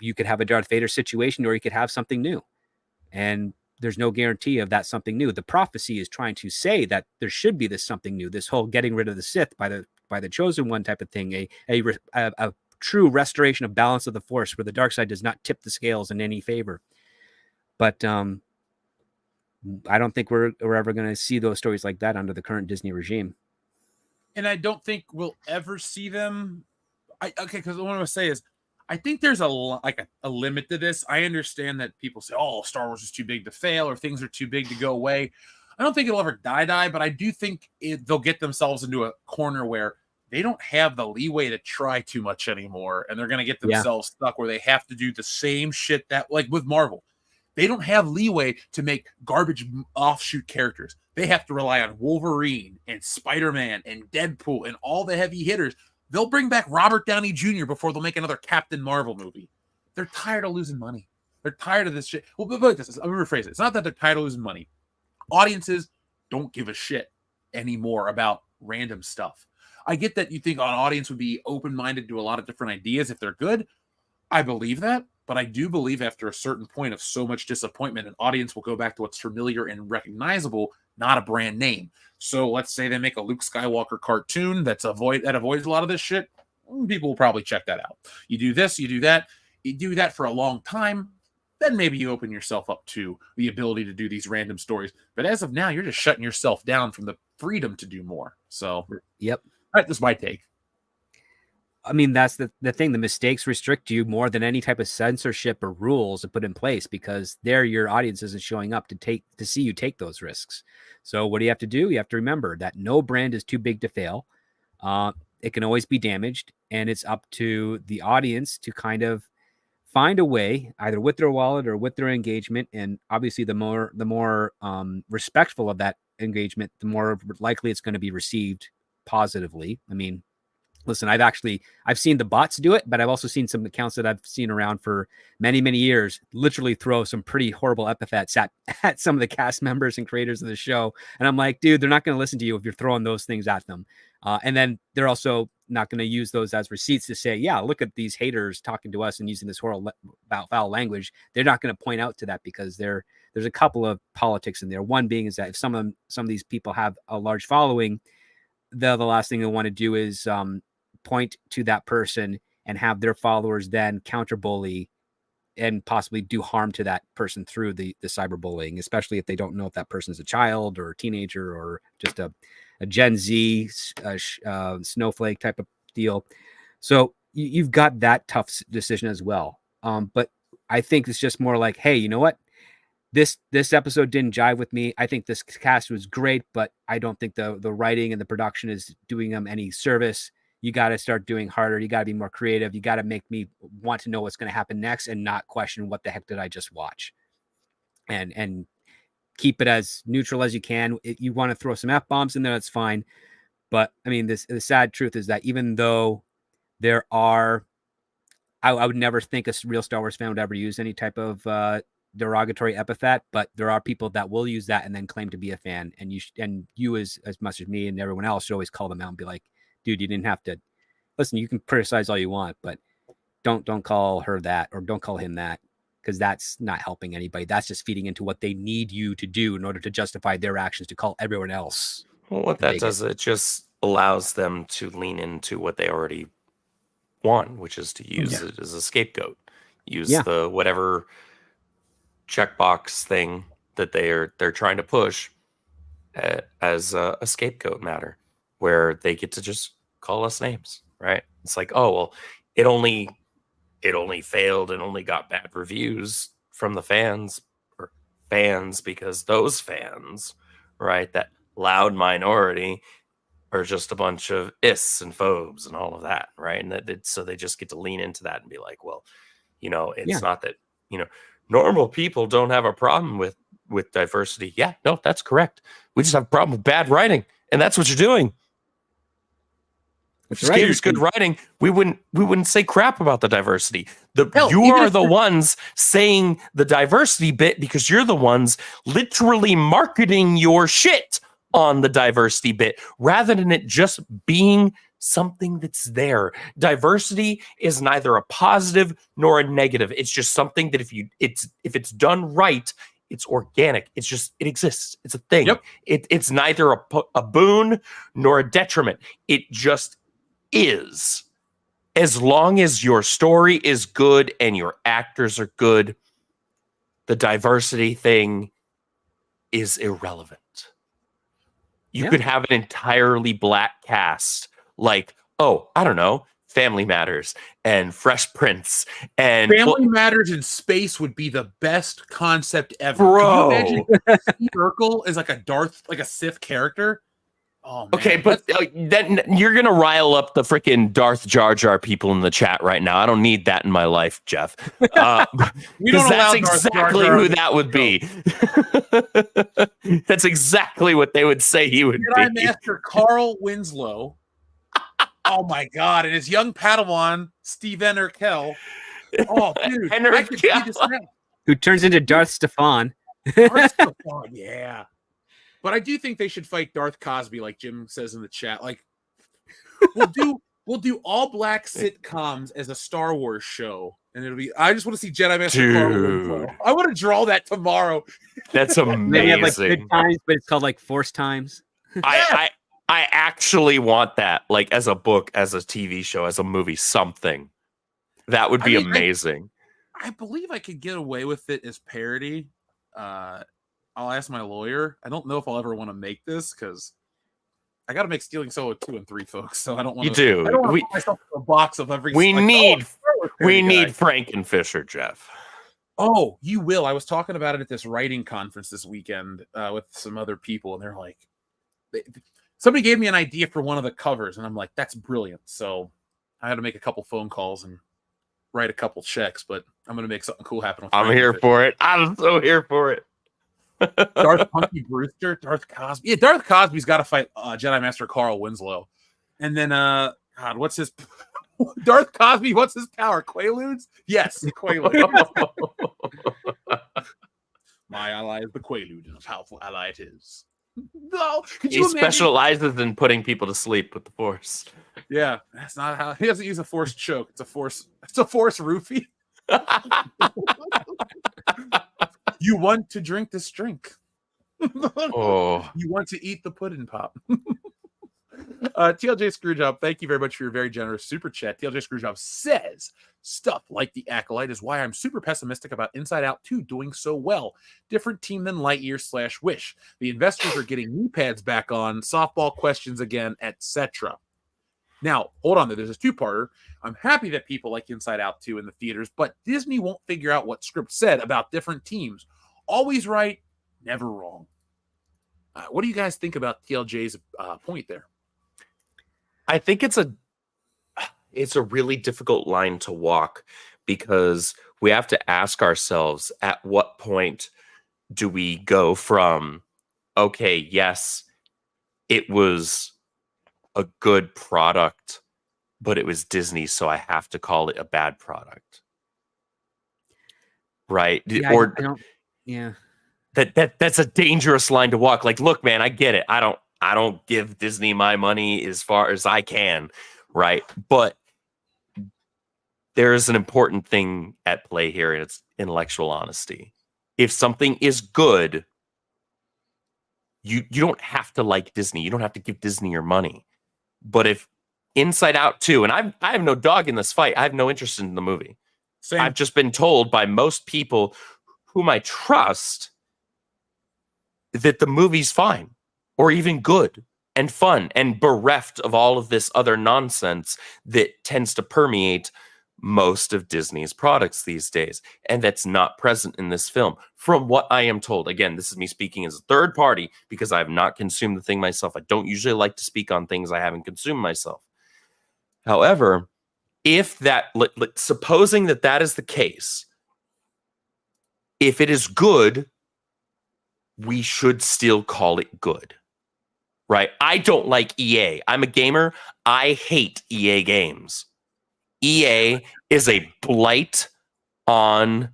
you could have a Darth Vader situation, or you could have something new, and there's no guarantee of that something new. The prophecy is trying to say that there should be this something new, this whole getting rid of the Sith by the chosen one type of thing, a true restoration of balance of the Force, where the dark side does not tip the scales in any favor. But I don't think we're ever going to see those stories like that under the current Disney regime. And I don't think we'll ever see them. Because what I want to say is, I think there's a limit to this. I understand that people say, Star Wars is too big to fail, or things are too big to go away. I don't think it'll ever die, but I do think they'll get themselves into a corner where they don't have the leeway to try too much anymore, and they're going to get themselves stuck where they have to do the same shit that, like with Marvel, they don't have leeway to make garbage offshoot characters. They have to rely on Wolverine and Spider-Man and Deadpool and all the heavy hitters. They'll bring back Robert Downey Jr. before they'll make another Captain Marvel movie. They're tired of losing money. They're tired of this shit. Well, but I'm going to rephrase it. It's not that they're tired of losing money. Audiences don't give a shit anymore about random stuff. I get that you think an audience would be open-minded to a lot of different ideas if they're good. I believe that. But I do believe after a certain point of so much disappointment, an audience will go back to what's familiar and recognizable, not a brand name. So let's say they make a Luke Skywalker cartoon that avoids a lot of this shit. People will probably check that out. You do this, you do that. You do that for a long time, then maybe you open yourself up to the ability to do these random stories. But as of now, you're just shutting yourself down from the freedom to do more. So, yep. That's my take. I mean, that's the thing. The mistakes restrict you more than any type of censorship or rules to put in place, because there your audience isn't showing up to see you take those risks. So what do you have to do? You have to remember that no brand is too big to fail. It can always be damaged, and it's up to the audience to kind of find a way, either with their wallet or with their engagement. And obviously the more respectful of that engagement, the more likely it's going to be received positively. I mean, listen, I've seen the bots do it, but I've also seen some accounts that I've seen around for many, many years literally throw some pretty horrible epithets at some of the cast members and creators of the show. And I'm like, dude, they're not going to listen to you if you're throwing those things at them. And then they're also not going to use those as receipts to say, yeah, look at these haters talking to us and using this horrible foul language. They're not going to point out to that, because there's a couple of politics in there. One being is that if some of these people have a large following, the last thing they want to do is point to that person and have their followers then counter bully and possibly do harm to that person through the cyberbullying, especially if they don't know if that person is a child or a teenager or just a Gen Z snowflake type of deal. So you've got that tough decision as well. But I think it's just more like, hey, you know what? This episode didn't jive with me. I think this cast was great, but I don't think the writing and the production is doing them any service. You got to start doing harder. You got to be more creative. You got to make me want to know what's going to happen next and not question what the heck did I just watch, and keep it as neutral as you can. You want to throw some F-bombs in there, that's fine. But I mean, the sad truth is that even though there are, I would never think a real Star Wars fan would ever use any type of derogatory epithet, but there are people that will use that and then claim to be a fan. And you as much as me and everyone else should always call them out and be like, dude, you didn't have to listen. You can criticize all you want, but don't call her that, or don't call him that, because that's not helping anybody. That's just feeding into what they need you to do in order to justify their actions, to call everyone else. Well, what that does, it just allows them to lean into what they already want, which is to use it as a scapegoat. Use the whatever checkbox thing that they're trying to push as a scapegoat matter, where they get to just call us names, right? It's like, oh, well, it only failed and only got bad reviews from the fans because those fans, right, that loud minority, are just a bunch of ists and phobes and all of that, right? And so they just get to lean into that and be like, well, it's not that, normal people don't have a problem with diversity. Yeah, no, that's correct. We just have a problem with bad writing, and that's what you're doing. If Skater's good writing, we wouldn't say crap about the diversity. You are the ones saying the diversity bit because you're the ones literally marketing your shit on the diversity bit rather than it just being something that's there. Diversity is neither a positive nor a negative. It's just something that if it's done right, it's organic. It exists. It's a thing. Yep. It's neither a boon nor a detriment. It just is. As long as your story is good and your actors are good, the diversity thing is irrelevant. You could have an entirely black cast, like, oh, I don't know, Family Matters and Fresh Prince and Family Matters in space would be the best concept ever. Bro. Can you imagine Steve Urkel is like a Sith character? Oh, man. Okay, but then you're gonna rile up the freaking Darth Jar Jar people in the chat right now. I don't need that in my life, Jeff. Because that's exactly who that would be. That's exactly what they would say he would be. Jedi Master Carl Winslow. Oh my God! And his young Padawan Steve Ennerkel. Oh, dude, I could see this now. Who turns into Darth Stefan? Darth Stefan, yeah. But I do think they should fight Darth Cosby, like Jim says in the chat. Like, we'll do all black sitcoms as a Star Wars show, And it'll be. I just want to see Jedi Master Carl Winslow. Dude, I want to draw that tomorrow. that's They have like amazing. good times, but it's called like Force Times. I actually want that, like as a book, as a TV show, as a movie, something. That would be amazing. I believe I could get away with it as parody. I'll ask my lawyer. I don't know if I'll ever want to make this because I got to make Stealing Solo 2 and 3, folks. So I don't want to. You do. I don't want to put myself in a box of every. We like, need parody guy. Frankenfisher, Jeff. Oh, you will. I was talking about it at this writing conference this weekend with some other people, and they're like, somebody gave me an idea for one of the covers, and I'm like, that's brilliant. So I had to make a couple phone calls and write a couple checks, but I'm going to make something cool happen. I'm here for it. I'm so here for it. Darth Punky Brewster, Darth Cosby. Yeah, Darth Cosby's got to fight Jedi Master Carl Winslow. And then, God, what's his... Darth Cosby, what's his power? Quaaludes? Yes, Quaaludes. My ally is the Quaalude, and a powerful ally it is. No, He specializes in putting people to sleep with the Force. Yeah, that's not how he doesn't use a force choke. It's a force roofie. You want to drink this drink. Oh, You want to eat the pudding pop. TLJ Screwjob, thank you very much for your very generous super chat. TLJ Screwjob says, stuff like the Acolyte is why I'm super pessimistic about Inside Out 2 doing so well. Different team than Lightyear / Wish. The investors are getting knee pads back on, softball questions again, etc. Now, hold on. There's a two-parter. I'm happy that people like Inside Out 2 in the theaters, but Disney won't figure out what script said about different teams. Always right, never wrong. What do you guys think about TLJ's point there? I think it's a really difficult line to walk because we have to ask ourselves, at what point do we go from, okay, yes, it was a good product, but it was Disney, so I have to call it a bad product. Right? Yeah, Or I don't. Yeah. that's a dangerous line to walk. Like, look, man, I get it. I don't give Disney my money as far as I can, right? But there is an important thing at play here, and it's intellectual honesty. If something is good, you don't have to like Disney. You don't have to give Disney your money. But if Inside Out 2, and I have no dog in this fight. I have no interest in the movie. Same. I've just been told by most people whom I trust that the movie's fine or even good and fun and bereft of all of this other nonsense that tends to permeate most of Disney's products these days. And that's not present in this film. From what I am told, again, this is me speaking as a third party because I have not consumed the thing myself. I don't usually like to speak on things I haven't consumed myself. However, if that, supposing that is the case, if it is good, we should still call it good, right? I don't like EA. I'm a gamer. I hate EA games. EA is a blight on,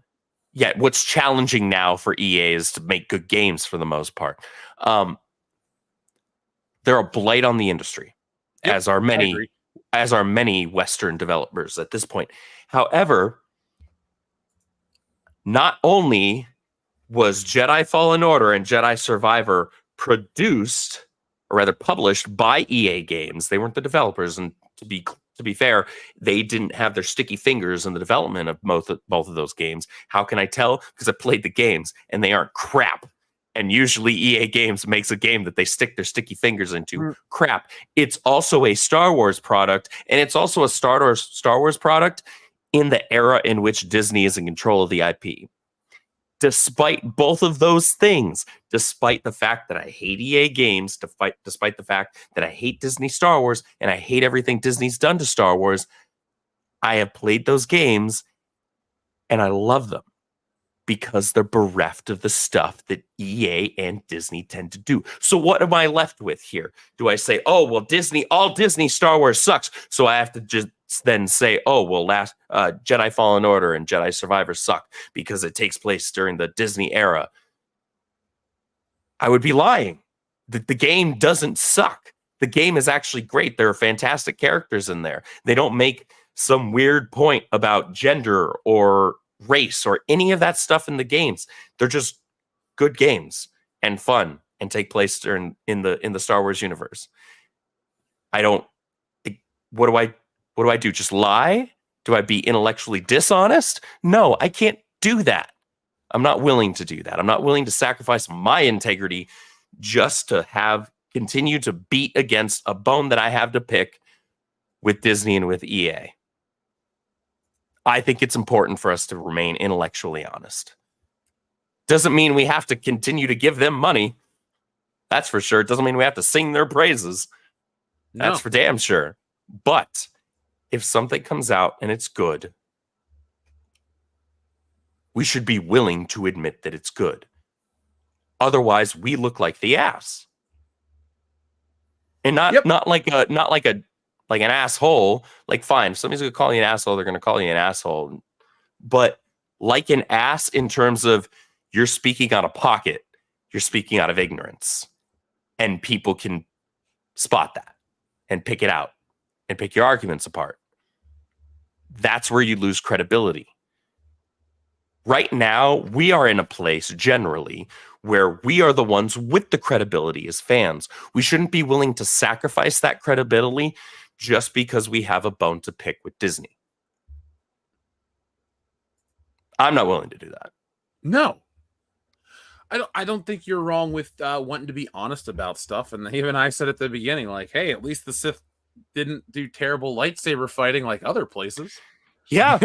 what's challenging now for EA is to make good games for the most part. They're a blight on the industry, as are many Western developers at this point. However, not only was Jedi Fallen Order and Jedi Survivor produced, or rather published, by EA Games. They weren't the developers, and to be fair, they didn't have their sticky fingers in the development of both of those games. How can I tell? Because I played the games, and they aren't crap. And usually EA Games makes a game that they stick their sticky fingers into. Crap. It's also a Star Wars product, and it's also a Star Wars product in the era in which Disney is in control of the IP. Despite both of those things, despite the fact that I hate EA Games, despite the fact that I hate Disney Star Wars, and I hate everything Disney's done to Star Wars, I have played those games, and I love them because they're bereft of the stuff that EA and Disney tend to do. So what am I left with here? Do I say, oh, well, all Disney Star Wars sucks, so I have to just then say, oh, well, Jedi Fallen Order and Jedi Survivor suck because it takes place during the Disney era? I would be lying. The game doesn't suck. The game is actually great. There are fantastic characters in there. They don't make some weird point about gender or race or any of that stuff in the games. They're just good games and fun and take place in the Star Wars universe. What do I do? Just lie? Do I be intellectually dishonest? No, I can't do that. I'm not willing to do that. I'm not willing to sacrifice my integrity just to continue to beat against a bone that I have to pick with Disney and with EA. I think it's important for us to remain intellectually honest. Doesn't mean we have to continue to give them money. That's for sure. It doesn't mean we have to sing their praises. No. That's for damn sure. But if something comes out and it's good, we should be willing to admit that it's good. Otherwise, we look like the ass. And not like an asshole. Like, fine, if somebody's gonna call you an asshole, they're gonna call you an asshole. But like an ass in terms of you're speaking out of pocket, you're speaking out of ignorance. And people can spot that and pick it out and pick your arguments apart. That's where you lose credibility. Right now, we are in a place generally where we are the ones with the credibility as fans. We shouldn't be willing to sacrifice that credibility just because we have a bone to pick with Disney. I'm not willing to do that. No. I don't think you're wrong with wanting to be honest about stuff. And even I said at the beginning, like, hey, at least the Sith didn't do terrible lightsaber fighting like other places. Yeah.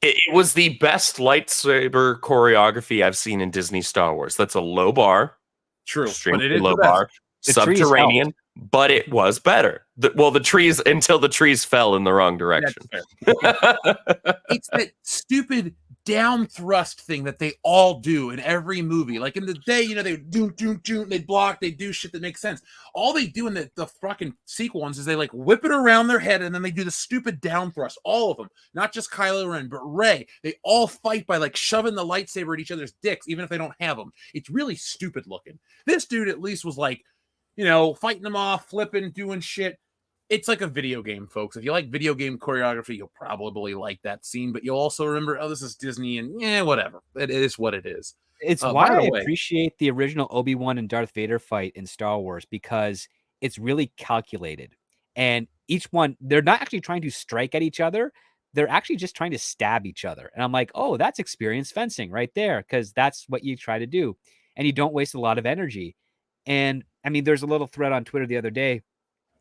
It was the best lightsaber choreography I've seen in Disney Star Wars. That's a low bar. True. Extremely But it is low the best. bar. The Subterranean, but it was better. The trees, until the trees fell in the wrong direction. It's that stupid down thrust thing that they all do in every movie. Like in the day, they do, they block, they do shit that makes sense. All they do in the fucking sequel ones is they like whip it around their head and then they do the stupid down thrust. All of them, not just Kylo Ren, but Rey. They all fight by like shoving the lightsaber at each other's dicks, even if they don't have them. It's really stupid looking. This dude at least was like, fighting them off, flipping, doing shit. It's like a video game, folks. If you like video game choreography, you'll probably like that scene, but you'll also remember, this is Disney, and whatever. It is what it is. It's why I appreciate the original Obi-Wan and Darth Vader fight in Star Wars, because it's really calculated. And each one, they're not actually trying to strike at each other. They're actually just trying to stab each other. And I'm like, oh, that's experienced fencing right there, because that's what you try to do. And you don't waste a lot of energy. And I mean, there's a little thread on Twitter the other day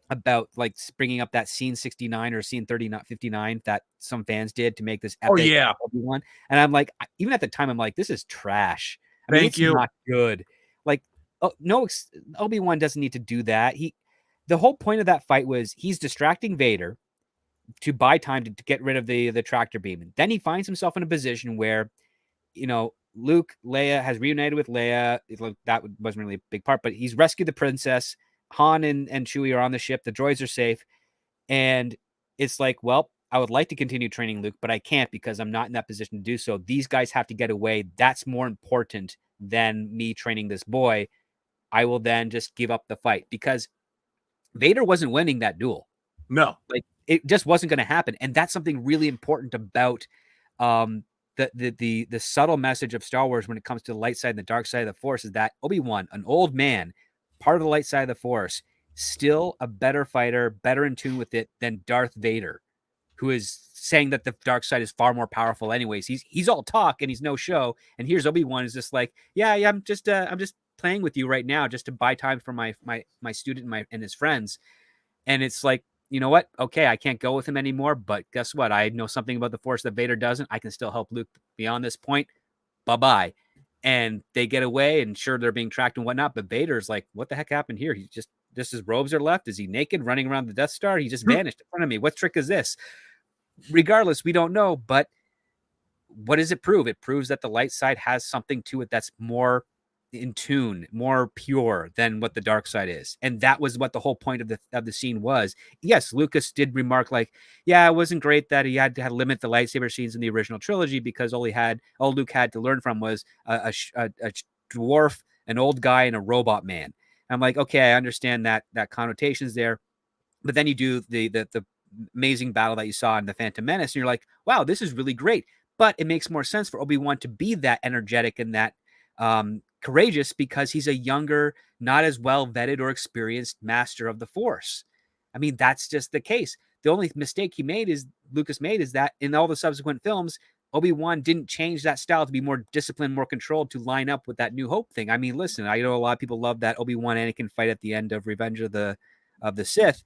about like bringing up that scene 69 or scene 59 that some fans did to make this epic Obi-Wan. And I'm like, even at the time, I'm like, this is trash. I mean, it's not good. Like, no, Obi-Wan doesn't need to do that. The whole point of that fight was he's distracting Vader to buy time to get rid of the tractor beam. And then he finds himself in a position where, Luke, Leia has reunited with Leia. That wasn't really a big part, but he's rescued the princess. Han and Chewie are on the ship. The droids are safe. And it's like, well, I would like to continue training Luke, but I can't because I'm not in that position to do so. These guys have to get away. That's more important than me training this boy. I will then just give up the fight because Vader wasn't winning that duel. No. Like, it just wasn't going to happen. And that's something really important about the subtle message of Star Wars when it comes to the light side and the dark side of the Force is that Obi-Wan, an old man, part of the light side of the Force, still a better fighter, better in tune with it than Darth Vader, who is saying that the dark side is far more powerful anyways. He's all talk and he's no show. And here's Obi-Wan is just like, yeah, I'm just playing with you right now just to buy time for my student and his friends. And it's like, you know what? Okay, I can't go with him anymore, but guess what? I know something about the Force that Vader doesn't. I can still help Luke beyond this point. Bye-bye. And they get away, and sure, they're being tracked and whatnot, but Vader's like, what the heck happened here? He's just his robes are left. Is he naked running around the Death Star? He just vanished in front of me. What trick is this? Regardless, we don't know, but what does it prove? It proves that the light side has something to it that's more in tune, more pure than what the dark side is. And that was what the whole point of the scene was. Yes, Lucas did remark like, yeah, it wasn't great that he had to limit the lightsaber scenes in the original trilogy because all Luke had to learn from was a dwarf, an old guy, and a robot man. I'm like, okay, I understand that connotation's there. But then you do the amazing battle that you saw in the Phantom Menace, and you're like, wow, this is really great. But it makes more sense for Obi-Wan to be that energetic and that courageous because he's a younger, not as well vetted or experienced master of the Force. I mean, that's just the case. The only mistake Lucas made is that in all the subsequent films, Obi-Wan didn't change that style to be more disciplined, more controlled, to line up with that New Hope thing. I mean, listen, I know a lot of people love that Obi-Wan Anakin fight at the end of Revenge of the Sith,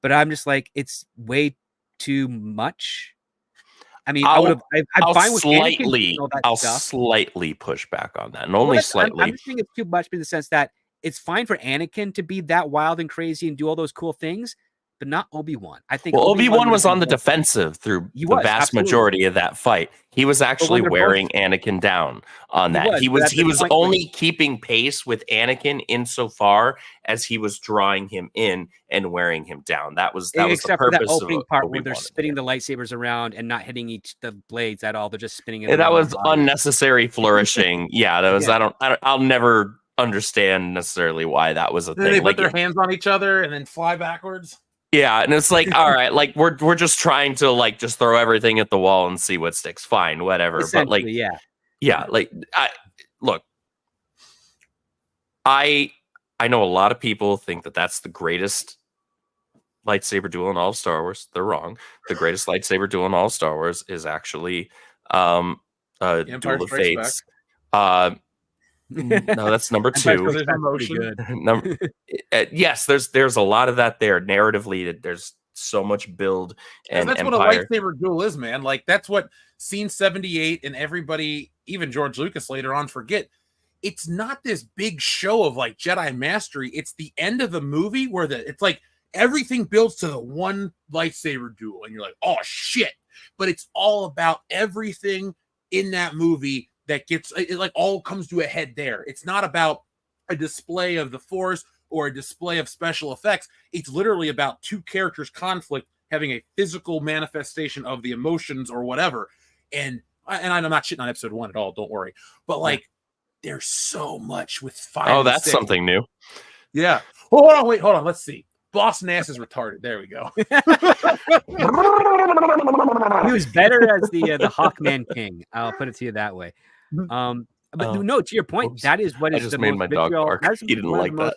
but I'm just like, it's way too much. I mean, I'm fine with Anakin all that stuff. Slightly push back on that, and only slightly. I'm just saying it's too much in the sense that it's fine for Anakin to be that wild and crazy and do all those cool things, but not Obi-Wan. I think Obi-Wan was on the defensive through the vast majority of that fight. He was actually wearing Anakin down on that. He was only keeping pace with Anakin insofar as he was drawing him in and wearing him down. That was the purpose for that opening part Obi-Wan. where they're spinning the lightsabers around and not hitting the blades at all. They're just spinning it. That was unnecessary flourishing. Yeah, that was. Yeah. I'll never understand necessarily why that was a thing. They put their hands on each other and then fly backwards. Yeah, and it's like, all right, like we're just trying to like just throw everything at the wall and see what sticks. Fine, whatever. But like, yeah, like I know a lot of people think that that's the greatest lightsaber duel in all of Star Wars. They're wrong. The greatest lightsaber duel in all of Star Wars is actually Duel of Fates. No, that's number 2. Yes, there's a lot of that there. Narratively, there's so much build, and that's Empire. What a lightsaber duel is, man. Like that's what Scene 78 and everybody, even George Lucas later on, forget. It's not this big show of like Jedi mastery. It's the end of the movie where it's like everything builds to the one lightsaber duel, and you're like, oh shit! But it's all about everything in that movie. That gets it like all comes to a head there. It's not about a display of the Force or a display of special effects. It's literally about two characters' conflict having a physical manifestation of the emotions or whatever. And I'm not shitting on episode 1 at all. Don't worry. But like, there's so much with 5. Oh, that's something new. Yeah. Oh, hold on. Let's see. Boss Nass is retarded. There we go. He was better as the Hawkman King. I'll put it to you that way. But no, to your point, that is what is the most vitriol. That's one of the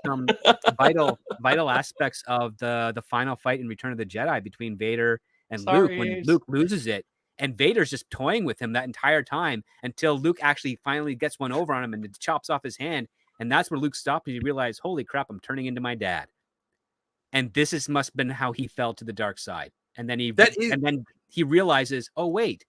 most vital aspects of the final fight in Return of the Jedi between Vader and Luke. When Luke loses it, and Vader's just toying with him that entire time until Luke actually finally gets one over on him and chops off his hand, and that's where Luke stopped and he realized, holy crap, I'm turning into my dad. And this must have been how he fell to the dark side. And then he realizes, oh wait,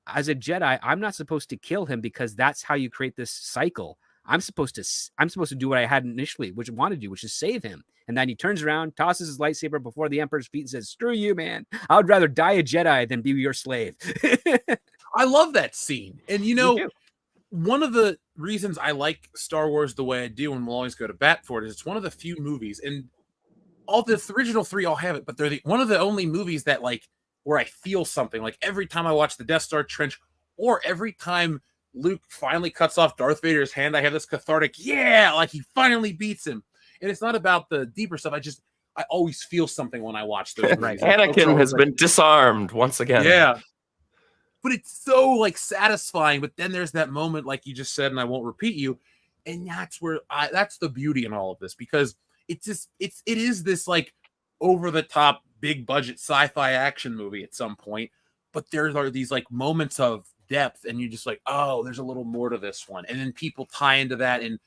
as a Jedi, I'm not supposed to kill him because that's how you create this cycle. I'm supposed to do what I had initially, which I wanted to do, which is save him. And then he turns around, tosses his lightsaber before the Emperor's feet and says, screw you, man. I would rather die a Jedi than be your slave. I love that scene. And one of the reasons I like Star Wars the way I do and will always go to bat for it is it's one of the few movies, and all the original 3 all have it, but they're one of the only movies that like where I feel something. Like every time I watch the Death Star Trench, or every time Luke finally cuts off Darth Vader's hand, I have this cathartic, like he finally beats him. And it's not about the deeper stuff. I always feel something when I watch those. Right. Anakin has been disarmed once again. Yeah. But it's so like satisfying. But then there's that moment, like you just said, and I won't repeat you. And that's where that's the beauty in all of this, because it is this like over the top, big budget sci-fi action movie at some point, but there are these like moments of depth, and you just like, oh, there's a little more to this one, and then people tie into that, and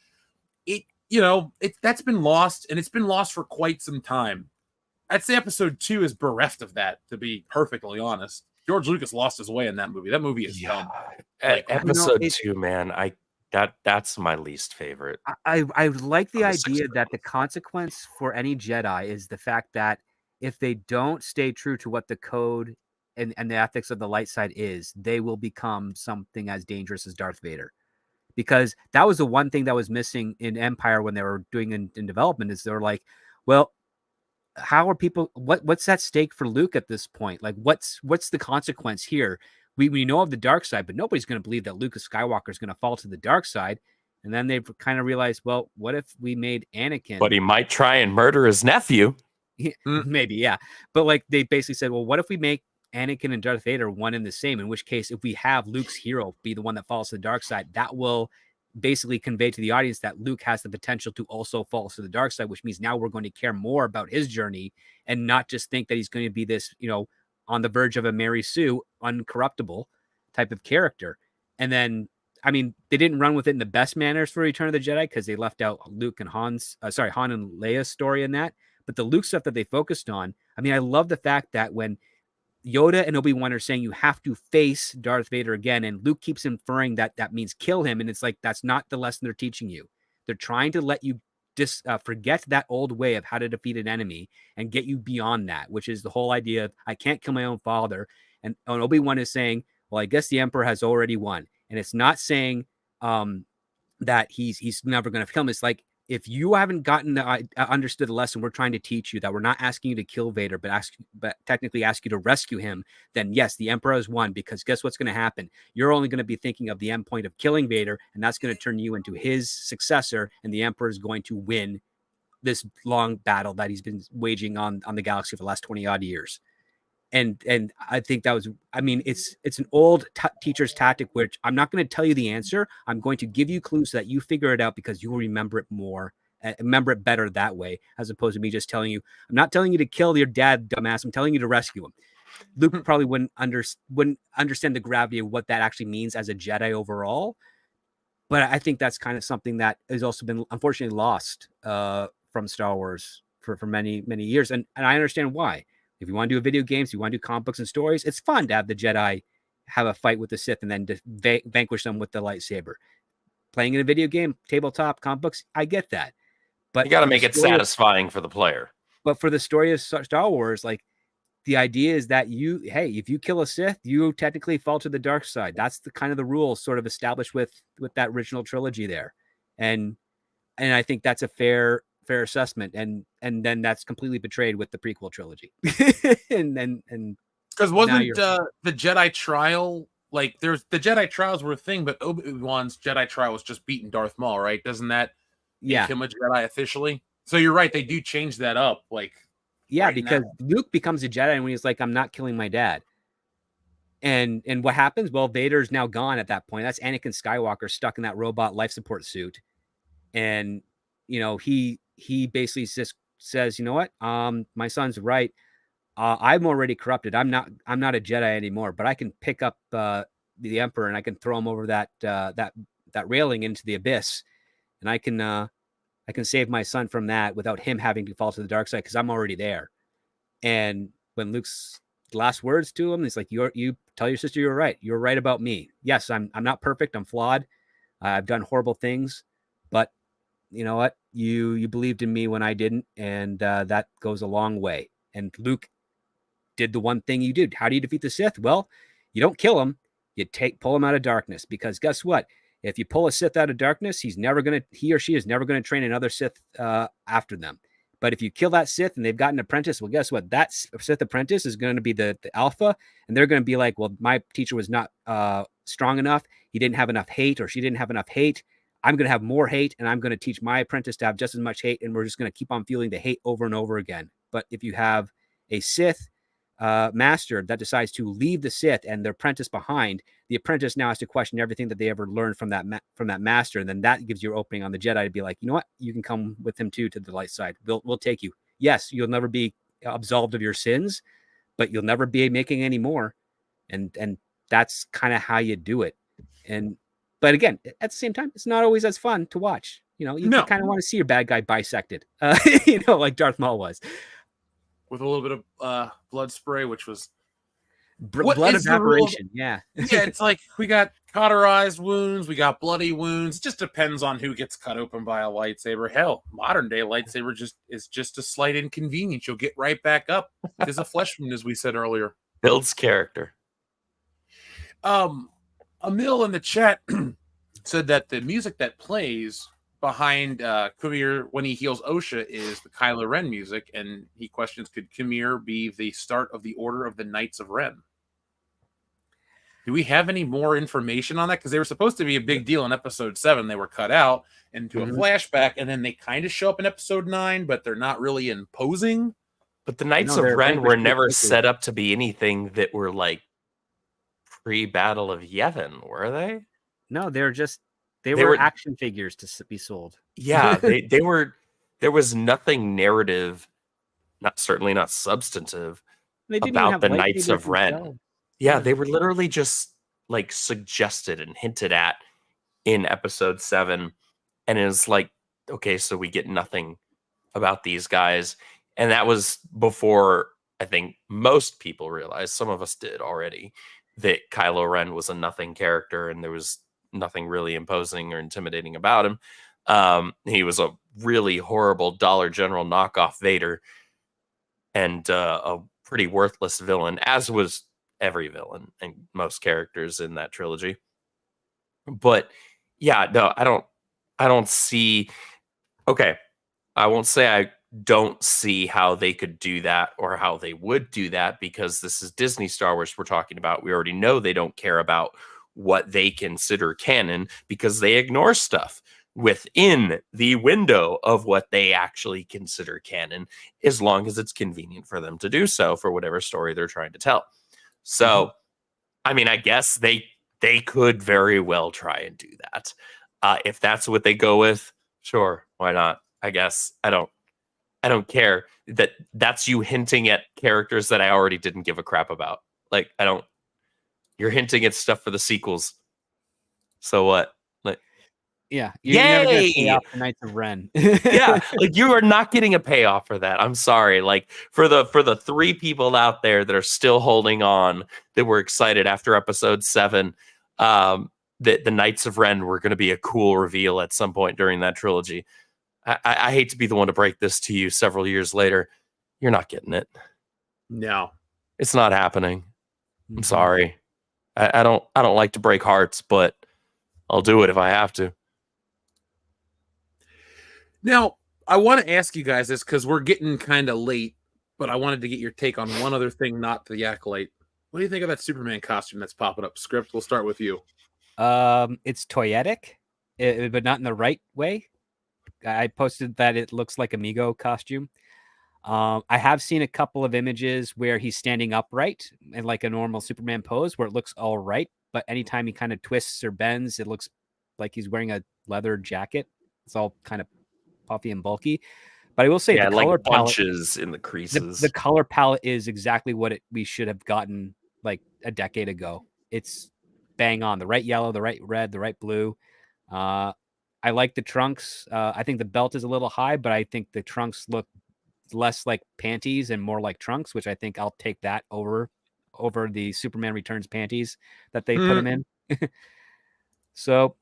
that's been lost, and it's been lost for quite some time. I'd say episode 2 is bereft of that, to be perfectly honest. George Lucas lost his way in that movie. That movie is dumb. Episode 2, man, that's my least favorite. I like the idea that the consequence for any Jedi is the fact that if they don't stay true to what the code and the ethics of the light side is, they will become something as dangerous as Darth Vader. Because that was the one thing that was missing in Empire when they were doing in development, is they were like, well, how are people, what's at stake for Luke at this point? Like, what's the consequence here? We know of the dark side, but nobody's going to believe that Luke Skywalker is going to fall to the dark side. And then they've kind of realized, well, what if we made Anakin? But he might try and murder his nephew. Maybe, yeah. But like they basically said, well, what if we make Anakin and Darth Vader one and the same? In which case, if we have Luke's hero be the one that falls to the dark side, that will basically convey to the audience that Luke has the potential to also fall to the dark side, which means now we're going to care more about his journey and not just think that he's going to be this, on the verge of a Mary Sue, uncorruptible type of character. And then, I mean, they didn't run with it in the best manners for Return of the Jedi because they left out Luke and Han and Leia's story in that. But the Luke stuff that they focused on, I mean, I love the fact that when Yoda and Obi-Wan are saying you have to face Darth Vader again, and Luke keeps inferring that that means kill him, and it's like, that's not the lesson they're teaching you. They're trying to let you forget that old way of how to defeat an enemy and get you beyond that, which is the whole idea of I can't kill my own father. And Obi-Wan is saying, well, I guess the Emperor has already won. And it's not saying that he's never going to kill him. It's like, if you haven't gotten understood the lesson we're trying to teach you, that we're not asking you to kill Vader, but technically ask you to rescue him, then yes, the Emperor has won, because guess what's going to happen? You're only going to be thinking of the end point of killing Vader, and that's going to turn you into his successor, and the Emperor is going to win this long battle that he's been waging on the galaxy for the last 20 odd years. And I think that was, I mean, it's an old teacher's tactic, which I'm not going to tell you the answer. I'm going to give you clues so that you figure it out, because you will remember it more, remember it better that way, as opposed to me just telling you, I'm not telling you to kill your dad, dumbass. I'm telling you to rescue him. Luke probably wouldn't understand the gravity of what that actually means as a Jedi overall. But I think that's kind of something that has also been unfortunately lost from Star Wars for many, many years. And I understand why. If you want to do video games, you want to do comic books and stories, it's fun to have the Jedi have a fight with the Sith and then vanquish them with the lightsaber. Playing in a video game, tabletop, comic books, I get that. But you got to make it satisfying for the player. But for the story of Star Wars, like, the idea is that if you kill a Sith, you technically fall to the dark side. That's the kind of the rules sort of established with that original trilogy there. And I think that's a fair assessment, and then that's completely betrayed with the prequel trilogy. and because wasn't the Jedi trial, like, there's the Jedi trials were a thing, but Obi-Wan's Jedi trial was just beating Darth Maul, right? Doesn't that make him a Jedi officially? So you're right, they do change that up, like, right, because Luke becomes a Jedi when he's like, I'm not killing my dad. And what happens? Well, Vader's now gone at that point. That's Anakin Skywalker stuck in that robot life support suit. And he basically just says, you know what? My son's right. I'm already corrupted. I'm not a Jedi anymore, but I can pick up the Emperor and I can throw him over that railing into the abyss, and I can save my son from that without him having to fall to the dark side, because I'm already there. And when Luke's last words to him, it's like, you tell your sister you're right. You're right about me. Yes, I'm not perfect. I'm flawed. I've done horrible things, but you know what? You believed in me when I didn't, and that goes a long way. And Luke did the one thing you did. How do you defeat the Sith? Well, you don't kill him. You pull him out of darkness, because guess what? If you pull a Sith out of darkness, he or she is never going to train another Sith after them. But if you kill that Sith and they've got an apprentice, well, guess what? That Sith apprentice is going to be the alpha, and they're going to be like, well, my teacher was not strong enough. He didn't have enough hate, or she didn't have enough hate. I'm going to have more hate, and I'm going to teach my apprentice to have just as much hate, and we're just going to keep on feeling the hate over and over again. But if you have a Sith master that decides to leave the Sith and their apprentice behind, the apprentice now has to question everything that they ever learned from that master, and then that gives you opening on the Jedi to be like, you know what, you can come with him too to the light side. We'll take you. Yes, you'll never be absolved of your sins, but you'll never be making any more, and that's kind of how you do it. But again, at the same time, it's not always as fun to watch. You kind of want to see your bad guy bisected, like Darth Maul was. With a little bit of blood spray, which was blood evaporation. Yeah. Yeah, it's like we got cauterized wounds, we got bloody wounds. It just depends on who gets cut open by a lightsaber. Hell, modern day lightsaber is just a slight inconvenience. You'll get right back up. There's a flesh wound, as we said earlier. Builds character. Emil in the chat said that the music that plays behind Kumir when he heals Osha is the Kylo Ren music, and he questions, could Kumir be the start of the Order of the Knights of Ren? Do we have any more information on that? Because they were supposed to be a big deal in episode 7. They were cut out into a flashback, and then they kind of show up in episode 9, but they're not really imposing. But the Knights No, of they're Ren were vanquished never quickly. set up to be anything that were like pre-Battle of Yevon, were they? No, they They were were, action figures to be sold. yeah, they were. There was nothing narrative, certainly not substantive, They didn't even about have the Knights lightsabers of Ren. themselves. Yeah, Yeah. they were literally just like suggested and hinted at in episode 7, and it's like, okay, so we get nothing about these guys, and that was before I think most people realized. Some of us did already, that Kylo Ren was a nothing character, and there was nothing really imposing or intimidating about him. He was a really horrible Dollar General knockoff Vader, and a pretty worthless villain, as was every villain and most characters in that trilogy. But yeah, no, I don't see. Okay, I won't say I don't see how they could do that or how they would do that, because this is Disney Star Wars we're talking about. We already know they don't care about what they consider canon, because they ignore stuff within the window of what they actually consider canon, as long as it's convenient for them to do so for whatever story they're trying to tell. So, I mean, I guess they could very well try and do that. If that's what they go with, sure, why not? I guess I don't care. That's you hinting at characters that I already didn't give a crap about. Like, I don't. You're hinting at stuff for the sequels. So what? Like, Yeah, you're never gonna pay yay! off the Knights of Ren. Yeah, like, you are not getting a payoff for that. I'm sorry. Like, for the 3 people out there that are still holding on, that were excited after episode 7, that the Knights of Ren were going to be a cool reveal at some point during that trilogy. I hate to be the one to break this to you several years later. You're not getting it. No. It's not happening. I'm Mhm. sorry. I don't like to break hearts, but I'll do it if I have to. Now, I want to ask you guys this because we're getting kind of late, but I wanted to get your take on one other thing, not the Acolyte. What do you think of that Superman costume that's popping up? Script, we'll start with you. It's toyetic, but not in the right way. I posted that it looks like a Migo costume. I have seen a couple of images where he's standing upright in like a normal Superman pose where it looks all right. But anytime he kind of twists or bends, it looks like he's wearing a leather jacket. It's all kind of puffy and bulky. But I will say the color like palette, bunches in the creases. the color palette is exactly what we should have gotten like a decade ago. It's bang on, the right yellow, the right red, the right blue. I like the trunks. I think the belt is a little high, but I think the trunks look less like panties and more like trunks, which I think I'll take that over the Superman Returns panties that they put him in. So,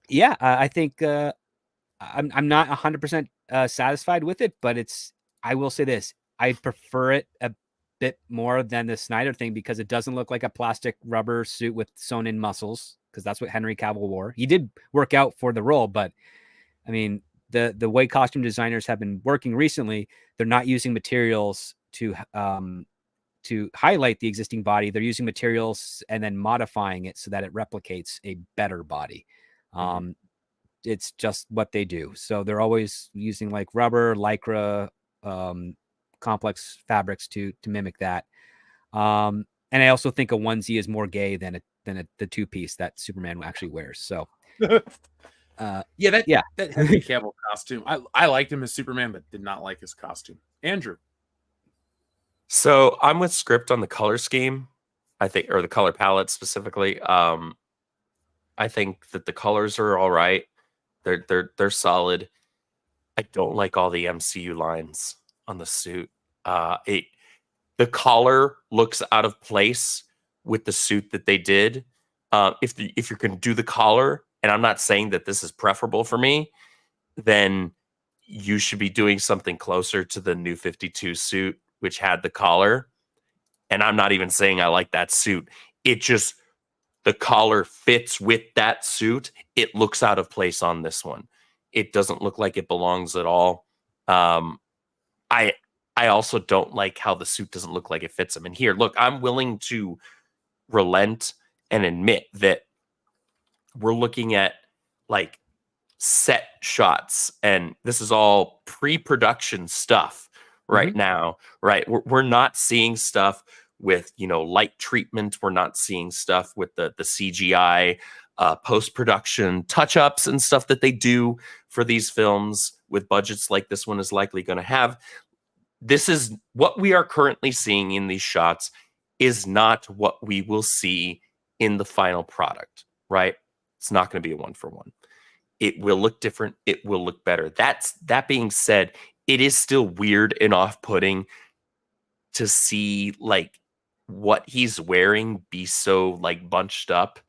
yeah, I think I'm not 100% satisfied with it, but I will say this: I prefer it a bit more than the Snyder thing because it doesn't look like a plastic rubber suit with sewn in muscles, because that's what Henry Cavill wore. He did work out for the role, but I mean, the way costume designers have been working recently, they're not using materials to highlight the existing body. They're using materials and then modifying it so that it replicates a better body. It's just what they do. So they're always using like rubber, lycra, complex fabrics to mimic that. And I also think a onesie is more gay than the 2-piece that Superman actually wears. So that Henry Cavill costume. I liked him as Superman, but did not like his costume. Andrew. So I'm with Script on the color scheme, I think, or the color palette specifically. I think that the colors are all right. They're solid. I don't like all the MCU lines on the suit. The collar looks out of place with the suit that they did. If you're going to do the collar, and I'm not saying that this is preferable for me, then you should be doing something closer to the New 52 suit, which had the collar. And I'm not even saying I like that suit. It just, the collar fits with that suit. It looks out of place on this one. It doesn't look like it belongs at all. I also don't like how the suit doesn't look like it fits him. And here, look, I'm willing to relent and admit that we're looking at like set shots, and this is all pre-production stuff right now, right? We're not seeing stuff with, you know, light treatment. We're not seeing stuff with the CGI post-production touch-ups and stuff that they do for these films with budgets like this one is likely going to have. This is what we are currently seeing in these shots is not what we will see in the final product, right? It's not going to be a 1-for-1. It will look different. It will look better. That being said, it is still weird and off-putting to see like what he's wearing be so like bunched up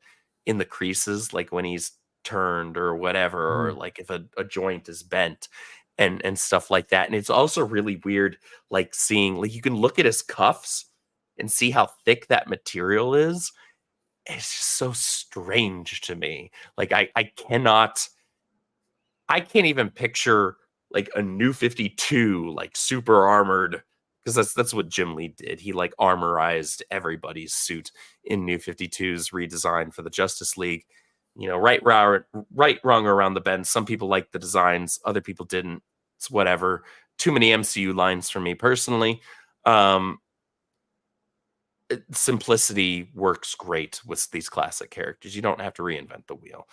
in the creases, like when he's turned or whatever, or like if a joint is bent and stuff like that. And it's also really weird, like seeing, like you can look at his cuffs and see how thick that material is. It's just so strange to me. Like I can't even picture like a New 52, like super armored, because that's what Jim Lee did. He like armorized everybody's suit in New 52's redesign for the Justice League. You know, right, wrong, or around the bend. Some people liked the designs, other people didn't. It's whatever. Too many MCU lines for me personally. Simplicity works great with these classic characters. You don't have to reinvent the wheel.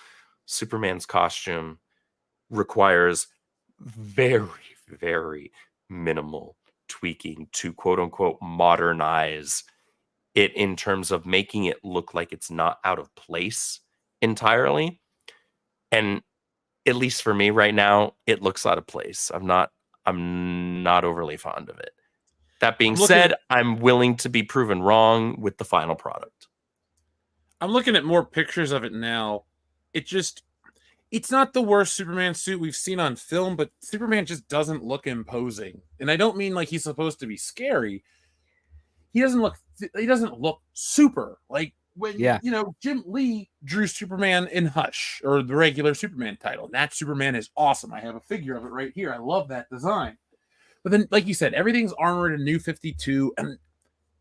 Superman's costume requires very, very minimal tweaking to quote unquote modernize it in terms of making it look like it's not out of place entirely. And at least for me right now, it looks out of place. I'm not overly fond of it. That being said, I'm willing to be proven wrong with the final product. I'm looking at more pictures of it now. It's not the worst Superman suit we've seen on film, but Superman just doesn't look imposing. And I don't mean like he's supposed to be scary. He doesn't look super. Like when you know Jim Lee drew Superman in Hush, or the regular Superman title. And that Superman is awesome. I have a figure of it right here. I love that design. But then, like you said, everything's armored in New 52, and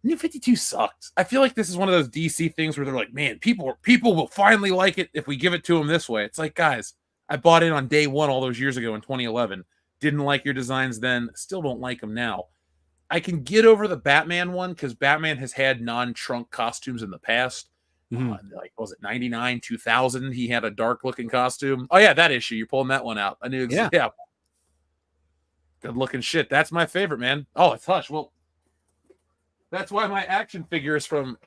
New 52 sucks. I feel like this is one of those DC things where they're like, man, people will finally like it if we give it to them this way. It's like, guys, I bought it on day one all those years ago in 2011. Didn't like your designs then, still don't like them now. I can get over the Batman one because Batman has had non-trunk costumes in the past. Like, was it 99, 2000? He had a dark-looking costume. Oh, yeah, that issue. You're pulling that one out. I knew. Yeah. Good-looking shit. That's my favorite, man. Oh, it's Hush. Well, that's why my action figure is from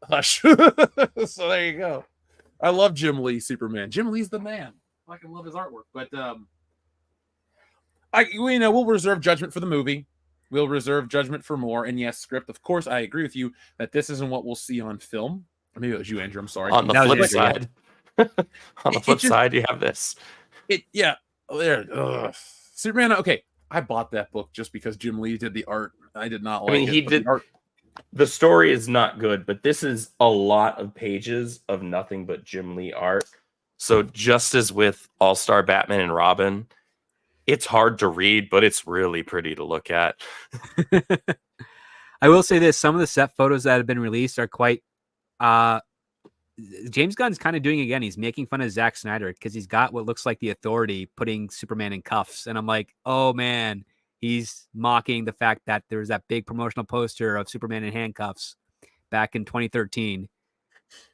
Hush. So there you go. I love Jim Lee Superman. Jim Lee's the man. I can love his artwork. But we'll reserve judgment for the movie. We'll reserve judgment for more. And yes, script. Of course, I agree with you that this isn't what we'll see on film. Or maybe it was you, Andrew. I'm sorry. On the flip side, on the flip side, you have this. Superman. Okay, I bought that book just because Jim Lee did the art. I did not like it. He did. The story is not good, but this is a lot of pages of nothing but Jim Lee art. So just as with All-Star Batman and Robin, it's hard to read, but it's really pretty to look at. I will say this. Some of the set photos that have been released are quite... James Gunn's kind of doing it again. He's making fun of Zack Snyder because he's got what looks like the Authority putting Superman in cuffs. And I'm like, oh, man. He's mocking the fact that there was that big promotional poster of Superman in handcuffs back in 2013.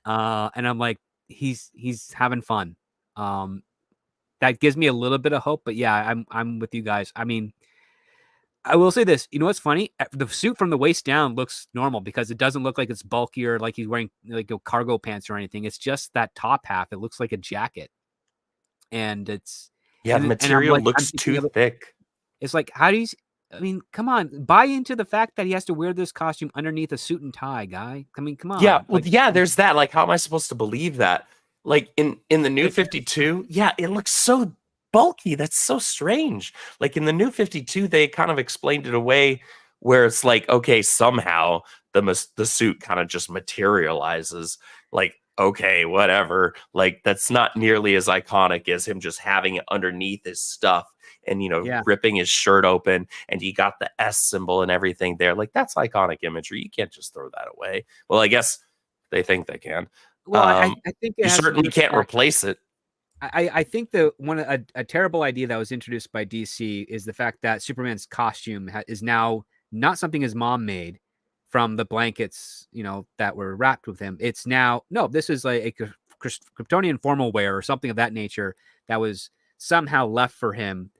And I'm like, he's having fun. That gives me a little bit of hope, but yeah, I'm with you guys. I mean, I will say this, you know, what's funny? The suit from the waist down looks normal because it doesn't look like it's bulkier, like he's wearing like cargo pants or anything. It's just that top half. It looks like a jacket. And it's, the material looks too thick. It's like, come on, buy into the fact that he has to wear this costume underneath a suit and tie, guy. I mean, come on. Yeah, well, there's that. Like, how am I supposed to believe that? Like, in the New 52, it looks so bulky. That's so strange. Like, in the New 52, they kind of explained it away where it's like, okay, somehow the suit kind of just materializes. Like, okay, whatever. Like, that's not nearly as iconic as him just having it underneath his stuff. And, ripping his shirt open, and he got the S symbol and everything there. Like, that's iconic imagery. You can't just throw that away. Well, I guess they think they can. Well, I think you certainly can't replace it. I think that a terrible idea that was introduced by DC is the fact that Superman's costume is now not something his mom made from the blankets, that were wrapped with him. It's now, no, this is like a Kryptonian formal wear or something of that nature that was somehow left for him,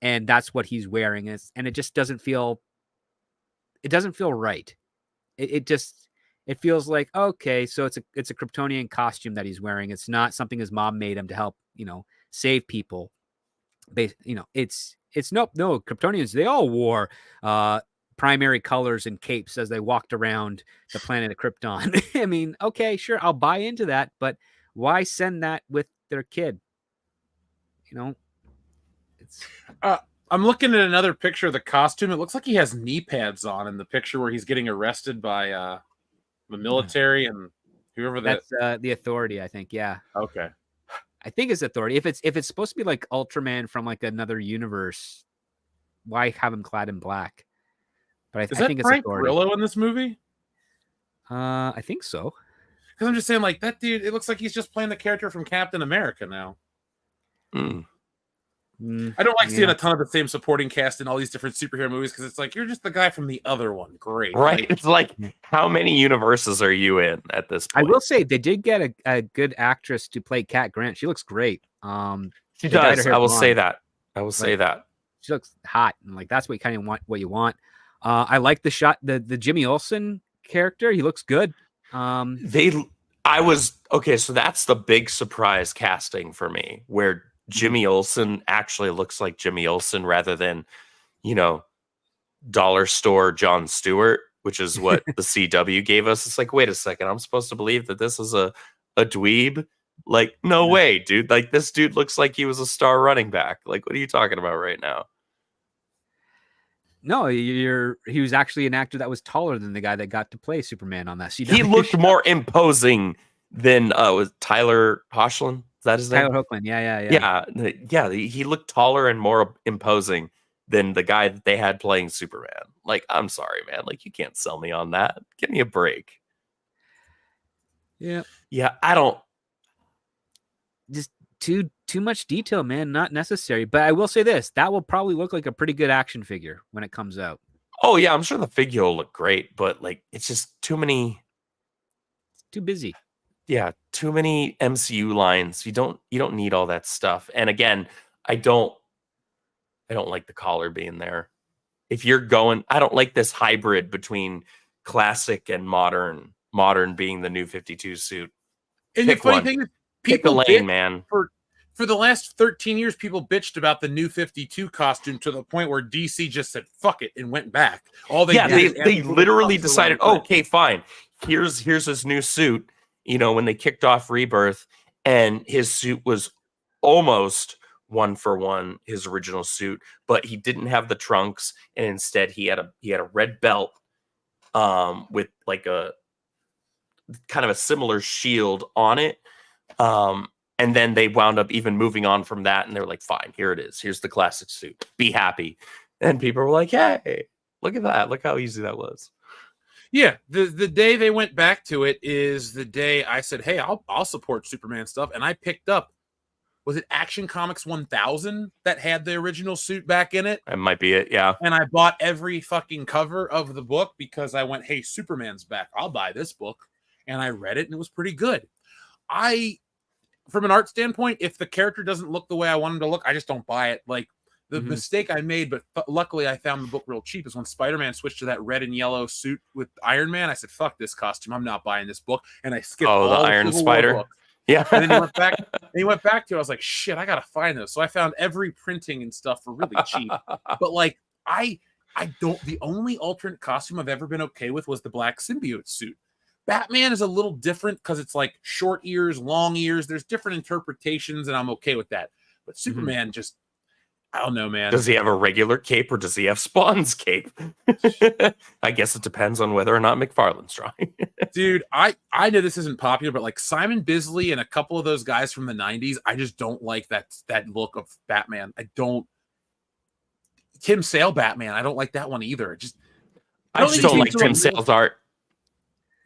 and that's what he's wearing. And it just doesn't feel right. It feels like, okay, so it's a Kryptonian costume that he's wearing. It's not something his mom made him to help, save people. It's no Kryptonians. They all wore primary colors and capes as they walked around the planet of Krypton. I mean, okay, sure, I'll buy into that, but why send that with their kid? It's. I'm looking at another picture of the costume. It looks like he has knee pads on in the picture where he's getting arrested by the military and whoever that. That's the Authority, I think. Yeah. Okay. I think it's Authority. If it's supposed to be like Ultraman from like another universe, why have him clad in black? But I think it's Frank Authority. Grillo in this movie? I think so. Because I'm just saying, like, that dude, it looks like he's just playing the character from Captain America now. I don't like seeing a ton of the same supporting cast in all these different superhero movies because it's like, you're just the guy from the other one. Great. Right. Like, it's like, how many universes are you in at this point? I will say they did get a good actress to play Cat Grant. She looks great. She does. I will say that. She looks hot, and like that's what you want. I like the shot, the Jimmy Olsen character. He looks good. So that's the big surprise casting for me, where Jimmy Olsen actually looks like Jimmy Olsen rather than, dollar store Jon Stewart, which is what the CW gave us. It's like, wait a second, I'm supposed to believe that this is a dweeb? Like, no way, dude. Like, this dude looks like he was a star running back. Like, what are you talking about right now? No, he was actually an actor that was taller than the guy that got to play Superman on that CW. He looked more imposing than was Tyler Hoechlin. Is that his name? Tyler Hoechlin. Yeah. He looked taller and more imposing than the guy that they had playing Superman. Like, I'm sorry, man. Like, you can't sell me on that. Give me a break. Yeah. I don't. Just too much detail, man. Not necessary. But I will say this: that will probably look like a pretty good action figure when it comes out. Oh yeah, I'm sure the figure will look great, but like, it's just too many. It's too busy. Yeah, too many MCU lines. You don't need all that stuff. And again, I don't like the collar being there. If you're going, I don't like this hybrid between classic and modern. Modern being the New 52 suit. And Pick the funny one. thing is, Pick a people lane, man. For the last 13 years, people bitched about the New 52 costume to the point where DC just said "fuck it" and went back. They literally decided, okay, fine. Here's his new suit. When they kicked off Rebirth, and his suit was almost 1-for-1 his original suit, but he didn't have the trunks, and instead he had a red belt with like a kind of a similar shield on it. And then they wound up even moving on from that, and they're like, fine, here it is. Here's the classic suit. Be happy. And people were like, hey, look at that. Look how easy that was. Yeah, the day they went back to it is the day I said, hey, I'll support Superman stuff. And I picked up, was it Action Comics 1000 that had the original suit back in it? That might be it, yeah. And I bought every fucking cover of the book because I went, hey, Superman's back. I'll buy this book. And I read it, and it was pretty good. From an art standpoint, if the character doesn't look the way I want him to look, I just don't buy it. Like, the mistake I made, but luckily I found the book real cheap, is when Spider-Man switched to that red and yellow suit with Iron Man. I said, fuck this costume. I'm not buying this book. And I skipped all the Iron Civil Spider War books. Yeah. And then he went back to it. I was like, shit, I got to find those. So I found every printing and stuff for really cheap. But like, I don't, the only alternate costume I've ever been okay with was the black symbiote suit. Batman is a little different because it's like short ears, long ears. There's different interpretations, and I'm okay with that. But Superman just, I don't know, man. Does he have a regular cape, or does he have Spawn's cape? I guess it depends on whether or not McFarlane's trying. Dude, I know this isn't popular, but like Simon Bisley and a couple of those guys from the 90s, I just don't like that look of Batman. I don't. Tim Sale Batman, I don't like that one either. I just don't like Tim Sale's art.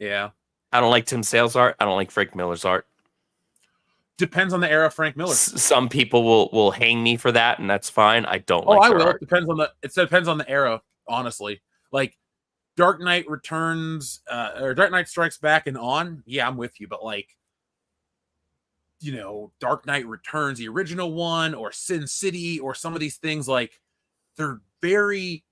Yeah. I don't like Tim Sale's art. I don't like Frank Miller's art. Depends on the era of Frank Miller. Some people will hang me for that, and that's fine. I don't Oh, like I their will. art. It depends on the era, honestly. Like Dark Knight Returns or Dark Knight Strikes Back and on, yeah, I'm with you. But like, you know, Dark Knight Returns, the original one, or Sin City, or some of these things, like they're very.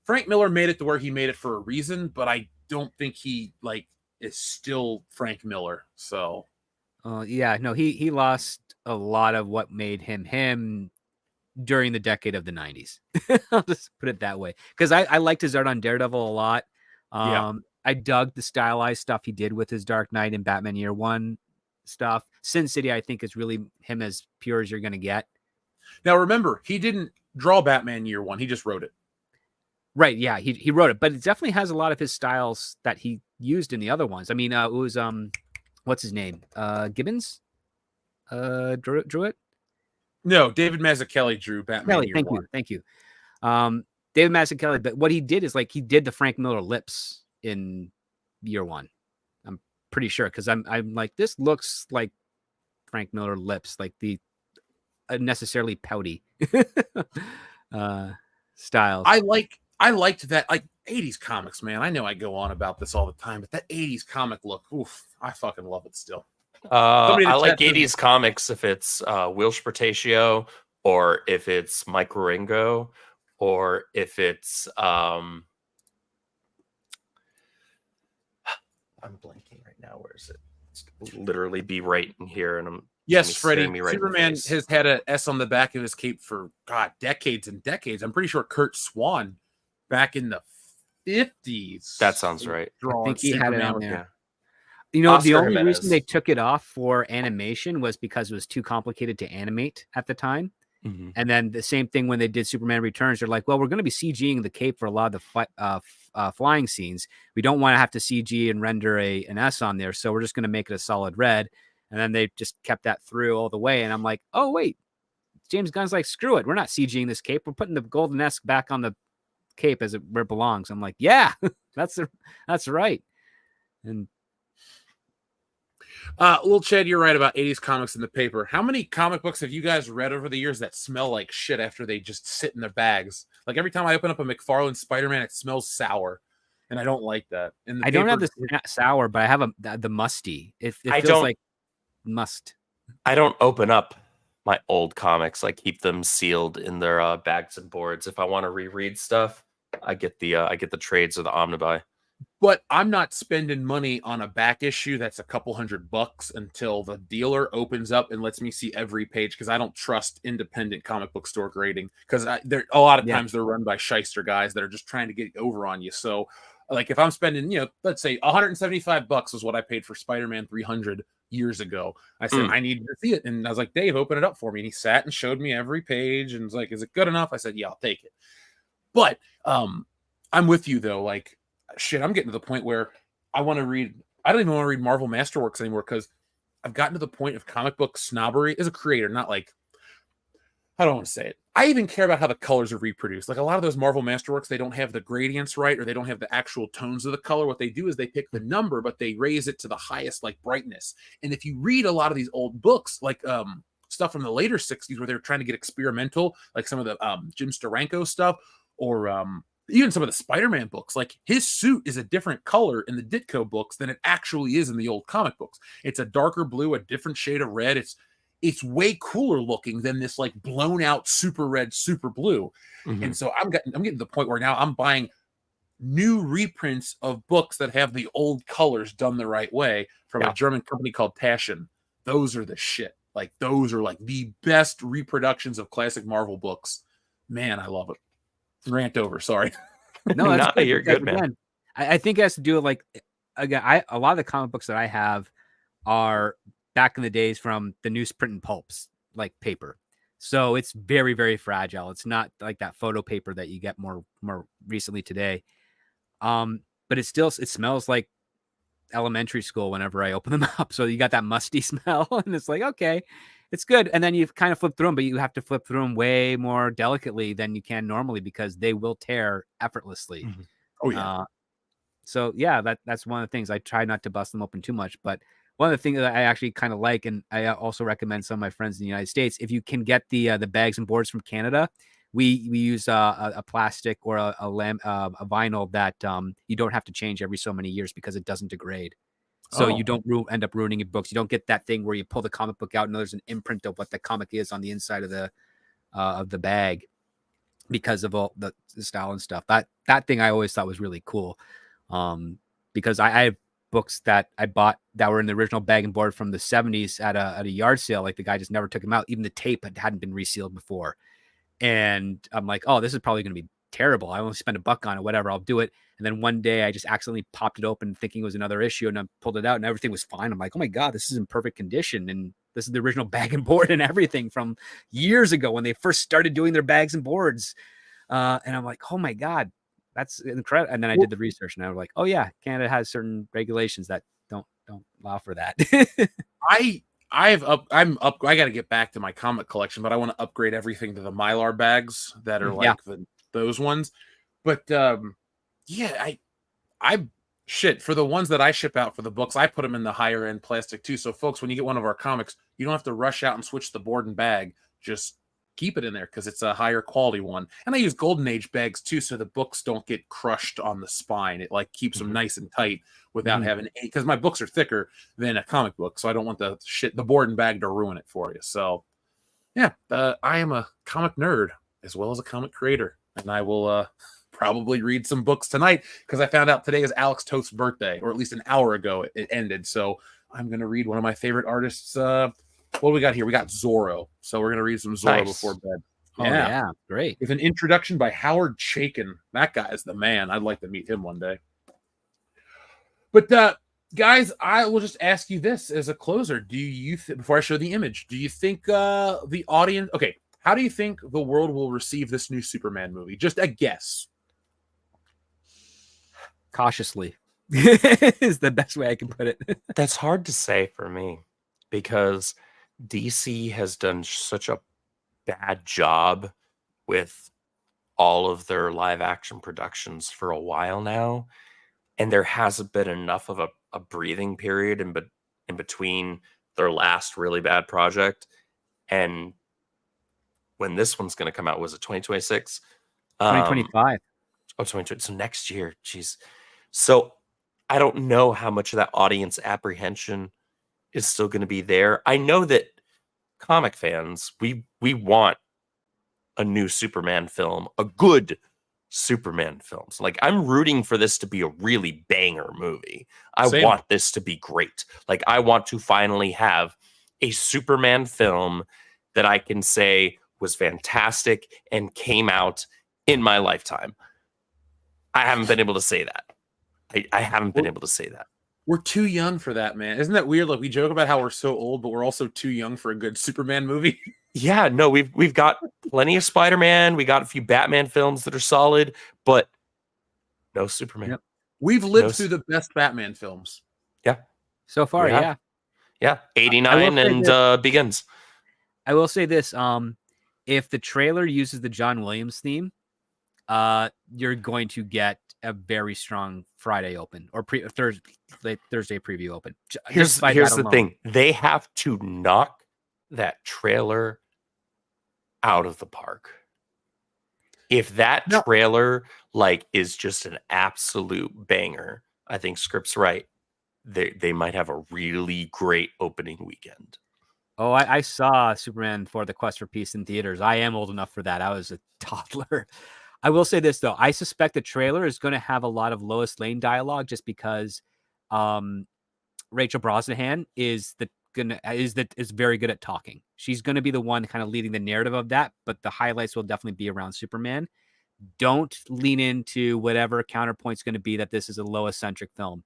Frank Miller made it to where he made it for a reason, but I don't think he like is still Frank Miller. So, Yeah, no, he lost a lot of what made him him during the decade of the 90s. I'll just put it that way. Because I liked his art on Daredevil a lot. Yeah. I dug the stylized stuff he did with his Dark Knight and Batman Year One stuff. Sin City, I think, is really him as pure as you're going to get. Now, remember, he didn't draw Batman Year One. He just wrote it. Right, yeah, he wrote it. But it definitely has a lot of his styles that he used in the other ones. I mean, it was, what's his name? Gibbons? Drew it? No, David Mazzucchelli drew Batman Kelly, Year thank One. you, thank you. David Mazzucchelli, but what he did is like he did the Frank Miller lips in Year One. I'm pretty sure because I'm like this looks like Frank Miller lips, like the unnecessarily pouty styles. I liked that, like 80s comics, man. I know I go on about this all the time, but that 80s comic look, oof, I fucking love it still. I like 80s comics if it's Will Spertatio, or if it's Mike Wieringo, or if it's I'm blanking right now. Where is it? It's literally be right in here, and Yes, Freddie. me right in the Superman face. has had an S on the back of his cape for decades and decades. I'm pretty sure Kurt Swan back in the 50s. That sounds right. I think he had it on Superman. there. Yeah. You know, Oscar the only Jimenez. reason they took it off for animation was because it was too complicated to animate at the time. Mhm. And then the same thing when they did Superman Returns, they're like, well, we're going to be CGing the cape for a lot of the flying scenes. We don't want to have to CG and render an S on there. So we're just going to make it a solid red. And then they just kept that through all the way. And I'm like, oh, wait, James Gunn's like, screw it. We're not CGing this cape. We're putting the golden S back on the cape where it belongs. I'm like, yeah, that's right. And Little Chad, you're right about 80s comics in the paper. How many comic books have you guys read over the years that smell like shit after they just sit in their bags? Like every time I open up a McFarlane Spider-Man, it smells sour, and I don't like that. And I don't have the sour, but I have the musty. It I feels don't- like must. I don't open up my old comics. I keep them sealed in their bags and boards. If I want to reread stuff, I get the trades or the omnibuy. But I'm not spending money on a back issue that's a couple $100 until the dealer opens up and lets me see every page, because I don't trust independent comic book store grading, because they're a lot of times they're run by shyster guys that are just trying to get over on you. So like if I'm spending, let's say $175 was what I paid for Spider-Man 300 years ago. I said, I need to see it. And I was like, Dave, open it up for me. And he sat and showed me every page and was like, is it good enough? I said, yeah, I'll take it. But I'm with you though. Like, shit, I'm getting to the point where I don't even want to read Marvel Masterworks anymore, because I've gotten to the point of comic book snobbery as a creator. Not like, I don't want to say it. I even care about how the colors are reproduced. Like a lot of those Marvel Masterworks, they don't have the gradients right, or they don't have the actual tones of the color. What they do is they pick the number, but they raise it to the highest like brightness. And if you read a lot of these old books, like stuff from the later 60s where they're trying to get experimental, like some of the Jim Steranko stuff, or even some of the Spider-Man books, like his suit is a different color in the Ditko books than it actually is in the old comic books. It's a darker blue, a different shade of red. It's way cooler looking than this like blown out super red, super blue. Mhm. And so I'm getting to the point where now I'm buying new reprints of books that have the old colors done the right way from a German company called Taschen. Those are the shit. Like those are like the best reproductions of classic Marvel books. Man, I love it. Rant over. Sorry. No, that's good. You're good, man. Again, I think it has to do with like, again, a lot of the comic books that I have are back in the days from the newsprint and pulps, like paper. So it's very, very fragile. It's not like that photo paper that you get more recently today. But it smells like elementary school whenever I open them up. So you got that musty smell, and it's like, okay, it's good. And then you kind of flip through them, but you have to flip through them way more delicately than you can normally, because they will tear effortlessly. Mm-hmm. Oh yeah. So yeah, that's one of the things. I try not to bust them open too much, but one of the things that I actually kind of like, and I also recommend some of my friends in the United States, if you can get the bags and boards from Canada, we use a plastic or a vinyl that you don't have to change every so many years because it doesn't degrade. So you don't end up ruining your books. You don't get that thing where you pull the comic book out and there's an imprint of what the comic is on the inside of the bag because of all the style and stuff. That thing I always thought was really cool, because I have books that I bought that were in the original bag and board from the 70s at a yard sale. Like the guy just never took them out. Even the tape hadn't been resealed before. And I'm like, oh, this is probably going to be terrible. I only spend $1 on it, whatever, I'll do it. And then one day I just accidentally popped it open thinking it was another issue, and I pulled it out and everything was fine. I'm like, oh my God, this is in perfect condition. And this is the original bag and board and everything from years ago when they first started doing their bags and boards. And I'm like, oh my God, that's incredible. And then I did the research and I was like, oh yeah, Canada has certain regulations that don't allow for that. I got to get back to my comic collection, but I want to upgrade everything to the Mylar bags that are like those ones. But yeah, I shit for the ones that I ship out for the books, I put them in the higher end plastic too. So folks, when you get one of our comics, you don't have to rush out and switch the board and bag. Just keep it in there because it's a higher quality one. And I use Golden Age bags too, so the books don't get crushed on the spine. It like keeps them nice and tight without having, because my books are thicker than a comic book, so I don't want the board and bag to ruin it for you. So yeah, I am a comic nerd as well as a comic creator, and I will probably read some books tonight because I found out today is Alex Toth's birthday, or at least an hour ago it ended. So I'm going to read one of my favorite artists. What do we got here? We got Zorro. So we're going to read some Zorro before bed. Oh, yeah. Great. With an introduction by Howard Chaykin. That guy is the man. I'd like to meet him one day. But guys, I will just ask you this as a closer. Do you before I show the image, do you think the audience, okay, how do you think the world will receive this new Superman movie? Just a guess. Cautiously is the best way I can put it. That's hard to say for me because DC has done such a bad job with all of their live action productions for a while now, and there hasn't been enough of a breathing period in between their last really bad project and when this one's going to come out. Was it 2026? 2025. 2020. So next year. Jeez. So I don't know how much of that audience apprehension is still going to be there. I know that comic fans, we want a new Superman film, a good Superman film. So like, I'm rooting for this to be a really banger movie. I want this to be great. Like, I want to finally have a Superman film that I can say was fantastic and came out in my lifetime. I haven't been able to say that. I haven't been able to say that. We're too young for that, man. Isn't that weird? Like, we joke about how we're so old, but we're also too young for a good Superman movie. Yeah, no, we've got plenty of Spider-Man. We got a few Batman films that are solid, but no Superman. Yep. We've lived through the best Batman films. Yeah. So far, yeah. Yeah, 89 and Begins. I will say this. If the trailer uses the John Williams theme, you're going to get a very strong Friday open or Thursday preview open. Here's the thing. They have to knock that trailer out of the park. If that trailer is just an absolute banger, I think Script's right. They might have a really great opening weekend. Oh, I saw Superman for the Quest for Peace in theaters. I am old enough for that. I was a toddler. I will say this, though. I suspect the trailer is going to have a lot of Lois Lane dialogue just because Rachel Brosnahan is very good at talking. She's going to be the one kind of leading the narrative of that, but the highlights will definitely be around Superman. Don't lean into whatever counterpoint's going to be that this is a Lois-centric film.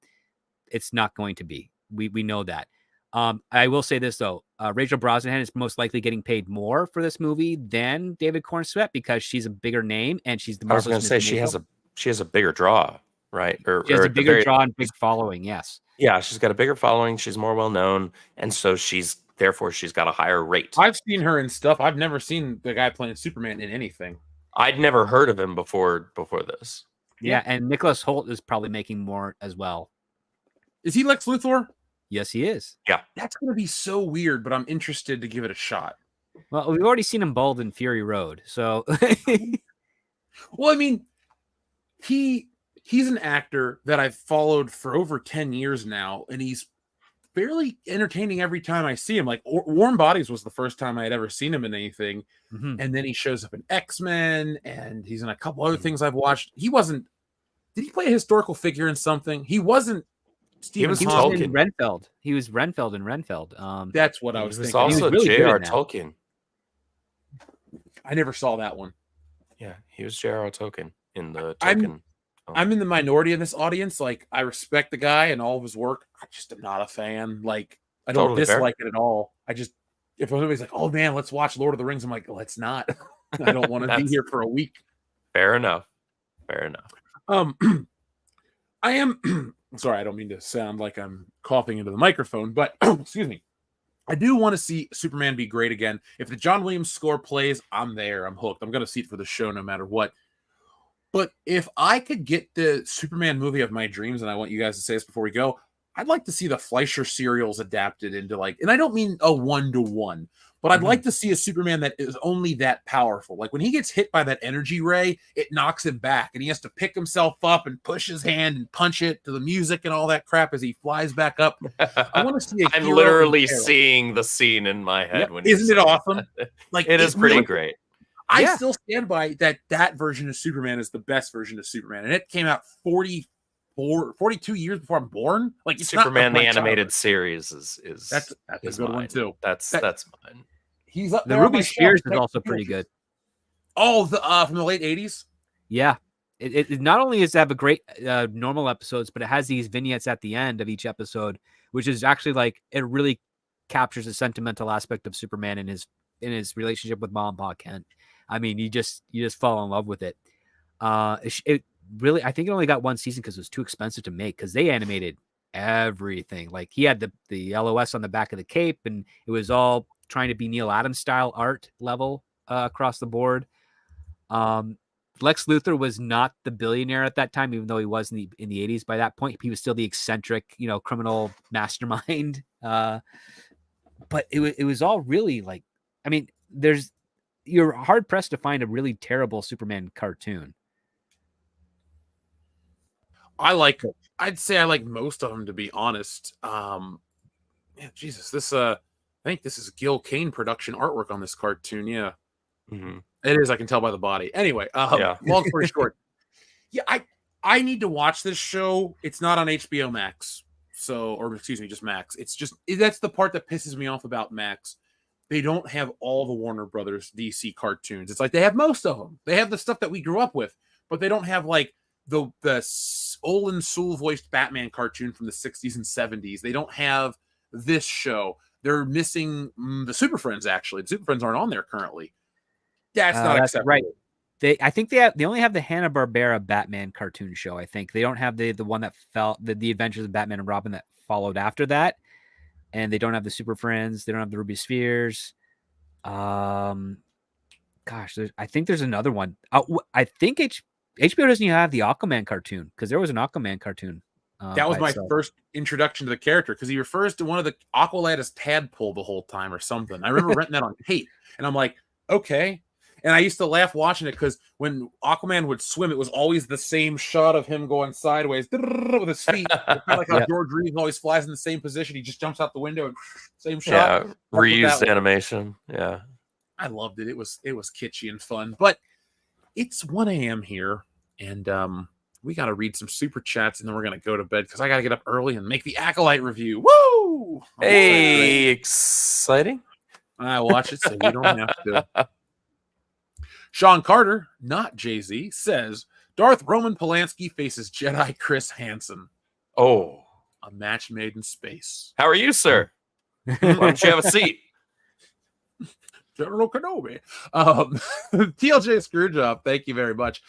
It's not going to be. We know that. I will say this, though. Rachel Brosnahan is most likely getting paid more for this movie than David Cornsweet because she's a bigger name and she's the most. I was going to say she has a bigger draw, right? She has a bigger draw and big following. Yes. Yeah, she's got a bigger following. She's more well known, and so she's got a higher rate. I've seen her in stuff. I've never seen the guy playing Superman in anything. I'd never heard of him before this. Yeah, and Nicholas Hoult is probably making more as well. Is he Lex Luthor? Yes, he is. That's going to be so weird, but I'm interested to give it a shot. Well, we've already seen him bald in Fury Road, so Well, I mean, he's an actor that I've followed for over 10 years now, and he's fairly entertaining every time I see him. Like Warm Bodies was the first time I had ever seen him in anything. And then he shows up in X-Men, and he's in a couple other things I've watched. Did he play a historical figure in something? He wasn't Stephen was Hawking. in Renfeld. He was Renfeld in Renfeld. That's what I was He was thinking. also He was really good J.R. in that. Tolkien. I never saw that one. Yeah, he was J.R. Tolkien in the Tolkien. I'm in the minority of this audience. Like, I respect the guy and all of his work. I just am not a fan. Like, I don't Totally fair. dislike it at all. If somebody's like, "Oh man, let's watch Lord of the Rings," I'm like, "Let's not." I don't want to be here for a week. Fair enough. I am sorry, I don't mean to sound like I'm coughing into the microphone, but excuse me. I do want to see Superman be great again. If the John Williams score plays, I'm there. I'm hooked. I'm going to see it for the show no matter what. But if I could get the Superman movie of my dreams, and I want you guys to say this before we go, I'd like to see the Fleischer serials adapted into and I don't mean a 1-to-1, but I'd like to see a Superman that is only that powerful. Like when he gets hit by that energy ray, it knocks him back and he has to pick himself up and push his hand and punch it to the music and all that crap as he flies back up. I want to see I'm literally seeing the scene in my head. When isn't it awesome? Like it is pretty great. I still stand by that version of Superman is the best version of Superman. And it came out 42 years before I'm born. Like it's Superman not the animated series is that's a good one too. That's mine. He's up the there. Ruby Spears is also pretty good. Oh, from the late 80s? Yeah. It not only does it have a great normal episodes, but it has these vignettes at the end of each episode, which is actually like it really captures the sentimental aspect of Superman in his relationship with Mom and Pa Kent. I mean, you just fall in love with it. It really, I think it only got one season because it was too expensive to make because they animated everything. Like he had the LOS on the back of the cape, and it was all trying to be Neil Adams style art level across the board. Lex Luthor was not the billionaire at that time, even though he was in the 80s. By that point, he was still the eccentric, criminal mastermind. But it was all really like, I mean, you're hard pressed to find a really terrible Superman cartoon. I'd say I like most of them, to be honest. Jesus, I think this is Gil Kane production artwork on this cartoon. Yeah, It is. I can tell by the body. Anyway, long story short, I need to watch this show. It's not on HBO Max, just Max. That's the part that pisses me off about Max. They don't have all the Warner Brothers DC cartoons. It's like they have most of them. They have the stuff that we grew up with, but they don't have like the Olin Sewell voiced Batman cartoon from the 60s and 70s. They don't have this show. They're missing the Super Friends, actually. The Super Friends aren't on there currently. That's not acceptable. Right. I think they only have the Hanna-Barbera Batman cartoon show. I think they don't have the one that the Adventures of Batman and Robin that followed after that. And they don't have the Super Friends. They don't have the Ruby Spheres. I think there's another one. I think HBO doesn't even have the Aquaman cartoon because there was an Aquaman cartoon. That was my first introduction to the character because he refers to one of the Acolyte as Tadpole the whole time or something. I remember renting that on tape, and I'm like, okay. And I used to laugh watching it because when Aquaman would swim, it was always the same shot of him going sideways with his feet. Kind of like how George Reeves always flies in the same position. He just jumps out the window and same shot. Yeah, reused animation. Yeah. I loved it. It was kitschy and fun. But it's 1 a.m. here, and we got to read some super chats, and then we're going to go to bed because I got to get up early and make the Acolyte review. Woo! Hey, exciting. I watch it, so you don't have to. Sean Carter, not Jay-Z, says Darth Roman Polanski faces Jedi Chris Hansen. Oh. A match made in space. How are you, sir? Why don't you have a seat? General Kenobi. TLJ Screwjob, thank you very much.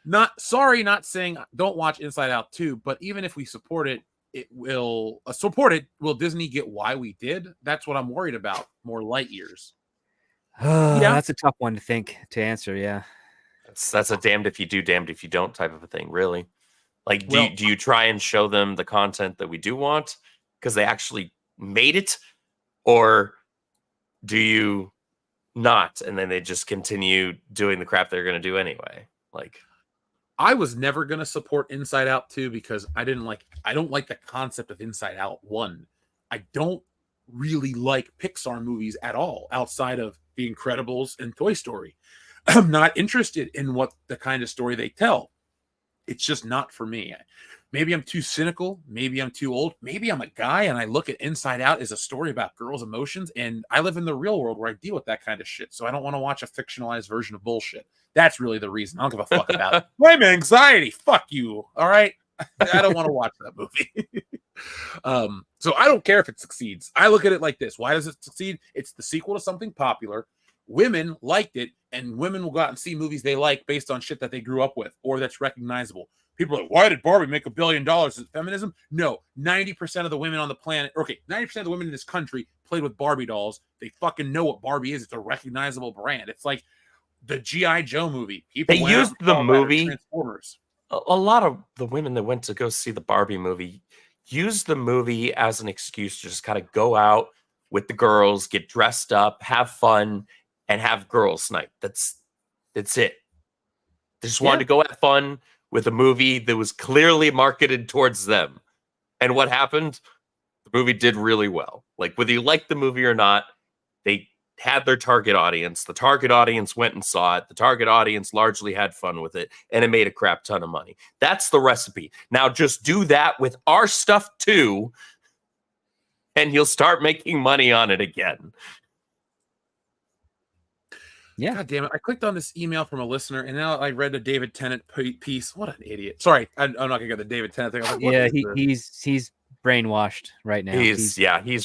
Not saying don't watch Inside Out 2, but even if we support it, will Disney get why we did? That's what I'm worried about. More light years. That's a tough one to answer. Yeah, that's a damned if you do, damned if you don't type of a thing. Really, like do you try and show them the content that we do want, because they actually made it, or do you not, and then they just continue doing the crap they're going to do anyway? Like, I was never going to support Inside Out 2 because I don't like the concept of Inside Out 1. I don't really like Pixar movies at all outside of The Incredibles and Toy Story. I'm not interested in what the kind of story they tell. It's just not for me. Maybe I'm too cynical. Maybe I'm too old. Maybe I'm a guy and I look at Inside Out as a story about girls' emotions, and I live in the real world where I deal with that kind of shit. So I don't want to watch a fictionalized version of bullshit. That's really the reason. I don't give a fuck about it. Blame anxiety. Fuck you. All right. I don't want to watch that movie. So I don't care if it succeeds. I look at it like this. Why does it succeed? It's the sequel to something popular. Women liked it, and women will go out and see movies they like based on shit that they grew up with or that's recognizable. People are like, why did Barbie make $1 billion? Is it feminism? No. 90% of the women on the planet, 90% of the women in this country played with Barbie dolls. They fucking know what Barbie is. It's a recognizable brand. It's like the G.I. Joe movie. People they used the movie. Transformers. A lot of the women that went to go see the Barbie movie used the movie as an excuse to just kind of go out with the girls, get dressed up, have fun, and have girls' night. That's it. They just wanted to go have fun with a movie that was clearly marketed towards them. And what happened? The movie did really well. Like, whether you liked the movie or not, they had their target audience. The target audience went and saw it. The target audience largely had fun with it, and it made a crap ton of money. That's the recipe. Now just do that with our stuff too, and you'll start making money on it again. Yeah. God damn it. I clicked on this email from a listener, and now I read the David Tennant piece. What an idiot. Sorry, I'm not going to get the David Tennant thing. Like, yeah, he's brainwashed right now. He's You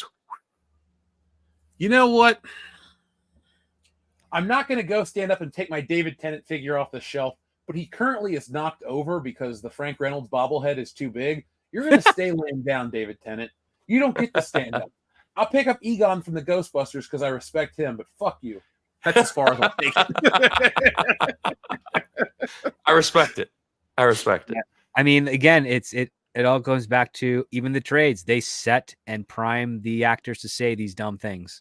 know what? I'm not going to go stand up and take my David Tennant figure off the shelf, but he currently is knocked over because the Frank Reynolds bobblehead is too big. You're going to stay laying down, David Tennant. You don't get to stand up. I'll pick up Egon from the Ghostbusters because I respect him, but fuck you. That's as far as I'll take it. I respect it. Yeah. I mean, again, it all goes back to even the trades. They set and prime the actors to say these dumb things.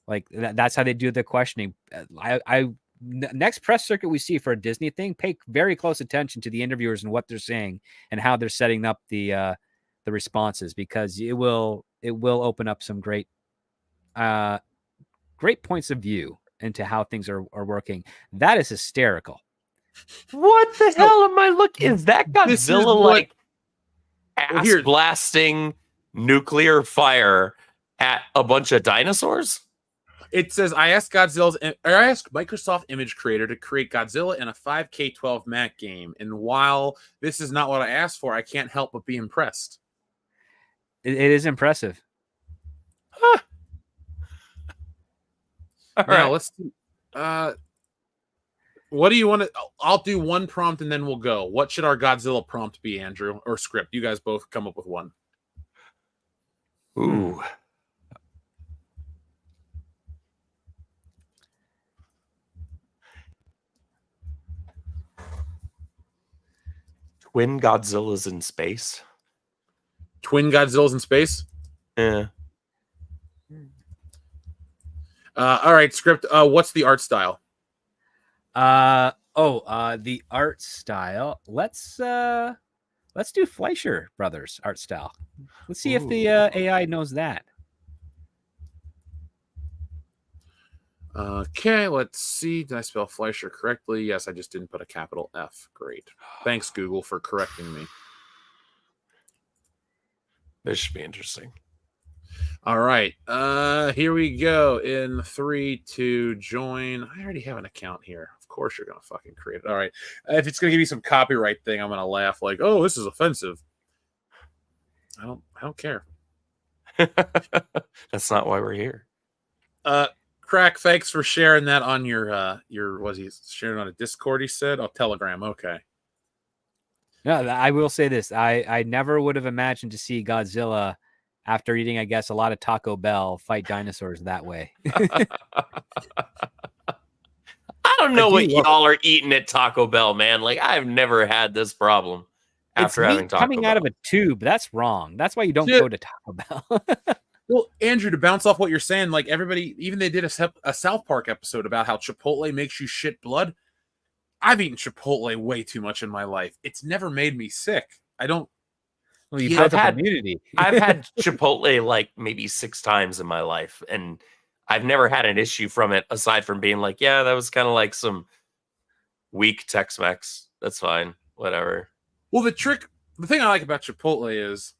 Like that's how they do the questioning. Next press circuit we see for a Disney thing, pay very close attention to the interviewers and what they're saying and how they're setting up the responses, because it will open up some great points of view into how things are working. That is hysterical. What the hell am I looking? Is that Godzilla ass blasting nuclear fire at a bunch of dinosaurs? It says, I asked Microsoft Image Creator to create Godzilla in a 5K12 Mac game, and while this is not what I asked for, I can't help but be impressed. It is impressive. Huh. All right, let's see. What do you want to? I'll do one prompt and then we'll go. What should our Godzilla prompt be, Andrew, or script? You guys both come up with one. Ooh. Twin Godzillas in space. Twin Godzillas in space? Yeah. All right, script. What's the art style? The art style. Let's do Fleischer Brothers art style. Let's see if the AI knows that. Okay, let's see. Did I spell Fleischer correctly? Yes, I just didn't put a capital F. Great. Thanks, Google, for correcting me. This should be interesting. All right. Here we go. In 3, 2, join. I already have an account here. Of course you're going to fucking create it. All right. If it's going to give you some copyright thing, I'm going to laugh like, oh, this is offensive. I don't care. That's not why we're here. Crack, thanks for sharing that on your was he sharing on a Discord, he said? Oh, Telegram. Okay. No, I will say this. I never would have imagined to see Godzilla, after eating, I guess, a lot of Taco Bell, fight dinosaurs that way. I don't know what y'all are eating at Taco Bell, man. Like, I've never had this problem after having Taco coming out of Bell. a tube. That's wrong. That's why you don't Shit. go to Taco Bell. Well, Andrew, to bounce off what you're saying, like everybody, even they did a South Park episode about how Chipotle makes you shit blood. I've eaten Chipotle way too much in my life. It's never made me sick. I don't. Well, you Yeah, built I've up had- immunity. I've had Chipotle like maybe 6 times in my life, and I've never had an issue from it aside from being like, yeah, that was kind of like some weak Tex-Mex. That's fine, whatever. Well, the thing I like about Chipotle is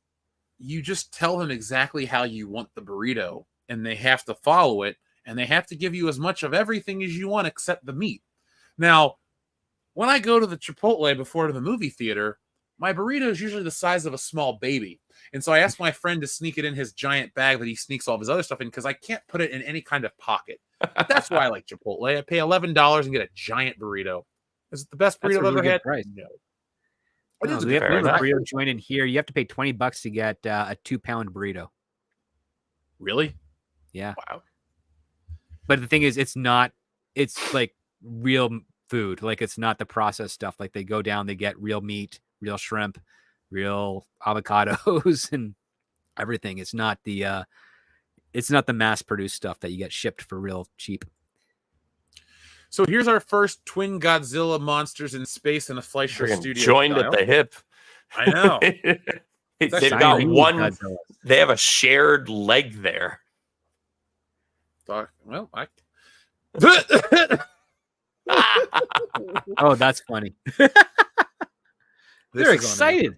you just tell them exactly how you want the burrito, and they have to follow it, and they have to give you as much of everything as you want except the meat. Now, when I go to the Chipotle before to the movie theater, my burrito is usually the size of a small baby. And so I asked my friend to sneak it in his giant bag that he sneaks all of his other stuff in because I can't put it in any kind of pocket. But that's why I like Chipotle. I pay $11 and get a giant burrito. Is it the best That's burrito a I've really ever good had? price. No. No, is a we have good fair a price. enough. burrito joint in here. You have to pay $20 to get a 2-pound burrito. Really? Yeah. Wow. But the thing is, it's like real food. Like it's not the processed stuff. Like they go down, they get real meat, real shrimp, real avocados, and everything. It's not the mass produced stuff that you get shipped for real cheap. So here's our first twin Godzilla monsters in space in a Fleischer Friggin' studio. joined style. at the hip. I know. They've got Siamese one. Godzilla. They have a shared leg there. Well, I. Oh, that's funny. This They're is on Andrew.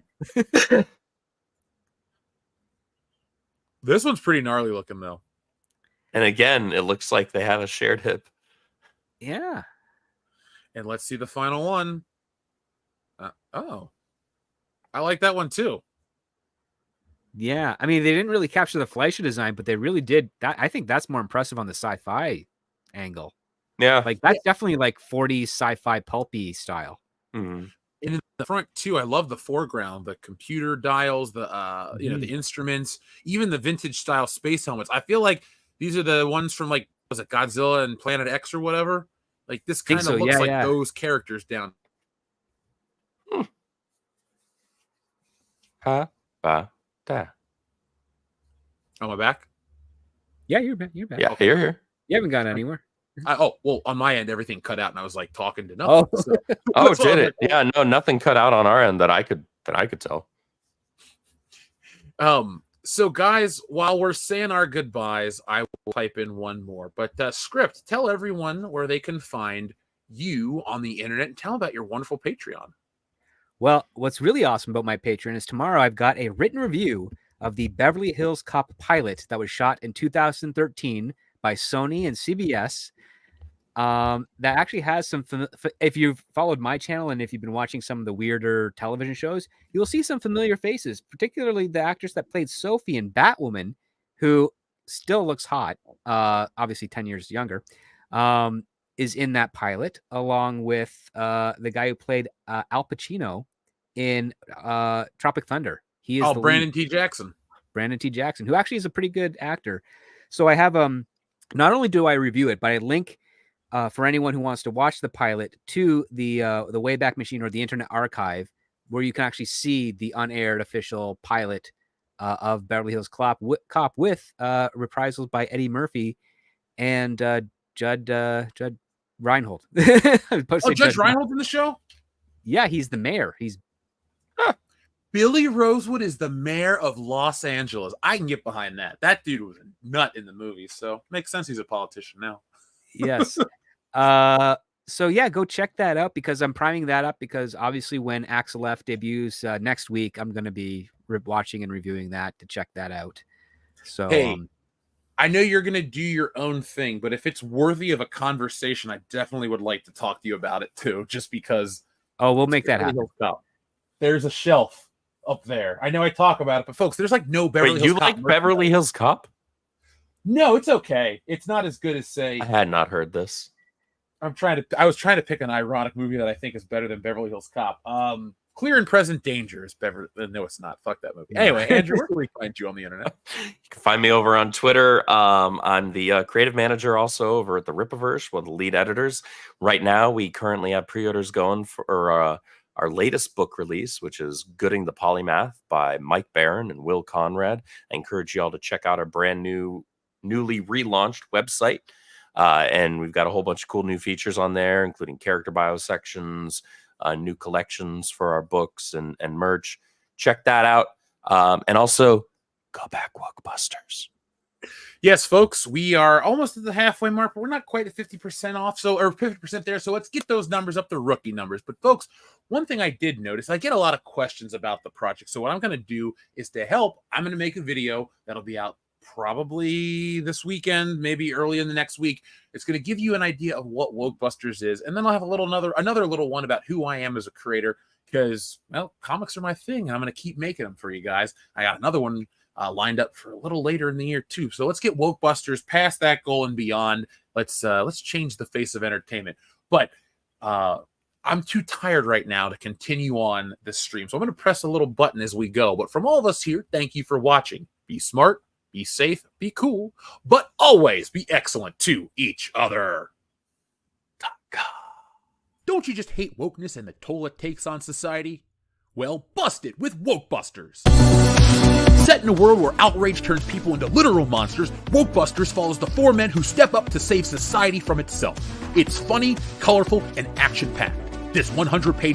excited. This one's pretty gnarly looking though. And again, it looks like they have a shared hip. Yeah. And let's see the final one. I like that one too. Yeah. I mean, they didn't really capture the Fleischer design, but they really did. That I think that's more impressive on the sci-fi angle. Yeah. Like that's definitely like 40s sci-fi pulpy style. Mhm. And in the front too, I love the foreground, the computer dials, the the instruments, even the vintage style space helmets. I feel like these are the ones from like, was it Godzilla and Planet X or whatever? Like this Think kind of so, looks yeah, like yeah. those characters down. Ha, ba, da. On my back. Yeah, you're back. You're back. Yeah, here, here. You haven't gone anywhere. Well, on my end, everything cut out, and I was like talking to nothing. Oh. So. Oh, That's what did I'm it? Yeah, no, nothing cut out on our end that I could tell. So guys, while we're saying our goodbyes, I will type in one more. But Script, tell everyone where they can find you on the internet and tell them about your wonderful Patreon. Well, what's really awesome about my Patreon is tomorrow I've got a written review of the Beverly Hills Cop pilot that was shot in 2013 by Sony and CBS. That actually has some. If you've followed my channel and if you've been watching some of the weirder television shows, you will see some familiar faces, particularly the actress that played Sophie in Batwoman, who still looks hot, obviously 10 years younger, is in that pilot, along with the guy who played Al Pacino in Tropic Thunder. He is Brandon T. Jackson. Brandon T. Jackson, who actually is a pretty good actor. So I have not only do I review it, but I link for anyone who wants to watch the pilot to the Wayback Machine or the Internet Archive, where you can actually see the unaired official pilot of Beverly Hills Cop with reprisals by Eddie Murphy and Judd Reinhold. Judge Reinhold in the show? Yeah, he's the mayor. He's Billy Rosewood is the mayor of Los Angeles. I can get behind that. That dude was a nut in the movie, so makes sense he's a politician now. yes. So yeah, go check that out because I'm priming that up because obviously when Axel F debuts next week, I'm going to be watching and reviewing that to check that out. So hey, I know you're going to do your own thing, but if it's worthy of a conversation, I definitely would like to talk to you about it too, just because. Oh, we'll make that happen. There's a shelf up there. I know I talk about it, but folks, there's like no Beverly Wait, Hills you Cop like Beverly Hills Cop? No, it's okay. It's not as good as say. I had not heard this. I was trying to pick an ironic movie that I think is better than Beverly Hills Cop. Clear and Present Danger is Beverly. No, it's not. Fuck that movie. Anyway, Andrew, where can we find you on the internet? You can find me over on Twitter. I'm the creative manager also over at the Ripaverse, one of the lead editors. Right now, we currently have pre-orders going for our latest book release, which is Gooding the Polymath by Mike Barron and Will Conrad. I encourage you all to check out our brand new, newly relaunched website. And we've got a whole bunch of cool new features on there, including character bio sections, new collections for our books and merch. Check that out. And also, go back, Wokebusters. Yes, folks, we are almost at the halfway mark, but we're not quite at 50% off, or 50% there. So let's get those numbers up to rookie numbers. But folks, one thing I did notice, I get a lot of questions about the project. So what I'm going to do is, to help, I'm going to make a video that'll be out probably this weekend, maybe early in the next week. It's going to give you an idea of what Wokebusters is, and then I'll have another little one about who I am as a creator, because, well, comics are my thing, and I'm going to keep making them for you guys. I got another one lined up for a little later in the year too. So let's get Wokebusters past that goal and beyond. Let's change the face of entertainment. But I'm too tired right now to continue on this stream, so I'm going to press a little button as we go. But from all of us here, thank you for watching. Be smart, be safe, be cool, but always be excellent to each other. Don't you just hate wokeness and the toll it takes on society? Well, bust it with Wokebusters. Set in a world where outrage turns people into literal monsters, Wokebusters follows the 4 men who step up to save society from itself. It's funny, colorful, and action-packed. This 100-page